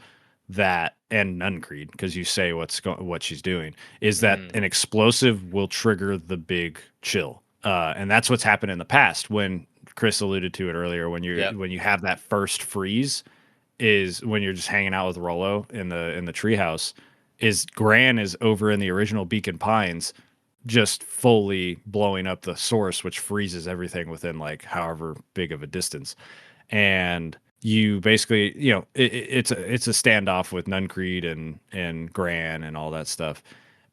that and Nuncreed because you say what she's doing is that Hmm. an explosive will trigger the big chill, and that's what's happened in the past when Chris alluded to it earlier Yep. when you have that first freeze is when you're just hanging out with Rollo in the treehouse. Is Gran is over in the original Beacon Pines, just fully blowing up the source, which freezes everything within like however big of a distance. And you basically, it's a standoff with Nuncreed and Gran and all that stuff.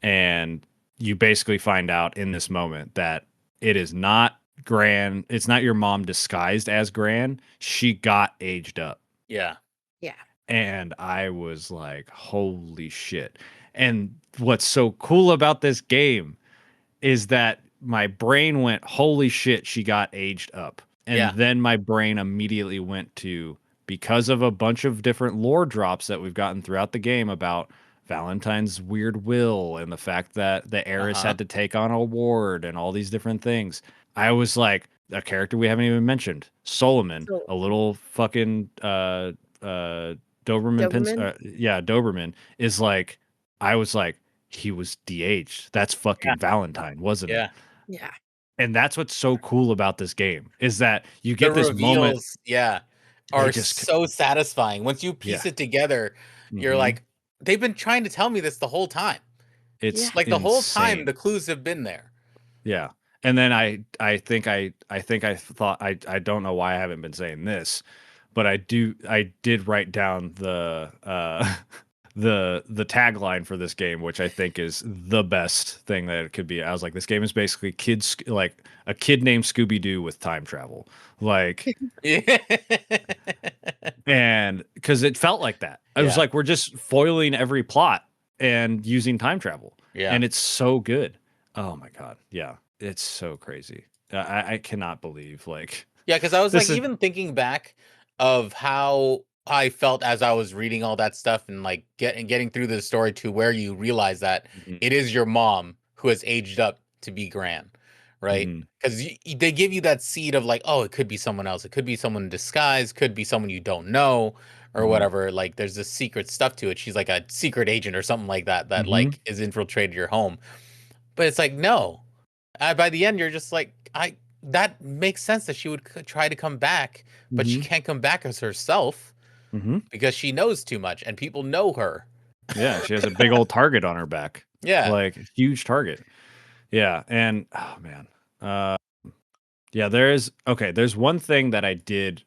And you basically find out in this moment that it is not Gran, it's not your mom disguised as Gran. She got aged up, Yeah. Yeah. and I was like, holy shit. And what's so cool about this game is that my brain went, holy shit, she got aged up. And Yeah. then my brain immediately went to, because of a bunch of different lore drops that we've gotten throughout the game about Valentine's weird will and the fact that the heiress Uh-huh. had to take on a ward and all these different things. I was like, a character we haven't even mentioned, Solomon, So a little fucking Doberman Doberman? yeah, Doberman is like, I was like, he was de-aged. That's Yeah. fucking Valentine, wasn't it? Yeah. Yeah. And that's what's so cool about this game is that you The get this moment. reveals, yeah, They are just, so satisfying. Once you yeah. piece it together, you're Hmm. like, they've been trying to tell me this the whole time. Yeah. It's Like the whole time, the insane. clues have been there. Yeah. And then I thought I don't know why I haven't been saying this, but I did write down the the tagline for this game, which I think is the best thing that it could be. I was like, this game is basically like a kid named Scooby Doo with time travel, like, Yeah. and because it felt like that. I was Yeah. like, we're just foiling every plot and using time travel, Yeah. and it's so good. Oh my god, yeah, it's so crazy. I cannot believe like Yeah, because I was like, this is. even thinking back of how I felt as I was reading all that stuff and like getting through the story to where you realize that Mhm, it is your mom who has aged up to be Gran, right? mhm, Because they give you that seed of like, oh, it could be someone else, it could be someone in disguise, could be someone you don't know, or mhm, whatever. Like, there's this secret stuff to it. She's like a secret agent or something like that that mhm, like is infiltrated your home. But it's like, no, by the end, you're just like, I that makes sense that she would try to come back, but she mhm, can't come back as herself mhm. because she knows too much and people know her. Yeah, she has a big old target on her back, Yeah. like huge target. Yeah, and oh man, uh, yeah, there's one thing that I did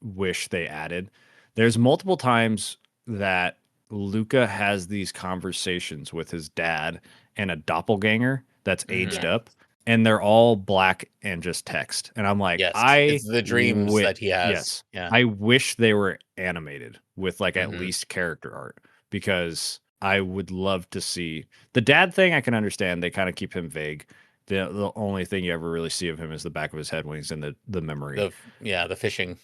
wish they added. There's multiple times that Luca has these conversations with his dad and a doppelganger that's aged Hmm. Yeah. up, and they're all black and just text. And I'm like, Yes. It's the dreams that he has. yes, Yeah. I wish they were animated with like at Hmm. least character art because I would love to see the dad thing. I can understand. They kind of keep him vague. The only thing you ever really see of him is the back of his head when he's in the memory. The fishing.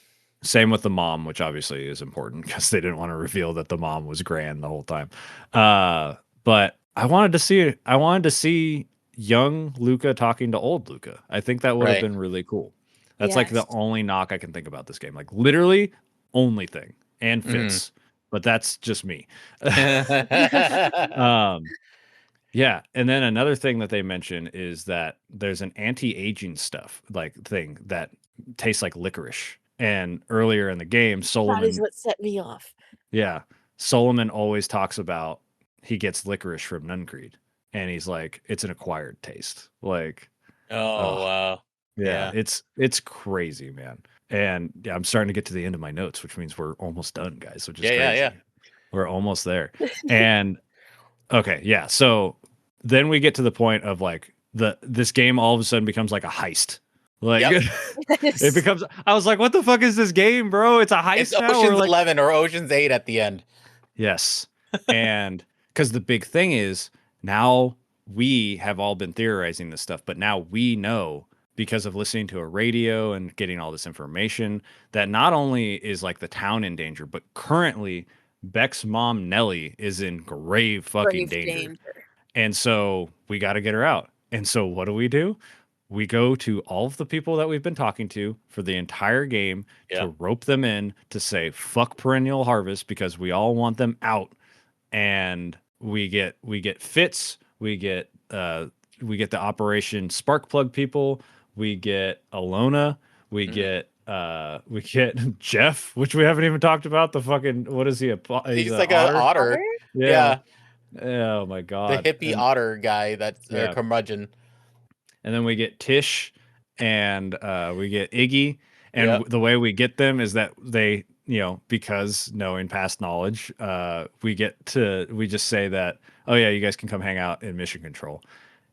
Same with the mom, which obviously is important because they didn't want to reveal that the mom was Gran the whole time. But I wanted to see young Luca talking to old Luca. I think that would have Right. been really cool. That's like the Yes. only knock I can think about this game. Like literally only thing. And Mm-hmm. Fitz. But that's just me. um yeah, and then another thing that they mention is that there's an anti-aging stuff like thing that tastes like licorice. And earlier in the game, That is what set me off. yeah, Solomon always talks about he gets licorice from Nuncreed, and he's like, it's an acquired taste. Like, Oh, oh wow. yeah, Yeah. it's crazy, man. And yeah, I'm starting to get to the end of my notes, which means we're almost done, guys, which is Yeah, yeah, yeah. crazy. We're almost there. And okay, yeah. So then we get to the point of like this game all of a sudden becomes like a heist. Like Yep. it Yes. becomes I was like, what the fuck is this game, bro? It's a It's heist now? Or Ocean's like 11 or Ocean's 8 at the end. yes. And because the big thing is now we have all been theorizing this stuff, but now we know because of listening to a radio and getting all this information that not only is like the town in danger, but currently Beck's mom, Nellie, is in grave fucking Grave danger. danger. And so we got to get her out. And so what do? We go to all of the people that we've been talking to for the entire game Yeah. to rope them in to say fuck perennial harvest because we all want them out. And we get Fitz, we get the Operation Sparkplug people, we get Alona, Mm-hmm. we get Jeff, which we haven't even talked about. The fucking what is he? He's He's an like a otter. otter. Otter? Yeah. Yeah. Oh my The god. hippie And otter guy that's yeah. curmudgeon. And then we get Tish and we get Iggy. And Yep. the way we get them is that they, because knowing past knowledge, we just say that, oh, yeah, you guys can come hang out in Mission Control.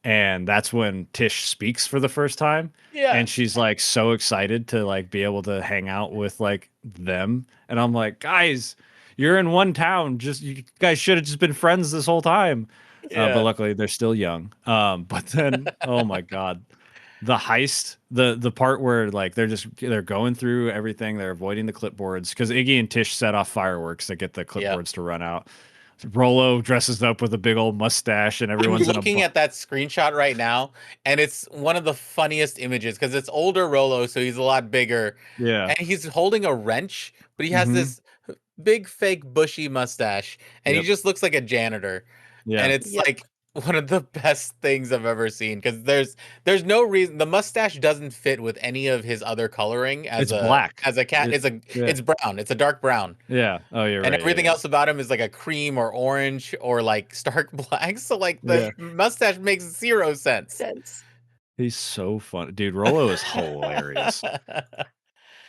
And that's when Tish speaks for the first time. Yeah. And she's like so excited to like be able to hang out with like them. And I'm like, guys, you're in one town. Just you guys should have just been friends this whole time. But Yeah. luckily they're still young. But then, oh my god, the heist, the part where like they're going through everything, they're avoiding the clipboards because Iggy and Tish set off fireworks to get the Yeah. clipboards to run out. Rolo dresses up with a big old mustache, and I'm everyone's in a looking at that screenshot right now, and it's one of the funniest images because it's older Rolo, so he's a lot bigger, yeah. and he's holding a wrench, but he has Hmm. this big fake bushy mustache, and he Yep. just looks like a janitor. And Yeah. it's Yep. like one of the best things I've ever seen because there's no reason the mustache doesn't fit with any of his other coloring It's black. as a cat. It, yeah. It's brown. It's a dark brown. Yeah. Oh, you're And right. Yeah. everything Yeah. else about him is like a cream or orange or like stark black. So like the Yeah. mustache makes zero sense. Sense. He's so fun. Dude, Rolo is hilarious.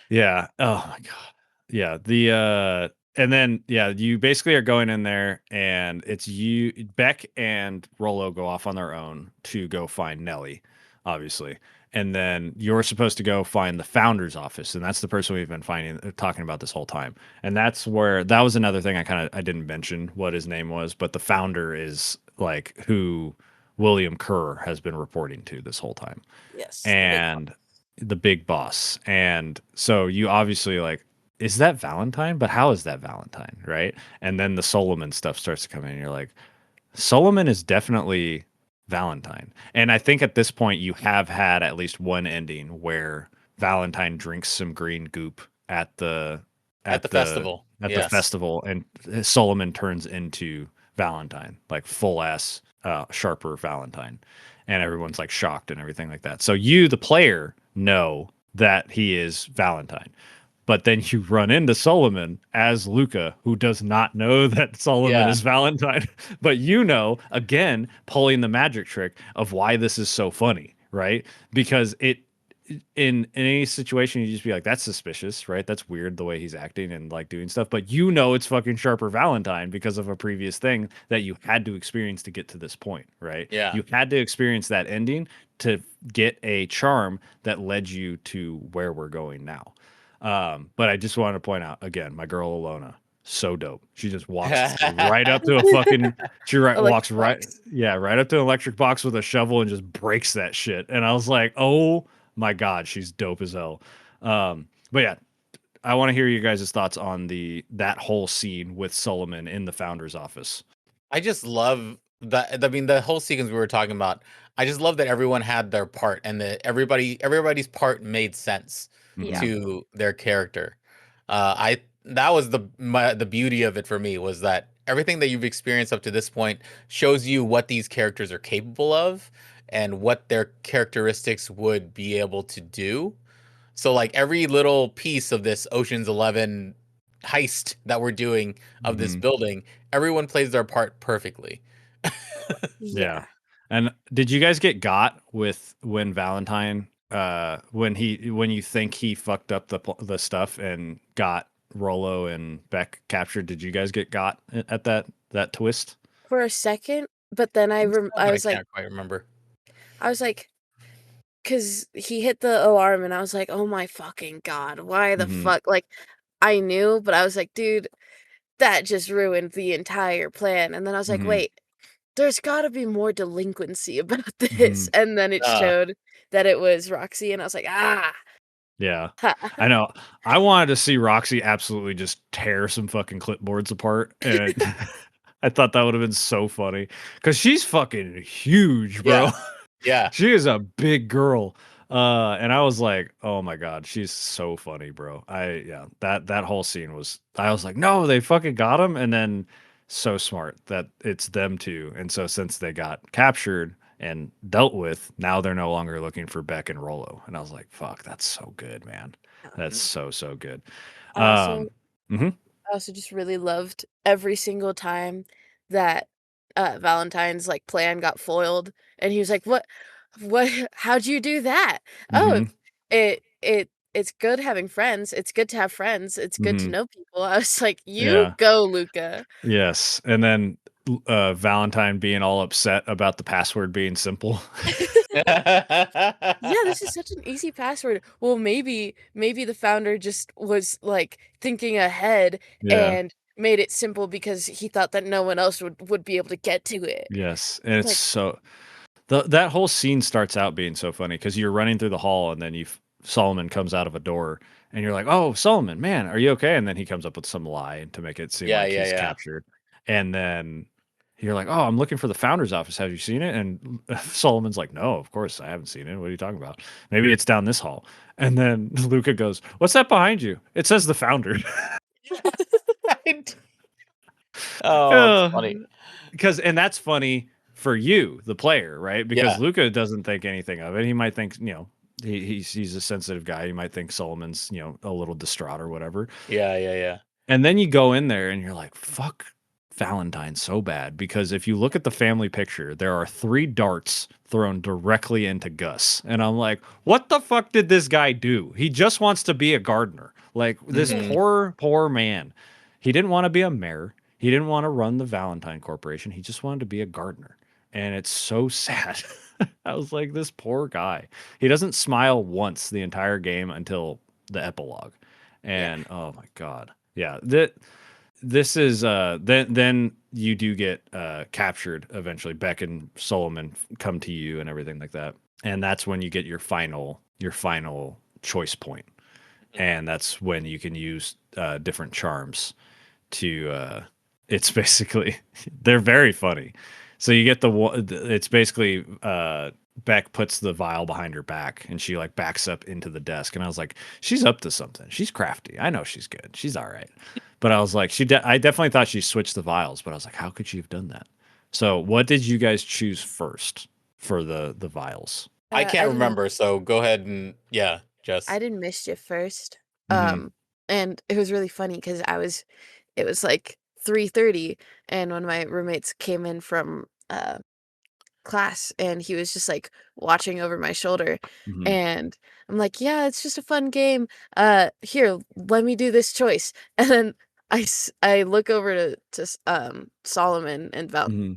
Yeah. Oh my god. Yeah. And then yeah, you basically are going in there and it's you Beck and Rolo go off on their own to go find Nellie, obviously. And then you're supposed to go find the founder's office, and that's the person we've been finding talking about this whole time. And that's where that was another thing I didn't mention what his name was, but the founder is like who William Kerr has been reporting to this whole time Yes. and the big boss. And so you obviously like, is that Valentine? But how is that Valentine? Right. And then the Solomon stuff starts to come in. And you're like, Solomon is definitely Valentine. And I think at this point you have had at least one ending where Valentine drinks some green goop at the At at the the festival. at the Yes. festival and Solomon turns into Valentine, like full ass sharper Valentine. And everyone's like shocked and everything like that. So you, the player, know that he is Valentine. But then you run into Solomon as Luca, who does not know that Solomon Yeah. is Valentine. But again, pulling the magic trick of why this is so funny, right? Because in any situation you just be like, that's suspicious, right? That's weird the way he's acting and like doing stuff. But it's fucking Sharper Valentine because of a previous thing that you had to experience to get to this point, right? Yeah. You had to experience that ending to get a charm that led you to where we're going now. But I just wanted to point out again, my girl Alona, so dope. She just walks right up to a fucking walks Electric right box. right up to an electric box with a shovel and just breaks that shit. And I was like, oh my god, she's dope as hell. But yeah, I want to hear you guys' thoughts on that whole scene with Solomon in the founder's office. I just love that. I mean, the whole sequence we were talking about. I just love that everyone had their part and that everybody's part made sense Yeah. to their character. I that was the beauty of it for me was that everything that you've experienced up to this point shows you what these characters are capable of and what their characteristics would be able to do. So like every little piece of this Ocean's 11 heist that we're doing of this Mhm. building, everyone plays their part perfectly. Yeah. Yeah. And did you guys get got with when Valentine when you think he fucked up the stuff and got Rolo and Beck captured? Did you guys get got at that twist? For a second, but then I think so, I but I was like can't quite remember. I was like, because he hit the alarm, and I was like, "Oh my fucking god, why the Mhm. fuck?" Like, I knew, but I was like, "Dude, that just ruined the entire plan." And then I was like, Mhm. "Wait, there's gotta be more delinquency about this." Mhm. And then it Uh, showed that it was Roxy, and I was like, "Ah." Yeah. I know. I wanted to see Roxy absolutely just tear some fucking clipboards apart, and I thought that would have been so funny because she's fucking huge, bro. yeah, yeah. She is a big girl. And I was like, "Oh my god, she's so funny, bro." Yeah, that whole scene was I was like, "No, they fucking got him." And then so smart that it's them two. And so since they got captured and dealt with, now they're no longer looking for Beck and Rolo. And I was like, "Fuck, that's so good, man. That's Mhm. so good." I also Mhm. I also just really loved every single time that, Valentine's, like, plan got foiled, and he was like, What how'd you do that?" "Oh, Mhm. it's good having friends, it's good to have friends, it's good to Mhm. know people." I was like, "You Yeah. go, Luca." Yes. And then Valentine being all upset about the password being simple. Yeah, this is such an easy password. Well, maybe the founder just was, like, thinking ahead Yeah. and made it simple because he thought that no one else would be able to get to it. Yes. And it's Like, so that whole scene starts out being so funny because you're running through the hall and then Solomon comes out of a door and you're like, "Oh, Solomon, man, are you okay?" And then he comes up with some lie to make it seem Yeah, like yeah, he's yeah. captured. And then you're like, "Oh, I'm looking for the founder's office. Have you seen it?" And Solomon's like, "No, of course I haven't seen it. What are you talking about? Maybe it's down this hall." And then Luca goes, "What's that behind you?" It says the founder. Right. Oh, it's funny. Because and that's funny for you, the player, right? Because Yeah, Luca doesn't think anything of it. He might think, he's a sensitive guy. He might think Solomon's, a little distraught or whatever. yeah, yeah, yeah. And then you go in there and you're like, fuck Valentine so bad. Because if you look at the family picture, there are 3 darts thrown directly into Gus. And I'm like, what the fuck did this guy do? He just wants to be a gardener. Like this like Mhm. poor man. He didn't want to be a mayor. He didn't want to run the Valentine Corporation. He just wanted to be a gardener. And it's so sad. I was like, this poor guy. He doesn't smile once the entire game until the epilogue. yeah. And oh my God. Yeah, this is then you do get captured eventually. Beck and Solomon come to you and everything like that. And that's when you get your final choice point. And that's when you can use different charms to it's basically they're very funny. So you get it's basically Beck puts the vial behind her back and she like backs up into the desk and I was like, she's up to something. She's crafty. I know she's good. She's all right. But I was like, I definitely thought she switched the vials, but I was like, how could she have done that? So what did you guys choose first for the vials? I I can't didn't remember, so go ahead and yeah, I Jess. did Mischief first. Hmm. And it was really funny because it was like 3:30, and when my roommates came in from class, and he was just like watching over my shoulder, Hmm. and I'm like, "Yeah, it's just a fun game. Here, let me do this choice." And then I look over to Solomon and about Hmm.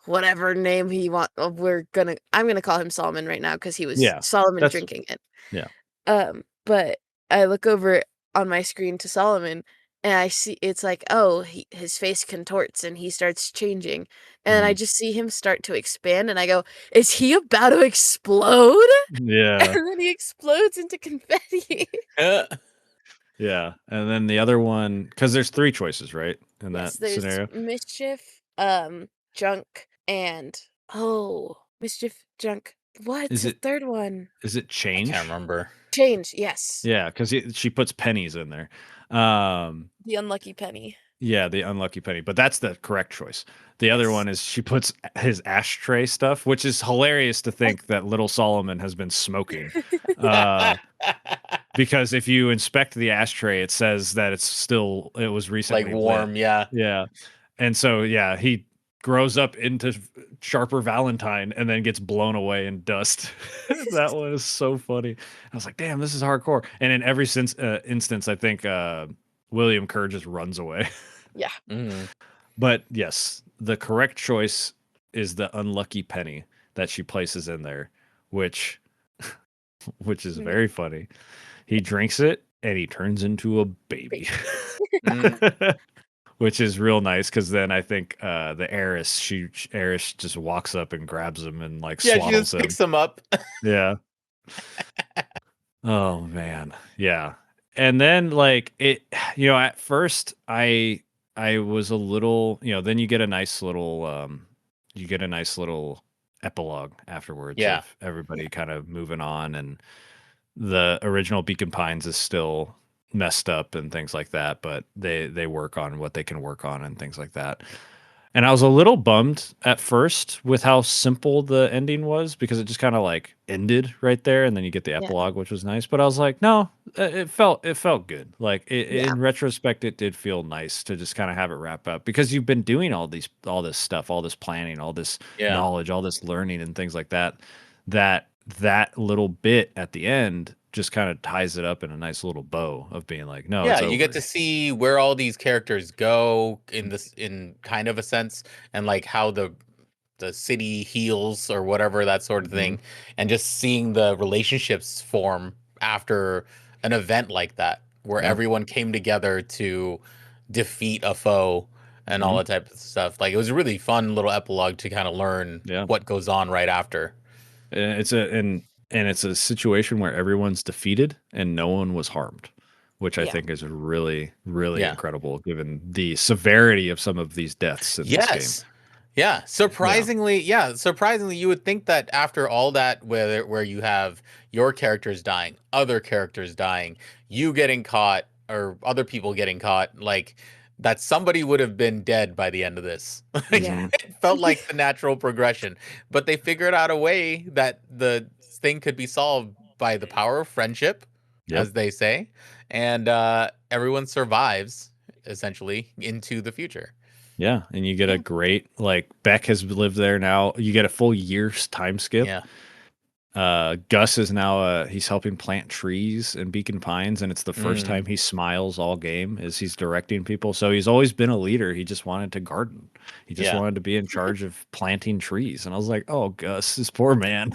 whatever name he want. I'm gonna call him Solomon right now because he was Yeah. Solomon That's drinking it. yeah. But I look over on my screen to Solomon, and I see it's like, oh, his face contorts and he starts changing. And I Mhm. just see him start to expand, and I go, is he about to explode? Yeah. And then he explodes into confetti. Yeah, and then the other one, because there's 3 choices, right, in Yes, that there's scenario? mischief, junk, and mischief, junk. What's Is the it third one? is it I can't change? remember. Change, yes. Yeah, 'cause she puts pennies in there. Um, The unlucky penny. yeah, the unlucky penny, but that's the correct choice. The other Yes. one is she puts his ashtray stuff, which is hilarious to think that little Solomon has been smoking. Uh, because if you inspect the ashtray, it says that it was Like recently lit. warm, yeah. Yeah. And so, yeah, he grows up into Sharper Valentine and then gets blown away in dust. That one is so funny. I was like, damn, this is hardcore. And in every instance, I think William Kerr just runs away. Yeah. Mm. But yes, the correct choice is the unlucky penny that she places in there, which which is Mhm. very funny. He drinks it and he turns into a baby. Baby. Mm. Which is real nice because then I think the heiress just walks up and grabs him and like Yeah, she swaddles just him. picks them up. Yeah. Oh man. Yeah. And then like it, at first I was a little, then you get a nice little epilogue afterwards Yeah. of everybody kind of moving on, and the original Beacon Pines is still messed up and things like that, but they work on what they can work on and things like that. And I was a little bummed at first with how simple the ending was because it just kind of like ended right there, and then you get the Yeah. epilogue, which was nice. But I was like, no, it felt good. Like Yeah. in retrospect, it did feel nice to just kind of have it wrap up because you've been doing all this stuff, all this planning, all this Yeah. knowledge, all this learning, and things like that. That little bit at the end just kind of ties it up in a nice little bow of being like, no, Yeah, it's you get to over. see where all these characters go in kind of a sense, and like how the city heals or whatever, that sort of Hmm. thing, and just seeing the relationships form after an event like that where Yeah. everyone came together to defeat a foe and all Hmm. that type of stuff. Like, it was a really fun little epilogue to kind of learn Yeah. what goes on right after. And it's a situation where everyone's defeated and no one was harmed, which I Yeah. think is really, really Yeah. incredible given the severity of some of these deaths in this game. Yes. Yeah, Yeah. surprisingly, you would think that after all that, where you have your characters dying, other characters dying, you getting caught, or other people getting caught, like that somebody would have been dead by the end of this. Like, Yeah. Hmm. it felt like the natural progression, but they figured out a way that the thing could be solved by the power of friendship, Yep. as they say, and everyone survives essentially into the future. Yeah. And you get a Yeah. great, like, Beck has lived there now. You get a full year's time skip. Yeah. Gus is now he's helping plant trees in Beacon Pines, and it's the first Mm, time he smiles all game as he's directing people. So he's always been a leader. He just wanted to garden. He just yeah. wanted to be in charge of planting trees. And I was like, oh, Gus, this poor man.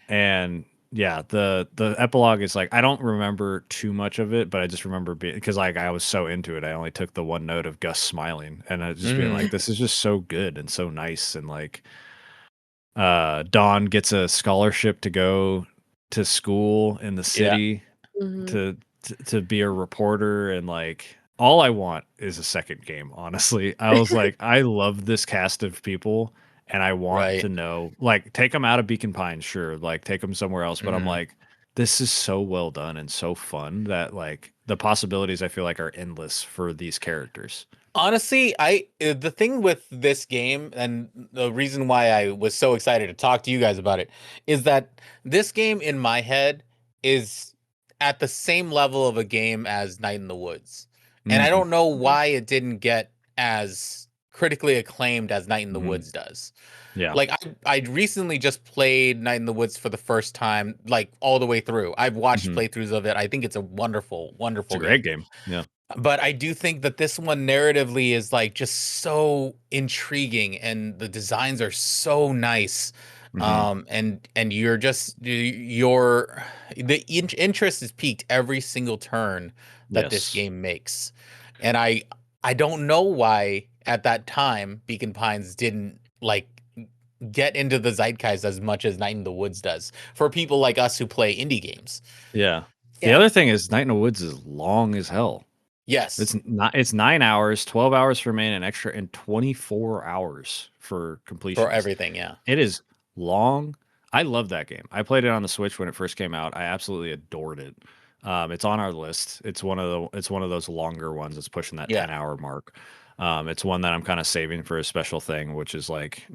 And yeah, the epilogue is like I don't remember too much of it, but I just remember being because like I was so into it. I only took the one note of Gus smiling and I just being Mm, like, this is just so good and so nice and like Dawn gets a scholarship to go to school in the yeah. city Mhm. to be a reporter, and like all I want is a second game, honestly. I was like, I love this cast of people and I want Right. to know, like, take them out of Beacon Pines, sure, like take them somewhere else, but I'm Mhm. like, this is so well done and so fun that like the possibilities I feel like are endless for these characters. Honestly, the thing with this game, and the reason why I was so excited to talk to you guys about it, is that this game in my head is at the same level of a game as Night in the Woods. And I Mm, don't know Mhm. why it didn't get as critically acclaimed as Night in the hmm. Woods does. Yeah. Like, I recently just played Night in the Woods for the first time, like all the way through. I've watched Hmm. playthroughs of it. I think it's a wonderful, It's a wonderful great game. game. Yeah. But I do think that this one narratively is like just so intriguing, and the designs are so nice. Hmm. And you're just your the interest is piqued every single turn that this Yes. game makes. And I don't know why at that time Beacon Pines didn't like get into the zeitgeist as much as Night in the Woods does for people like us who play indie games. Yeah. The Yeah. other thing is Night in the Woods is long as hell. Yes. It's 9 hours, 12 hours for main and extra, and 24 hours for For completions. everything, yeah. It is long. I love that game. I played it on the Switch when it first came out. I absolutely adored it. It's on our list. It's one of those longer ones. It's pushing that Yeah. 10-hour mark. It's one that I'm kind of saving for a special thing, which is like,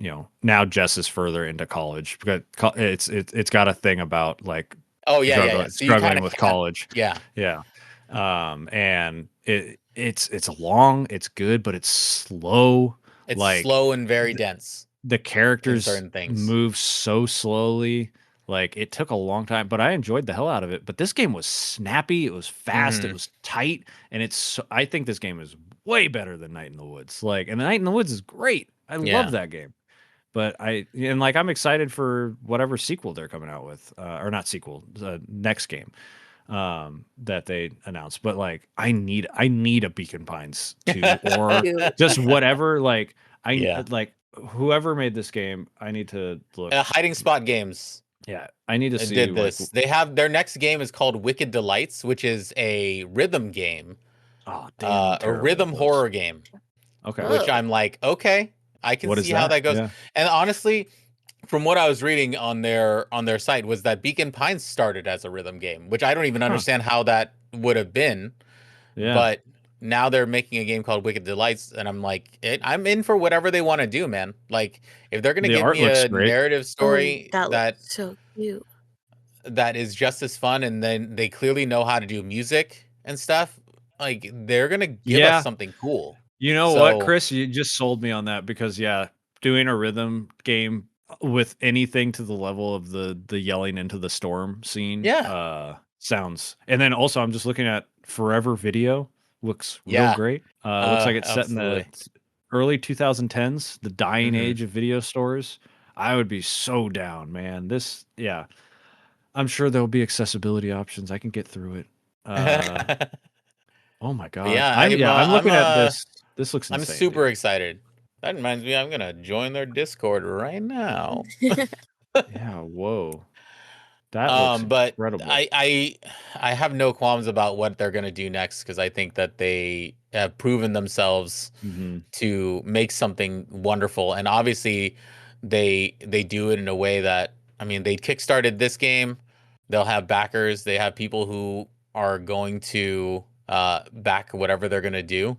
now Jess is further into college because it's got a thing about like Oh yeah, yeah, yeah. struggling So you kind struggling of with can't. college. Yeah. Yeah. And it's long, it's good, but it's slow. It's Like slow and very dense the in characters certain things. move so slowly. Like it took a long time, but I enjoyed the hell out of it. But this game was snappy, it was fast, it Hmm. was tight, and I think this game is way better than Night in the Woods. Like, and the Night in the Woods is great. I love Yeah. that game. But I'm excited for whatever sequel they're coming out with, or not sequel, the next game that they announced. But like, I need a Beacon Pines 2 or Dude. just whatever. Like, I Yeah. like whoever made this game. I need to look. Hiding Spot Games Yeah, I need to see did like. this. They have their next game is called Wicked Delights, which is a rhythm game, Oh damn, I'm a terrible rhythm with those. horror game, Okay, which Oh. I'm like, okay, I can what is see how that? that goes. Yeah. And honestly, from what I was reading on their site was that Beacon Pines started as a rhythm game, which I don't even Huh. understand how that would have been. Yeah. But now they're making a game called Wicked Delights, and I'm like, I'm in for whatever they want to do, man. Like, if they're gonna The give art me looks a great. narrative Oh, story that looks so cute. that is just as fun, and then they clearly know how to do music and stuff, like they're gonna give us Yeah. something cool. You know what, So Chris? You just sold me on that because yeah, doing a rhythm game with anything to the level of the yelling into the storm scene yeah, sounds. And then also I'm just looking at Forever Video, looks real yeah, great. Looks like it's set in the absolutely. early 2010s, the dying Hmm. age of video stores. I would be so down, man. This yeah. I'm sure there'll be accessibility options. I can get through it. Uh oh my god. Yeah, I'm looking at this. This looks I'm insane, super dude. excited. That reminds me, I'm gonna join their Discord right now. Yeah, whoa. That looks But incredible. I have no qualms about what they're gonna do next because I think that they have proven themselves Mhm. to make something wonderful, and obviously they do it in a way that, I mean, they kickstarted this game. They'll have backers. They have people who are going to back whatever they're gonna do.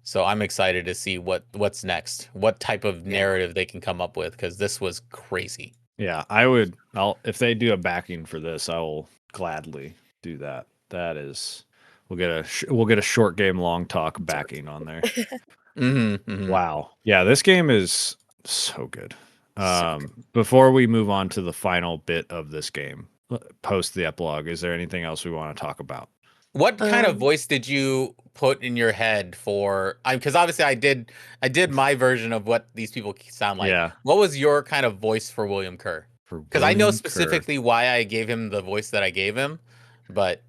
So I'm excited to see what's next, what type of Yeah. narrative they can come up with because this was crazy. Yeah, I'll if they do a backing for this, I will gladly do that. That is we'll get a short game long talk Sure. backing on there. Hmm. Hmm. Wow. Yeah, this game is so good. So good. Before we move on to the final bit of this game, post the epilogue, is there anything else we want to talk about? What kind of Um, voice did you put in your head for? Because obviously I did my version of what these people sound like. Yeah, What was your kind of voice for William Kerr? for Because I know William Kerr. specifically why I gave him the voice that I gave him, but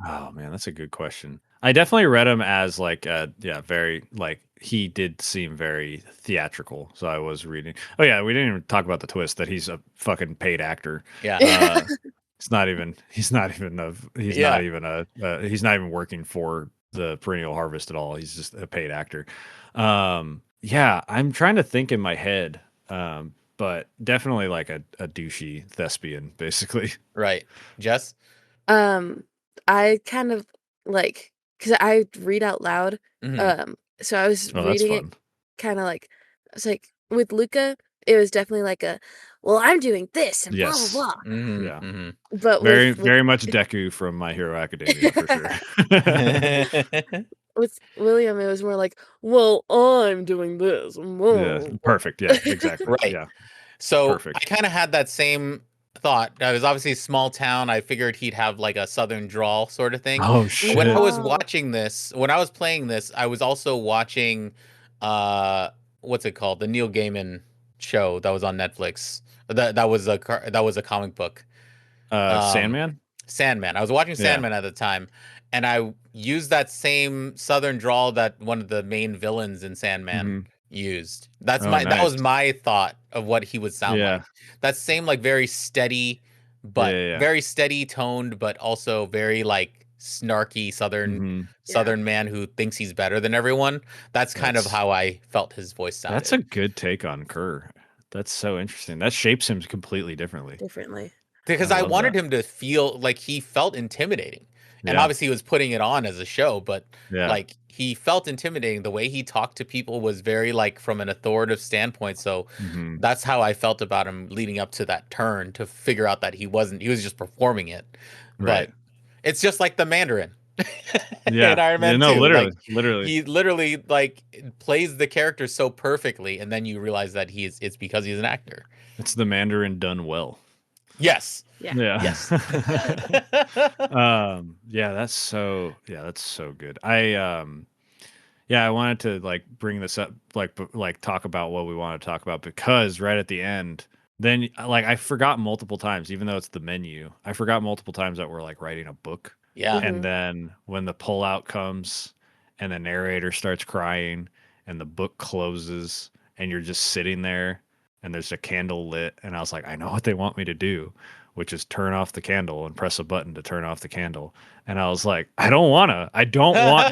Oh man, that's a good question. I definitely read him as like yeah, very like he did seem very theatrical. So I was reading. Oh yeah, we didn't even talk about the twist that he's a fucking paid actor. yeah, Uh it's not even he's not yeah. even he's not even working for the Perennial Harvest at all. He's just a paid actor. Yeah, I'm trying to think in my head. But definitely like a douchey thespian basically. Right. Jess? um, I kind of like because I read out loud. Hmm. So I was Oh, that's reading it fun. kind of like I was like with Luca, it was definitely like a, well, I'm doing this and blah blah Yes. blah. Hmm. Yeah. Hmm. But Very, with very much Deku from My Hero Academia for sure. with William, it was more like, well, I'm doing this. Yeah, Whoa. perfect. Yeah, exactly. Right. Yeah, So I perfect. kind of had that same thought. I was obviously a small town. I figured he'd have like a southern drawl sort of thing. Oh When I shit. was Oh, watching this, when I was playing this, I was also watching what's it called? The Neil Gaiman show that was on Netflix. That was a comic book. Um Sandman? Sandman. I was watching Yeah. Sandman at the time, and I used that same southern drawl that one of the main villains in Sandman Hmm. used. Oh, That nice. was my thought of what he would sound Yeah. like. That same like very steady, but very steady toned, but also very like snarky Southern man who thinks he's better than everyone. That's kind of how I felt his voice sounded. That's a good take on Kerr. That's so interesting. That shapes him completely differently. Because I wanted him to feel like he felt intimidating. And obviously he was putting it on as a show, but like he felt intimidating. The way he talked to people was very like from an authoritative standpoint. So that's how I felt about him leading up to that turn, to figure out that he was just performing it. But it's just like the Mandarin. In Iron Man 2. Literally. He literally like plays the character so perfectly, and then you realize that it's because he's an actor. It's the Mandarin done well. Yes. Yeah. Yes. That's so good. I wanted to like bring this up, like talk about what we want to talk about, because right at the end, then like I forgot multiple times, even though it's the menu, I forgot multiple times that we're like writing a book. Yeah. And then when the pullout comes and the narrator starts crying and the book closes and you're just sitting there and there's a candle lit, and I was like, I know what they want me to do, which is turn off the candle and press a button to turn off the candle. And I was like, I don't want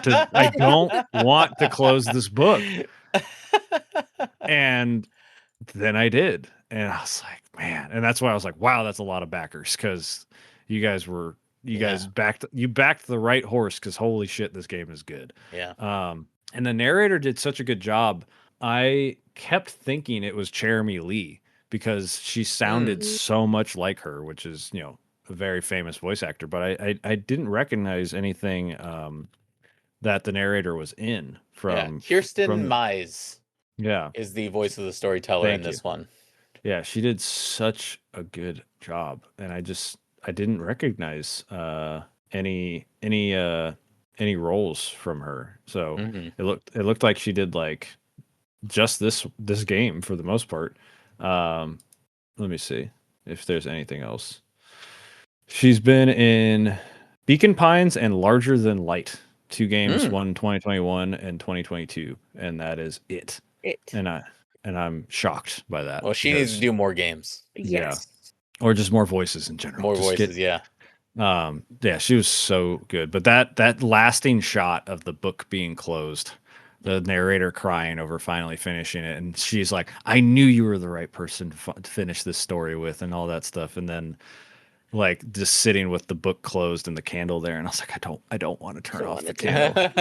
to close this book. And then I did. And I was like, man. And that's why I was like, wow, that's a lot of backers, because you guys backed the right horse, because holy shit, this game is good. And the narrator did such a good job. I kept thinking it was Jeremy Lee, because she sounded so much like her, which is, a very famous voice actor. But I didn't recognize anything that the narrator was in from Kirsten Mize. Yeah, is the voice of the storyteller in this one. Yeah, she did such a good job, and I didn't recognize any roles from her. So it looked like she did like just this game for the most part. Let me see if there's anything else. She's been in Beacon Pines and Larger Than Light, 2 games, one 2021 and 2022, and that is it. And I'm shocked by that. Well, she needs to do more games. Yes. Yeah. Or just more voices in general. More voices, yeah. She was so good. But that lasting shot of the book being closed, the narrator crying over finally finishing it, and she's like, I knew you were the right person to finish this story with, and all that stuff. And then like just sitting with the book closed and the candle there, and I was like, I don't want to turn off the candle.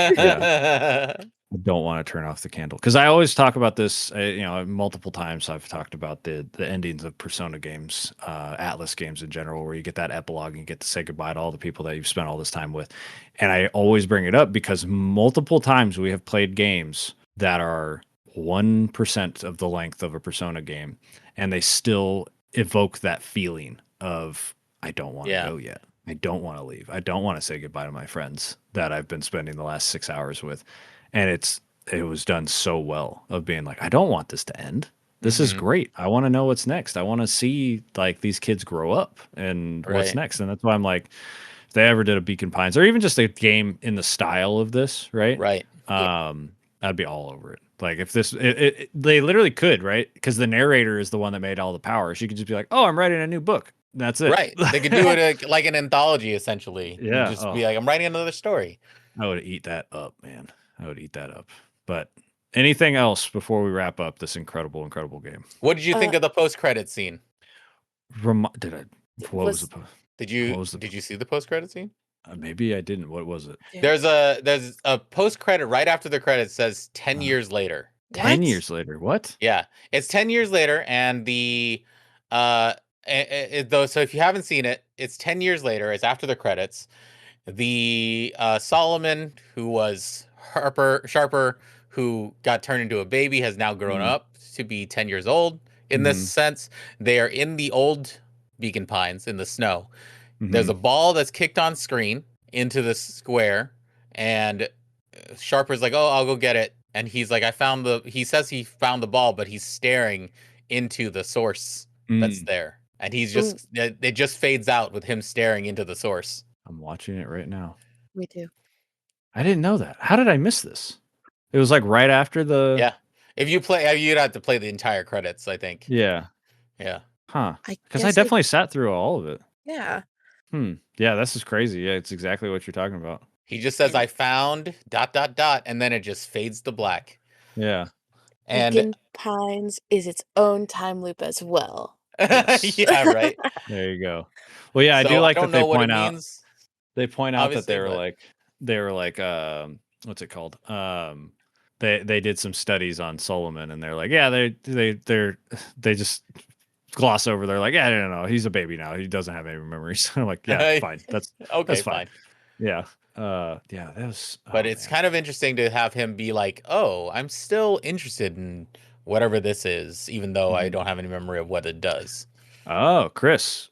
I don't want to turn off the candle, because I always talk about this. Multiple times I've talked about the endings of Persona games, Atlas games in general, where you get that epilogue and you get to say goodbye to all the people that you've spent all this time with. And I always bring it up because multiple times we have played games that are 1% of the length of a Persona game, and they still evoke that feeling of, I don't want to go yet. I don't want to leave. I don't want to say goodbye to my friends that I've been spending the last 6 hours with. And it was done so well, of being like, I don't want this to end. This is great. I want to know what's next. I want to see like these kids grow up and what's next. And that's why I'm like, if they ever did a Beacon Pines, or even just a game in the style of this, right? I'd be all over it. Like if they literally could, right? Because the narrator is the one that made all the power. She could just be like, oh, I'm writing a new book. That's it. Right. They could do it like an anthology, essentially. Yeah. Just be like, I'm writing another story. I would eat that up, man. I would eat that up. But anything else before we wrap up this incredible game? What did you think of the post-credit scene? Did you see the post-credit scene? Maybe I didn't. What was it? Yeah. There's a post-credit right after the credits says 10 years later. 10 years later. What? Yeah. It's 10 years later, and so if you haven't seen it, it's 10 years later. It's after the credits. The Solomon, who was Sharper, who got turned into a baby, has now grown up to be 10 years old. In this sense, they are in the old Beacon Pines in the snow. There's a ball that's kicked on screen into the square, and Sharper's like, "Oh, I'll go get it." And he's like, he says he found the ball, but he's staring into the source that's there. And it just fades out with him staring into the source. I'm watching it right now. Me too. I didn't know that. How did I miss this? It was like right after the... Yeah. If you play, you'd have to play the entire credits, I think. Yeah. Yeah. Huh. Because I definitely sat through all of it. Yeah. Yeah, this is crazy. Yeah, it's exactly what you're talking about. He just says, And "I found ... and then it just fades to black. Yeah. And Beacon Pines is its own time loop as well. Yes. yeah, right. There you go. Well, yeah, I do So I like don't that they know what it point out means, that obviously, but they were like what's it called? They did some studies on Solomon and they're like, yeah, they just gloss over. They're like, yeah, no, he's a baby now. He doesn't have any memories. I'm like, yeah, fine. That's okay, fine. fine. Yeah. Yeah, that was But oh it's man. kind of interesting to have him be like, "Oh, I'm still interested in whatever this is, even though I Mhm. don't have any memory of what it does." Oh, Chris,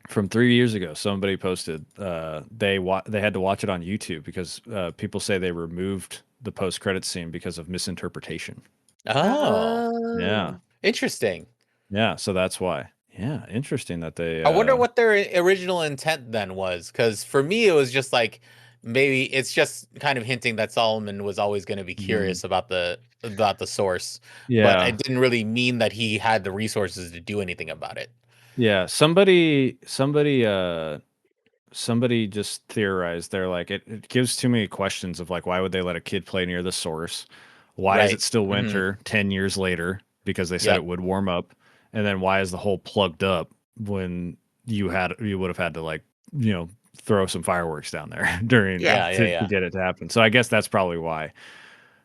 from 3 years ago, somebody posted they had to watch it on YouTube because people say they removed the post credit scene because of misinterpretation. Oh, Yeah, Oh. interesting. yeah. So that's why. Yeah, interesting that they. I wonder what their original intent then was, because for me it was just like maybe it's just kind of hinting that Solomon was always going to be Mhm. curious about the source, but Yeah, it didn't really mean that he had the resources to do anything about it. yeah. Somebody just theorized. They're like, it gives too many questions of like, why would they let a kid play near the source? Why is Right. it still Hmm. winter 10 years later? Because they said Yep. it would warm up. And then why is the hole plugged up when you would have had to like, throw some fireworks down there during Yeah. Yeah. Yeah. to Yeah. get it to happen. So I guess that's probably why.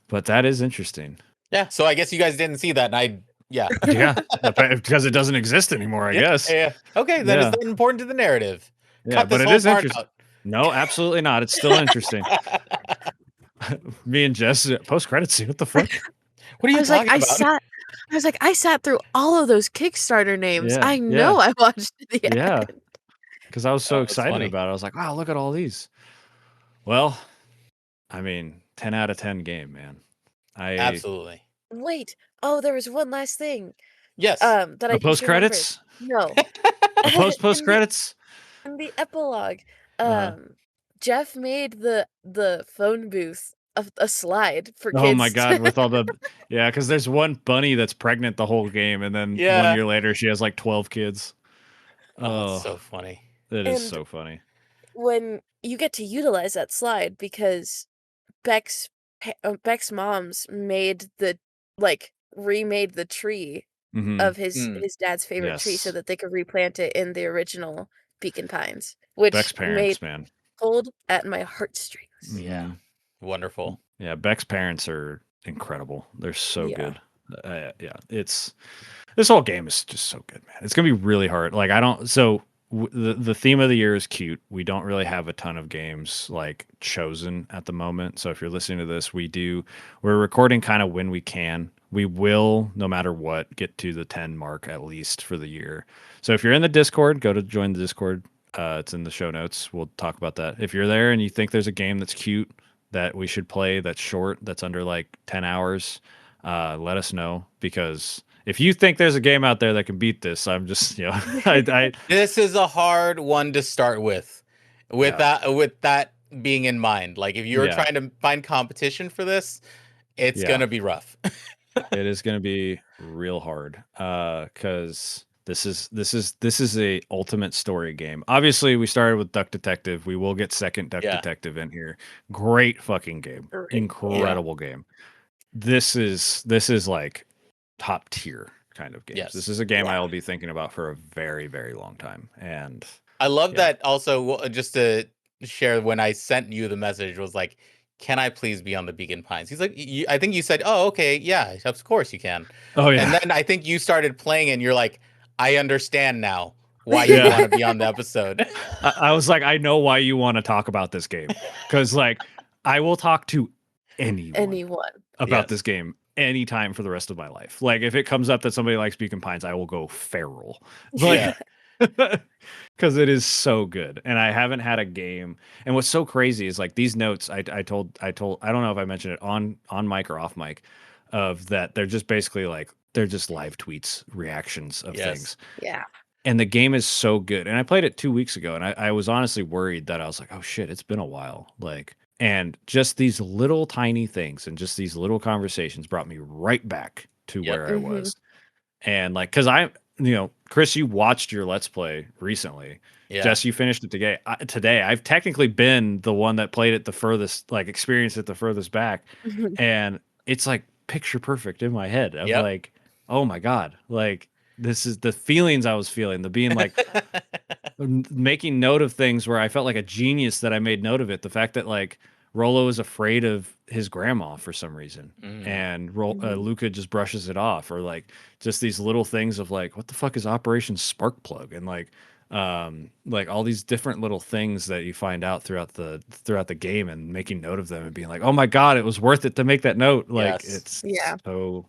But that is interesting. Yeah. So I guess you guys didn't see that, and I yeah. Yeah, because it doesn't exist anymore, I Yeah. guess. Yeah. Okay, then it's Yeah. not important to the narrative. Yeah, Cut but this it whole is part interesting. out. No, absolutely not. It's still interesting. Me and Jess post credit scene. What the fuck? What are I you was like, talking about? I sat through all of those Kickstarter names. Yeah, I yeah, know I watched the yeah. end. Because I was so Oh, it's excited funny. about it. I was like, wow, look at all these. Well, I mean, 10 out of 10 game, man. I Absolutely. Wait. Oh, there was one last thing. Yes. That the I just post remembered. credits, No. the post In the credits. in the epilogue, Uh, um, Jeff made the phone booth a slide for oh my kids god, to with all the yeah, because there's one bunny that's pregnant the whole game, and then one Yeah. year later she has like 12 kids. Oh, it's Oh, so funny. that is and so funny. when you get to utilize that slide because Beck's moms made remade the tree Hmm. of his Mm. his dad's favorite tree so Yes, that they could replant it in the original Beacon Pines, Beck's which made parents, man. pulled at my heartstrings. Yeah. Hmm. Wonderful. Yeah, Beck's parents are incredible. They're so Yeah. good. Yeah, this whole game is just so good, man. It's gonna be really hard. Like I don't. So the theme of the year is cute. We don't really have a ton of games like chosen at the moment. So if you're listening to this, we're recording kind of when we can. We will, no matter what, get to the 10 mark at least for the year. So if you're in the Discord, go to join the Discord. It's in the show notes. We'll talk about that. If you're there and you think there's a game that's cute that we should play that's short, that's under like 10 hours, let us know because if you think there's a game out there that can beat this, I'm just, I This is a hard one to start with yeah, that being in mind. Like if you're yeah, trying to find competition for this, it's yeah. gonna be rough. It is going to be real hard because this is a ultimate story game. Obviously, we started with Duck Detective. We will get second Duck Yeah. Detective in here. Great fucking game, Great. Yeah. Yeah. incredible game. This is like top tier kind of games. This Yes. is a game I Yeah. will be thinking about for a very, very long time. And I love yeah, that also just to share when I sent you the message was like, "Can I please be on the Beacon Pines?" He's like, I think you said, "Oh, okay, yeah, of course you can." oh And yeah, then I think you started playing and you're like, "I understand now why you yeah. want to be on the episode." I was like, I know why you want to talk about this game because like I will talk to anyone Anyone. about this Yes. game anytime for the rest of my life. Like if it comes up that somebody likes Beacon Pines, I will go feral. Yeah. Like because it is so good. And I haven't had a game. And what's so crazy is like these notes I told I don't know if I mentioned it on mic or off mic of that they're just basically like they're just live tweets, reactions of Yes. things. Yeah. And the game is so good. And I played it 2 weeks ago, and I was honestly worried that I was like, oh shit, it's been a while. Like, and just these little tiny things and just these little conversations brought me right back to Yep. where I Mhm. was. And like, cause I Chris, you watched your Let's Play recently. Yeah. Jess, you finished it today. I've technically been the one that played it the furthest, like experienced it the furthest back, and it's like picture perfect in my head of Yep. like, oh my god, like this is the feelings I was feeling, the being like making note of things where I felt like a genius that I made note of it. The fact that like Rolo is afraid of his grandma for some reason, and Luca just brushes it off, or like just these little things of like, what the fuck is Operation Sparkplug, and like all these different little things that you find out throughout the game, and making note of them and being like, oh my god, it was worth it to make that note. Like Yes. it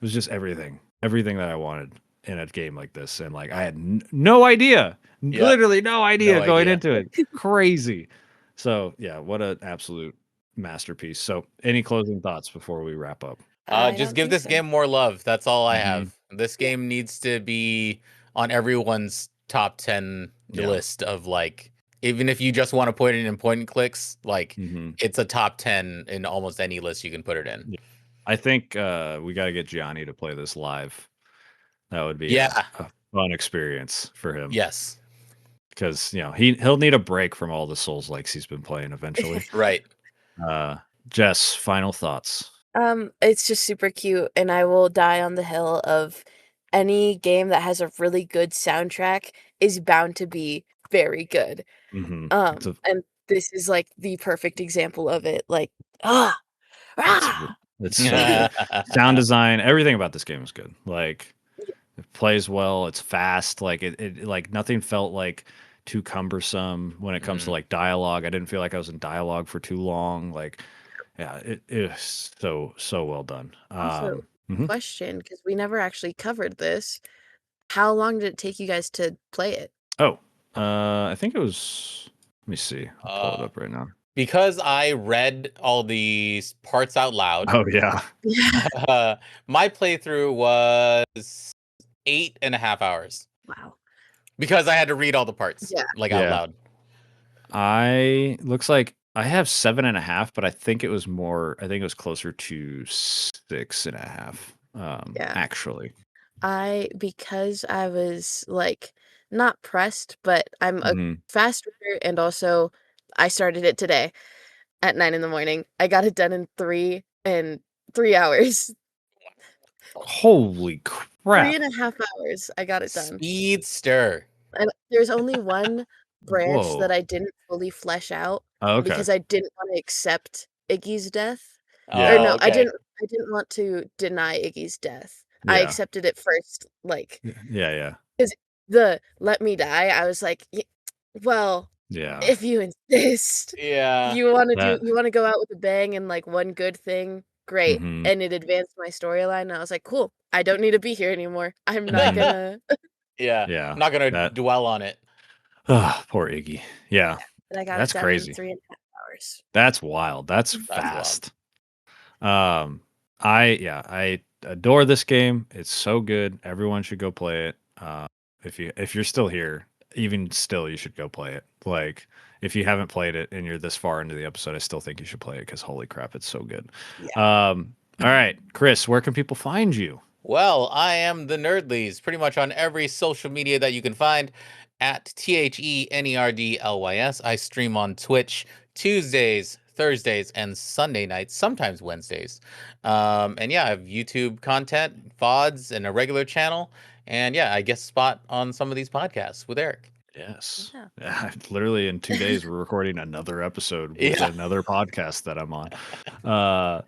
was just everything that I wanted in a game like this, and like I had no idea, Yep. literally no No idea going idea. into it. Crazy. So yeah, what an absolute masterpiece. So any closing thoughts before we wrap up? I Just don't give think this so. game more love. That's all I Hmm. have. This Yeah. game needs to be on everyone's top 10 Yeah. list of like, even if you just want to put it in point and clicks, like Hmm. it's a top 10 in almost any list you can put it in. Yeah. I think we got to get Gianni to play this live. That would be Yeah. a fun experience for him, Yes. because he'll need a break from all the Souls likes he's been playing eventually. Right. Uh, Jess, final thoughts. It's just super cute, and I will die on the hill of any game that has a really good soundtrack is bound to be very good. Hmm. And this is like the perfect example of it. Like, ah, It's ah. it's so good. Sound design, everything about this game is good. Like it plays well, it's fast, like it like nothing felt like too cumbersome when it comes to Mhm. like dialogue. I didn't feel like I was in dialogue for too long. Like yeah, it is so well done. Also, Mhm. question, because we never actually covered this. How long did it take you guys to play it? Oh, I think it was, let me see. I'll pull it Uh, up right now. because I read all these parts out loud, Oh yeah. Yeah. my playthrough was 8.5 hours Wow. because I had to read all the parts Yeah. like out Yeah. loud. I looks like I have 7.5, but I think it was more. I think it was closer to 6.5. Yeah. Actually. Because I was like not pressed, but I'm a Hmm. fast reader, and also I started it today at 9 in the morning. I got it done in 3 hours. Holy Three crap! and a half hours, I got it done. Speedster. And there's only one branch that Whoa. I didn't fully flesh out Oh, okay. because I didn't wanna accept Iggy's death. Or Yeah. Oh, no, okay. I didn't want to deny Iggy's death. I Yeah. accepted it first, like, Yeah. Yeah. 'cause the "let me die," I was like, "Y well, Yeah. if you insist, Yeah. That. you wanna go out with a bang and, like, one good thing, great." Hmm. And it advanced my storyline, and I was like, "Cool, I don't need to be here anymore. I'm not Hmm. gonna." Yeah. Yeah. Not gonna That. dwell on it. Poor Iggy. Yeah. And I got it That's done in crazy. 3.5 hours. That's wild. That's That's wild. fast. Um, I adore this game. It's so good. Everyone should go play it. If you're still here, even still, you should go play it. Like if you haven't played it and you're this far into the episode, I still think you should play it because holy crap, it's so good. Yeah. All right, Chris, where can people find you? Well, I am the Nerdlies, pretty much on every social media that you can find at THENERDLYS. I stream on Twitch Tuesdays, Thursdays, and Sunday nights, sometimes Wednesdays. And yeah, I have YouTube content, VODs, and a regular channel. And yeah, I guest spot on some of these podcasts with Eric. Yes. Yeah. Yeah, literally in 2 days, we're recording another episode with Yeah. another podcast that I'm on. Uh,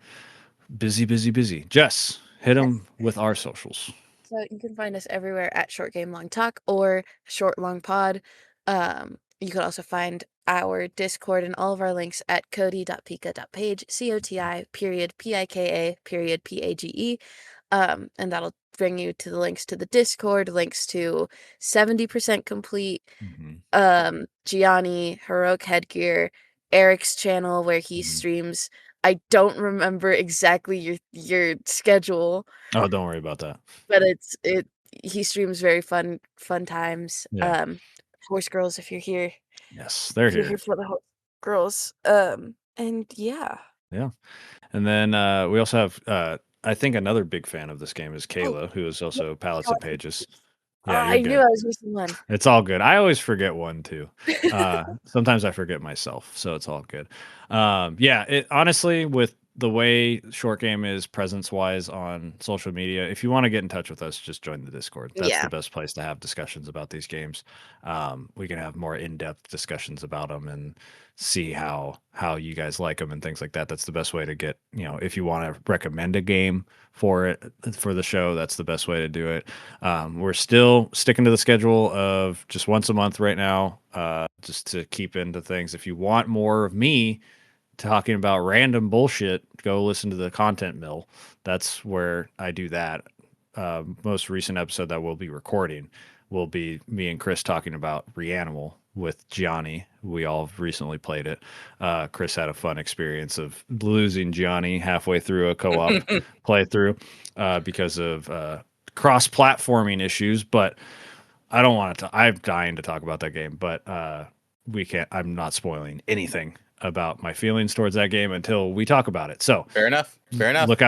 busy, busy, busy. Jess, hit Yes. them with our socials. So you can find us everywhere at Short Game Long Talk or Short Long Pod. You can also find our Discord and all of our links at cody.pika.page, COTI period PIKA period PAGE. And that'll bring you to the links to the Discord, links to 70% complete, Mhm. Gianni, Heroic Headgear, Eric's channel where he Mhm. streams. I don't remember exactly your schedule, Oh, don't worry about that. but he streams very fun times. Yeah. Horse Girls, if you're here. Yes, they're If you're here. here for the Horse Girls. And yeah. Yeah. And then we also have I think another big fan of this game is Oh, Kayla, who is yeah, also Pallets and Pallets and Pages. Pages. Yeah, you're I knew good. I was missing one. It's all good. I always forget one too. Sometimes I forget myself, so it's all good. Yeah, it honestly, with the way short game is presence wise on social media, if you want to get in touch with us, just join the Discord. That's the Yeah. best place to have discussions about these games. We can have more in-depth discussions about them and see how you guys like them and things like that. That's the best way to get, if you want to recommend a game for it for the show, that's the best way to do it. We're still sticking to the schedule of just once a month right now, just to keep into things. If you want more of me talking about random bullshit, go listen to the Content Mill. That's where I do that. Most recent episode that we'll be recording will be me and Chris talking about Reanimal with Gianni. We all recently played it. Chris had a fun experience of losing Gianni halfway through a co-op playthrough because of cross-platforming issues, but I don't want to. I'm dying to talk about that game, but we can't. I'm not spoiling anything about my feelings towards that game until we talk about it. So Fair enough. Fair enough. look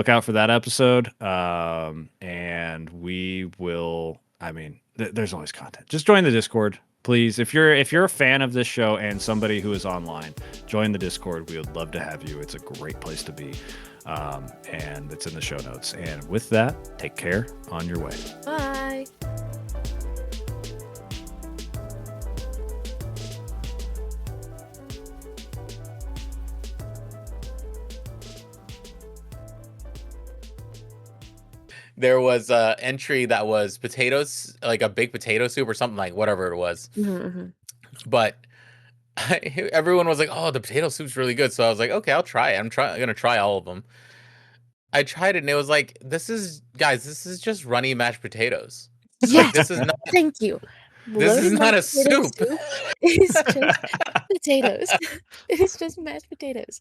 out for that episode, and we will. I mean, there's always content. Just join the Discord, please. If you're a fan of this show and somebody who is online, join the Discord. We would love to have you. It's a great place to be. And it's in the show notes. And with that, take care on your way. Bye. There was a entry that was potatoes, like a baked potato soup or something, like whatever it was. Mm-hmm. But everyone was like, "Oh, the potato soup's really good." So I was like, "Okay, I'll try it. I'm gonna try all of them." I tried it and it was like, "This is just runny mashed potatoes. Like Yes. this is not Thank you. this is Loaded not mashed a potato soup." soup is just potatoes. It is just mashed potatoes.